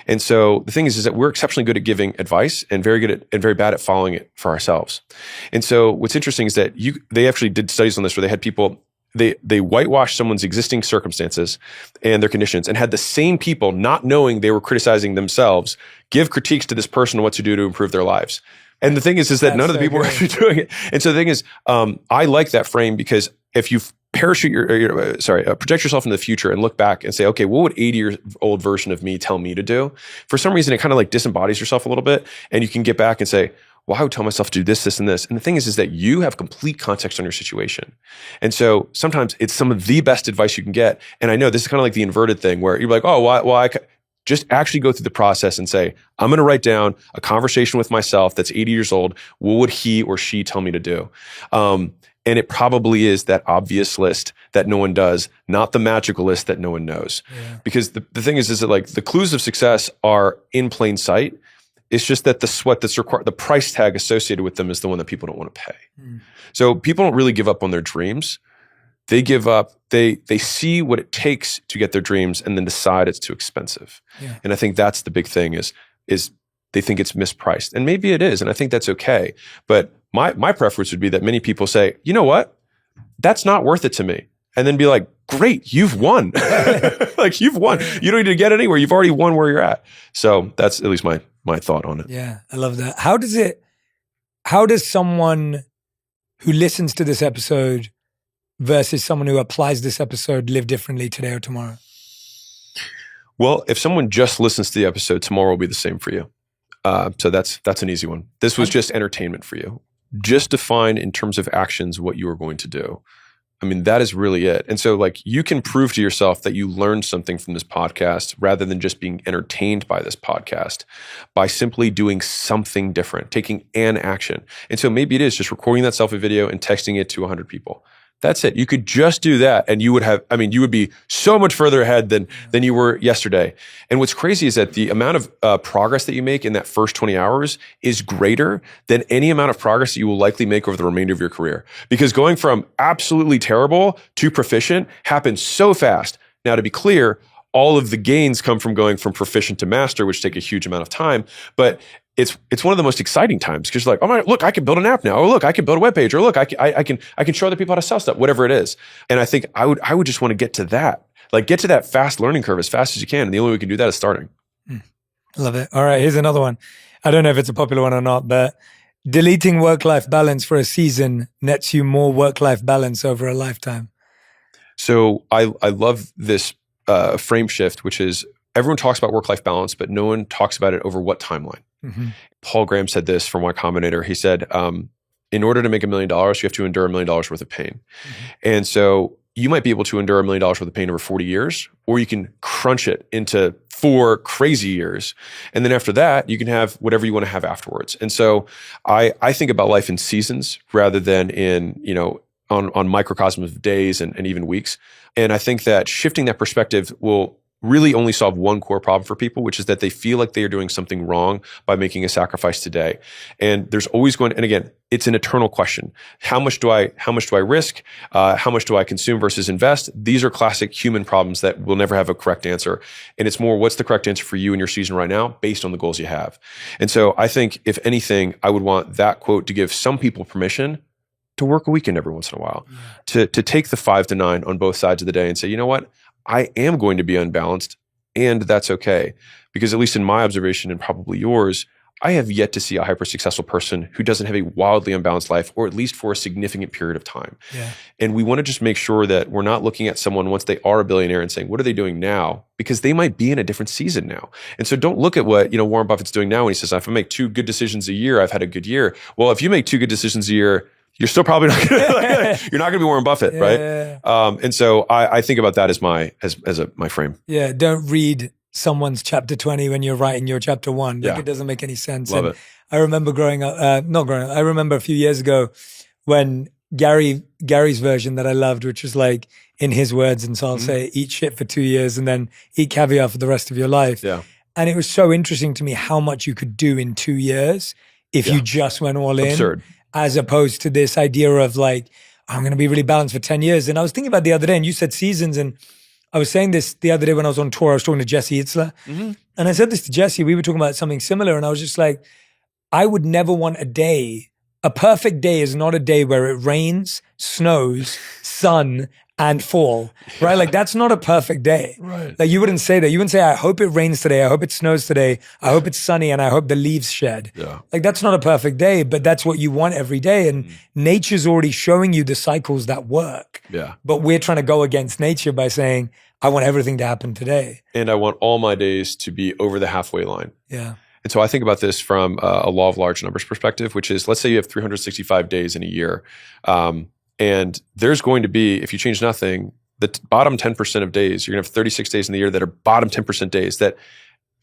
A: And so the thing is that we're exceptionally good at giving advice and very good at and very bad at following it for ourselves. And so what's interesting is that they actually did studies on this where they had people, they whitewashed someone's existing circumstances and their conditions and had the same people, not knowing they were criticizing themselves, give critiques to this person on what to do to improve their lives. And the thing is that none of the people were actually doing it. And so the thing is, I like that frame because if you project yourself into the future and look back and say, okay, what would 80-year-old version of me tell me to do? For some reason, it kind of like disembodies yourself a little bit, and you can get back and say, well, I would tell myself to do this, this, and this. And the thing is that you have complete context on your situation. And so sometimes it's some of the best advice you can get. And I know this is kind of like the inverted thing where you're like, oh, well, I just actually go through the process and say, I'm going to write down a conversation with myself that's 80 years old. What would he or she tell me to do? And it probably is that obvious list that no one does, not the magical list that no one knows. Yeah. Because the thing is that like the clues of success are in plain sight. It's just that the sweat that's required, the price tag associated with them is the one that people don't want to pay. Mm. So people don't really give up on their dreams. They give up, they see what it takes to get their dreams and then decide it's too expensive. Yeah. And I think that's the big thing is they think it's mispriced. And maybe it is, and I think that's okay. But my preference would be that many people say, you know what? That's not worth it to me. And then be like, great, you've won. Like you've won. You don't need to get anywhere. You've already won where you're at. So that's at least my thought on it.
C: Yeah, I love that. How does someone who listens to this episode versus someone who applies this episode live differently today or tomorrow?
A: Well, if someone just listens to the episode, tomorrow will be the same for you. So that's an easy one. This was just entertainment for you. Just define in terms of actions what you are going to do. I mean, that is really it. And so like you can prove to yourself that you learned something from this podcast rather than just being entertained by this podcast by simply doing something different, taking an action. And so maybe it is just recording that selfie video and texting it to 100 people. That's it. You could just do that and you would be so much further ahead than you were yesterday. And what's crazy is that the amount of progress that you make in that first 20 hours is greater than any amount of progress that you will likely make over the remainder of your career. Because going from absolutely terrible to proficient happens so fast. Now, to be clear, all of the gains come from going from proficient to master, which take a huge amount of time. But it's one of the most exciting times because you're like, oh my, look, I can build an app now. Or look, I can build a web page. Or look, I can show other people how to sell stuff, whatever it is. And I think I would just want to get to that, like get to that fast learning curve as fast as you can. And the only way we can do that is starting.
C: Love it. All right, here's another one. I don't know if it's a popular one or not, but deleting work-life balance for a season nets you more work-life balance over a lifetime.
A: So I love this frame shift, which is everyone talks about work-life balance, but no one talks about it over what timeline. Mm-hmm. Paul Graham said this from Y Combinator. He said, in order to make $1 million, you have to endure $1 million worth of pain. Mm-hmm. And so you might be able to endure $1 million worth of pain over 40 years, or you can crunch it into 4 crazy years. And then after that, you can have whatever you want to have afterwards. And so I think about life in seasons rather than in, on microcosms of days and even weeks. And I think that shifting that perspective will really only solve one core problem for people, which is that they feel like they are doing something wrong by making a sacrifice today. And there's always and again, it's an eternal question. How much do I risk? How much do I consume versus invest? These are classic human problems that will never have a correct answer. And it's more, what's the correct answer for you in your season right now based on the goals you have? And so I think if anything, I would want that quote to give some people permission to work a weekend every once in a while, to take the 5 to 9 on both sides of the day and say, you know what? I am going to be unbalanced, and that's okay. Because at least in my observation and probably yours, I have yet to see a hyper-successful person who doesn't have a wildly unbalanced life, or at least for a significant period of time. Yeah. And we want to just make sure that we're not looking at someone once they are a billionaire and saying, what are they doing now? Because they might be in a different season now. And so don't look at what Warren Buffett's doing now when he says, if I make 2 good decisions a year, I've had a good year. Well, if you make 2 good decisions a year, you're still probably not going to, you're not going to be Warren Buffett, right? And so I think about that as my frame.
C: Yeah, don't read someone's chapter 20 when you're writing your chapter 1. Like,
A: yeah.
C: It doesn't make any sense.
A: Love it.
C: I remember I remember a few years ago when Gary's version that I loved, which was like in his words, and so I'll say, eat shit for 2 years and then eat caviar for the rest of your life.
A: Yeah.
C: And it was so interesting to me how much you could do in 2 years if you just went all in.
A: Absurd.
C: As opposed to this idea of like, I'm going to be really balanced for 10 years. And I was thinking about the other day, and you said seasons, and I was saying this the other day when I was on tour. I was talking to Jesse Itzler, and I said this to Jesse. We were talking about something similar, and I was just like, I would never want a day. A perfect day is not a day where it rains, snows, sun, and fall, right? Like that's not a perfect day.
A: Right.
C: Like you wouldn't say that. You wouldn't say, I hope it rains today. I hope it snows today. I hope it's sunny and I hope the leaves shed.
A: Yeah.
C: Like that's not a perfect day, but that's what you want every day. And nature's already showing you the cycles that work.
A: Yeah.
C: But we're trying to go against nature by saying, I want everything to happen today.
A: And I want all my days to be over the halfway line.
C: Yeah.
A: And so I think about this from a law of large numbers perspective, which is, let's say you have 365 days in a year. And there's going to be, if you change nothing, the bottom 10% of days, you're going to have 36 days in the year that are bottom 10% days that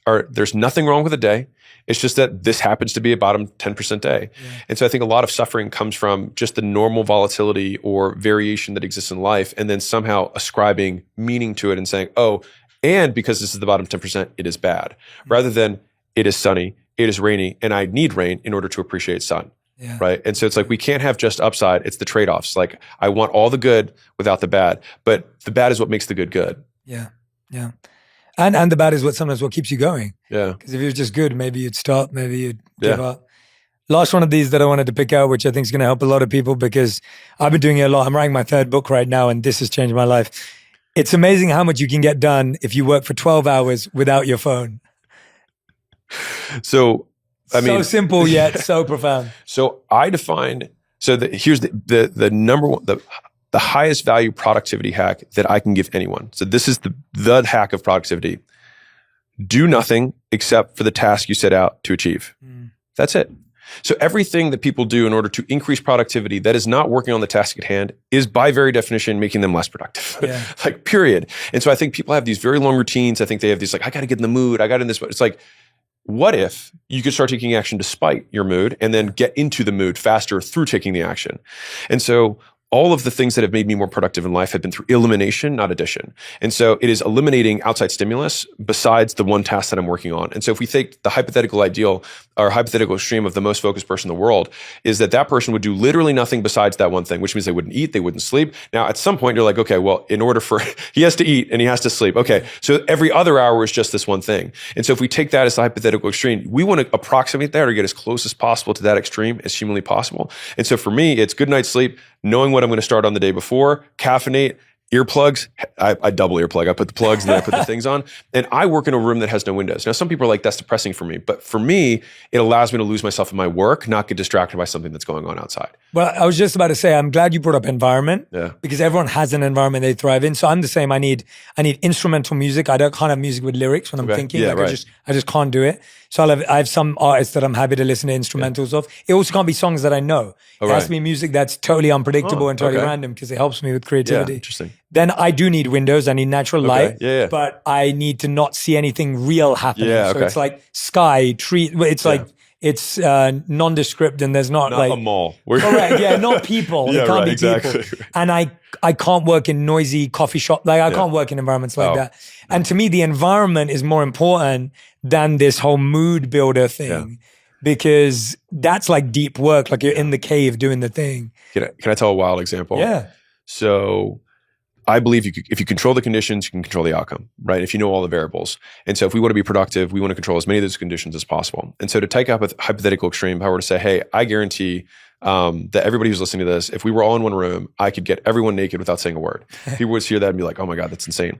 A: are, there's nothing wrong with the day. It's just that this happens to be a bottom 10% day. Yeah. And so I think a lot of suffering comes from just the normal volatility or variation that exists in life, and then somehow ascribing meaning to it and saying, oh, and because this is the bottom 10%, it is bad. Rather than it is sunny, it is rainy, and I need rain in order to appreciate sun. Yeah. Right. And so it's like we can't have just upside. It's the trade-offs. Like I want all the good without the bad, but the bad is what makes the good good.
C: Yeah. Yeah. And the bad is sometimes what keeps you going.
A: Yeah.
C: Because if it was just good, maybe you'd stop, maybe you'd give up. Last one of these that I wanted to pick out, which I think is going to help a lot of people because I've been doing it a lot. I'm writing my 3rd book right now, and this has changed my life. It's amazing how much you can get done if you work for 12 hours without your phone.
A: So,
C: so simple yet so profound.
A: So I define, here's the number one, the highest value productivity hack that I can give anyone. So this is the hack of productivity. Do nothing except for the task you set out to achieve. That's it. So everything that people do in order to increase productivity that is not working on the task at hand is by very definition making them less productive. Like, period. And so I think people have these very long routines. I think they have these like, I got to get in the mood. I got in this. It's like, what if you could start taking action despite your mood and then get into the mood faster through taking the action? And so all of the things that have made me more productive in life have been through elimination, not addition. And so it is eliminating outside stimulus besides the one task that I'm working on. And so if we take the hypothetical ideal or hypothetical extreme of the most focused person in the world, is that person would do literally nothing besides that one thing, which means they wouldn't eat, they wouldn't sleep. Now, at some point, you're like, okay, well, in order for, he has to eat and he has to sleep. Okay, so every other hour is just this one thing. And so if we take that as the hypothetical extreme, we want to approximate that or get as close as possible to that extreme as humanly possible. And so for me, it's good night's sleep, knowing what I'm going to start on the day before, caffeinate, earplugs. I double earplug. I put the plugs and then I put the things on. And I work in a room that has no windows. Now, some people are like, that's depressing for me. But for me, it allows me to lose myself in my work, not get distracted by something that's going on outside.
C: Well, I was just about to say, I'm glad you brought up environment because everyone has an environment they thrive in. So I'm the same. I need instrumental music. I can't have music with lyrics when I'm thinking.
A: Yeah,
C: I just can't do it. So I have some artists that I'm happy to listen to instrumentals of. It also can't be songs that I know. It has to be music that's totally unpredictable and totally random because it helps me with creativity.
A: Yeah, interesting.
C: Then I do need windows. I need natural light. But I need to not see anything real happening. So it's like sky, tree. It's like it's nondescript and there's not like
A: a mall.
C: Correct. Yeah, not people. It can't be people. And I can't work in noisy coffee shop. Like I can't work in environments like that. And to me, the environment is more important than this whole mood builder thing. Because that's like deep work, like you're in the cave doing the thing.
A: Can I tell a wild example?
C: Yeah.
A: So I believe if you control the conditions, you can control the outcome, right? If you know all the variables. And so if we want to be productive, we want to control as many of those conditions as possible. And so to take up a hypothetical extreme, if I were to say, hey, I guarantee that everybody who's listening to this, if we were all in one room, I could get everyone naked without saying a word. People would hear that and be like, oh my God, that's insane.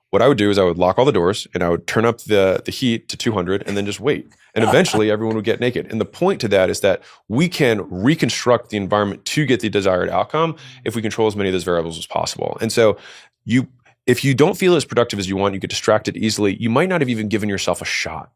A: What I would do is I would lock all the doors and I would turn up the heat to 200 and then just wait. And eventually everyone would get naked. And the point to that is that we can reconstruct the environment to get the desired outcome if we control as many of those variables as possible. And so if you don't feel as productive as you want, you get distracted easily, you might not have even given yourself a shot,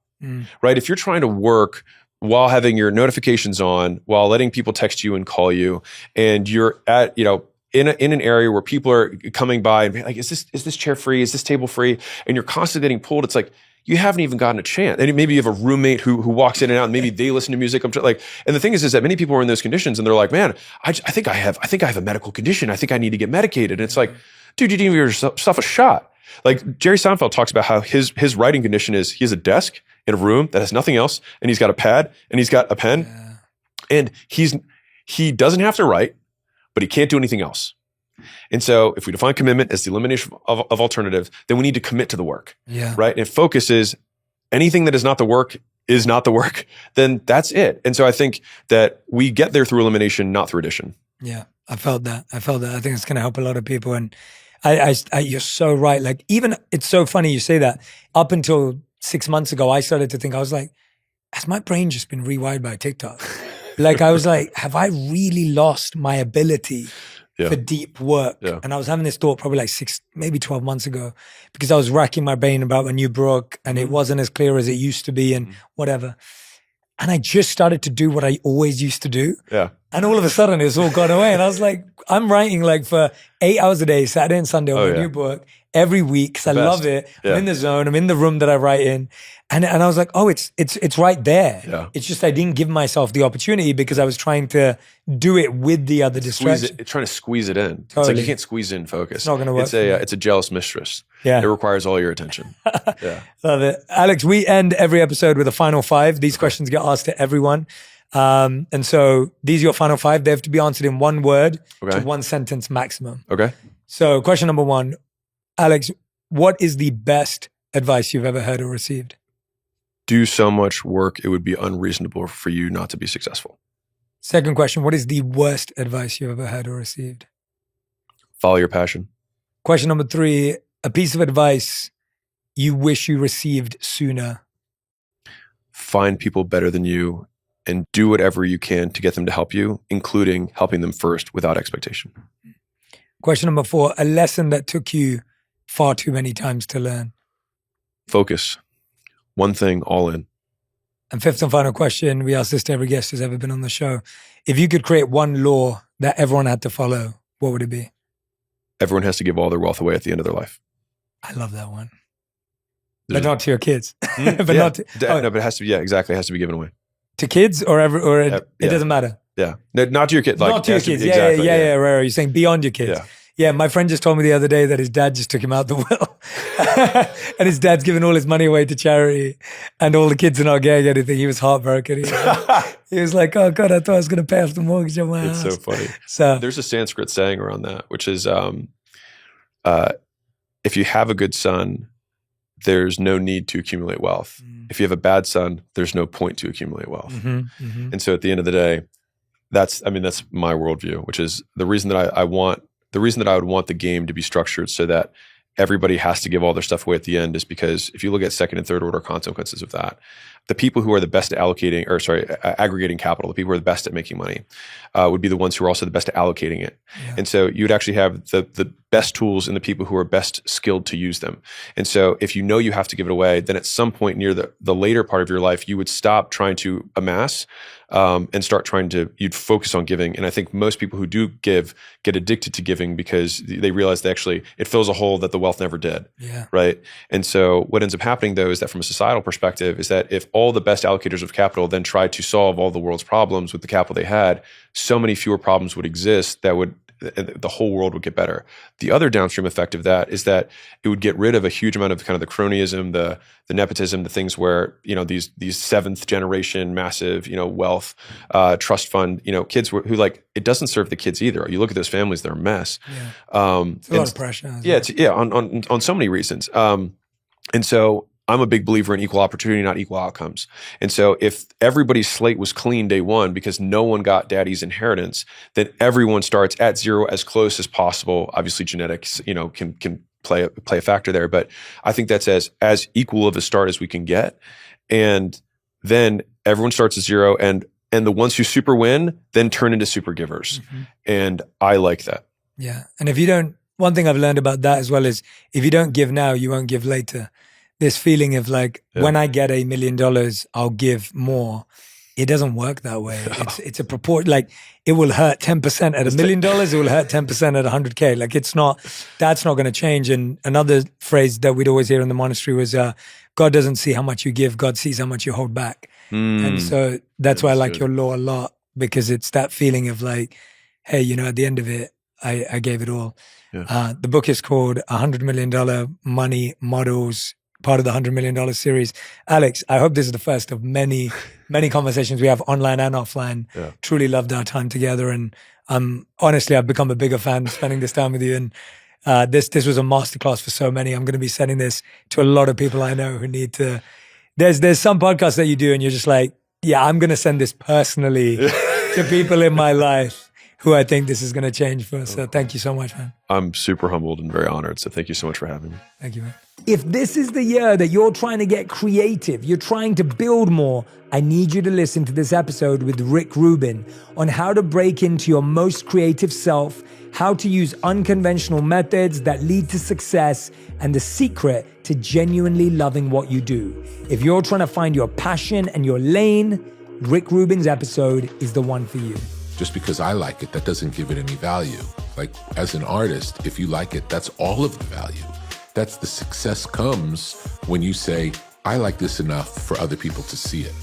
A: right? If you're trying to work while having your notifications on, while letting people text you and call you, and you're at, in an area where people are coming by and be like, is this chair free? Is this table free? And you're constantly getting pulled. It's like, you haven't even gotten a chance. And maybe you have a roommate who walks in and out and maybe they listen to music. And the thing is that many people are in those conditions and they're like, man, I think I have a medical condition. I think I need to get medicated. And it's like, dude, you didn't give yourself a shot. Like Jerry Seinfeld talks about how his writing condition is he has a desk in a room that has nothing else. And he's got a pad and he's got a pen and he doesn't have to write, but he can't do anything else. And so if we define commitment as the elimination of alternatives, then we need to commit to the work, right? And if focus is anything that is not the work, then that's it. And so I think that we get there through elimination, not through addition.
C: Yeah, I felt that. I think it's going to help a lot of people. And I you're so right. Like even, it's so funny you say that. Up until 6 months ago, I started to think, I was like, has my brain just been rewired by TikTok? Like I was like, have I really lost my ability for deep work? And I was having this thought probably like 6, maybe 12 months ago, because I was racking my brain about a new book and it wasn't as clear as it used to be and whatever. And I just started to do what I always used to do. And all of a sudden it's all gone away. And I was like, I'm writing like for 8 hours a day, Saturday and Sunday on my new book every week because I love it. I'm in the zone. I'm in the room that I write in. And I was like, oh, it's right there. It's just I didn't give myself the opportunity because I was trying to do it with the other distractions.
A: Trying to squeeze it in.
C: Totally.
A: It's like you can't squeeze in focus.
C: It's not going to work.
A: It's a jealous mistress. It requires all your attention.
C: Love it. Alex, we end every episode with a final 5. These questions get asked to everyone. And so these are your final 5. They have to be answered in one word to one sentence maximum.
A: Okay.
C: So question number 1, Alex, what is the best advice you've ever heard or received?
A: Do so much work, it would be unreasonable for you not to be successful.
C: Second question, what is the worst advice you've ever heard or received?
A: Follow your passion.
C: Question number 3, a piece of advice you wish you received sooner.
A: Find people better than you and do whatever you can to get them to help you, including helping them first without expectation.
C: Question number 4, a lesson that took you far too many times to learn.
A: Focus. One thing, all in.
C: And 5th and final question, we ask this to every guest who's ever been on the show. If you could create one law that everyone had to follow, what would it be?
A: Everyone has to give all their wealth away at the end of their life.
C: I love that one. But not to your kids. But
A: no, but it has to be, exactly. It has to be given away.
C: To kids or it doesn't matter?
A: Yeah. No, not to your kids. Like,
C: not to your kids.
A: Exactly,
C: yeah, right. You're saying beyond your kids. Yeah, my friend just told me the other day that his dad just took him out the will. And his dad's giving all his money away to charity. And all the kids are not getting anything. He was heartbroken. He was like, oh God, I thought I was going to pay off the mortgage on my house.
A: It's so funny.
C: So
A: there's a Sanskrit saying around that, which is if you have a good son, there's no need to accumulate wealth. If you have a bad son, there's no point to accumulate wealth. And so at the end of the day, that's my worldview, which is the reason that I would want the game to be structured so that everybody has to give all their stuff away at the end is because if you look at second and third order consequences of that, the people who are the best at aggregating capital, the people who are the best at making money, would be the ones who are also the best at allocating it. Yeah. And so you would actually have the best tools in the people who are best skilled to use them. And so if you know you have to give it away, then at some point near the later part of your life, you would stop trying to amass and start you'd focus on giving. And I think most people who do give get addicted to giving because they realize it fills a hole that the wealth never did.
C: Yeah.
A: Right. And so what ends up happening though is that from a societal perspective is that if all the best allocators of capital then tried to solve all the world's problems with the capital they had, so many fewer problems would exist that the whole world would get better. The other downstream effect of that is that it would get rid of a huge amount of kind of the cronyism, the nepotism, the things where, these 7th generation massive, wealth, trust fund, kids who like, it doesn't serve the kids either. You look at those families, they're a mess.
C: Yeah. It's a lot of pressure.
A: On so many reasons. And so I'm a big believer in equal opportunity, not equal outcomes. And so if everybody's slate was clean day one because no one got daddy's inheritance, then everyone starts at zero as close as possible. Obviously genetics, can play a factor there, but I think that's as equal of a start as we can get. And then everyone starts at zero and the ones who super win then turn into super givers. And I like that.
C: Yeah. And one thing I've learned about that as well is if you don't give now, you won't give later. This feeling of like, when I get $1 million, I'll give more. It doesn't work that way. It's a proportion. Like it will hurt 10% at $1 million. It will hurt 10% at 100K. Like that's not going to change. And another phrase that we'd always hear in the monastery was, God doesn't see how much you give. God sees how much you hold back. And so that's why I like your law a lot, because it's that feeling of like, hey, at the end of it, I gave it all. Yeah. The book is called $100 Million Money Models, part of the $100 Million series. Alex, I hope this is the first of many, many conversations we have online and offline.
A: Yeah.
C: Truly loved our time together. And honestly, I've become a bigger fan spending this time with you. And this was a masterclass for so many. I'm going to be sending this to a lot of people I know who need to. There's some podcasts that you do and you're just like, yeah, I'm going to send this personally to people in my life who I think this is going to change for. So thank you so much, man.
A: I'm super humbled and very honored. So thank you so much for having me.
C: Thank you, man. If this is the year that you're trying to get creative, you're trying to build more, I need you to listen to this episode with Rick Rubin on how to break into your most creative self, how to use unconventional methods that lead to success, and the secret to genuinely loving what you do. If you're trying to find your passion and your lane, Rick Rubin's episode is the one for you.
F: Just because I like it, that doesn't give it any value. Like as an artist, if you like it, that's all of the value. That's the success comes when you say, I like this enough for other people to see it.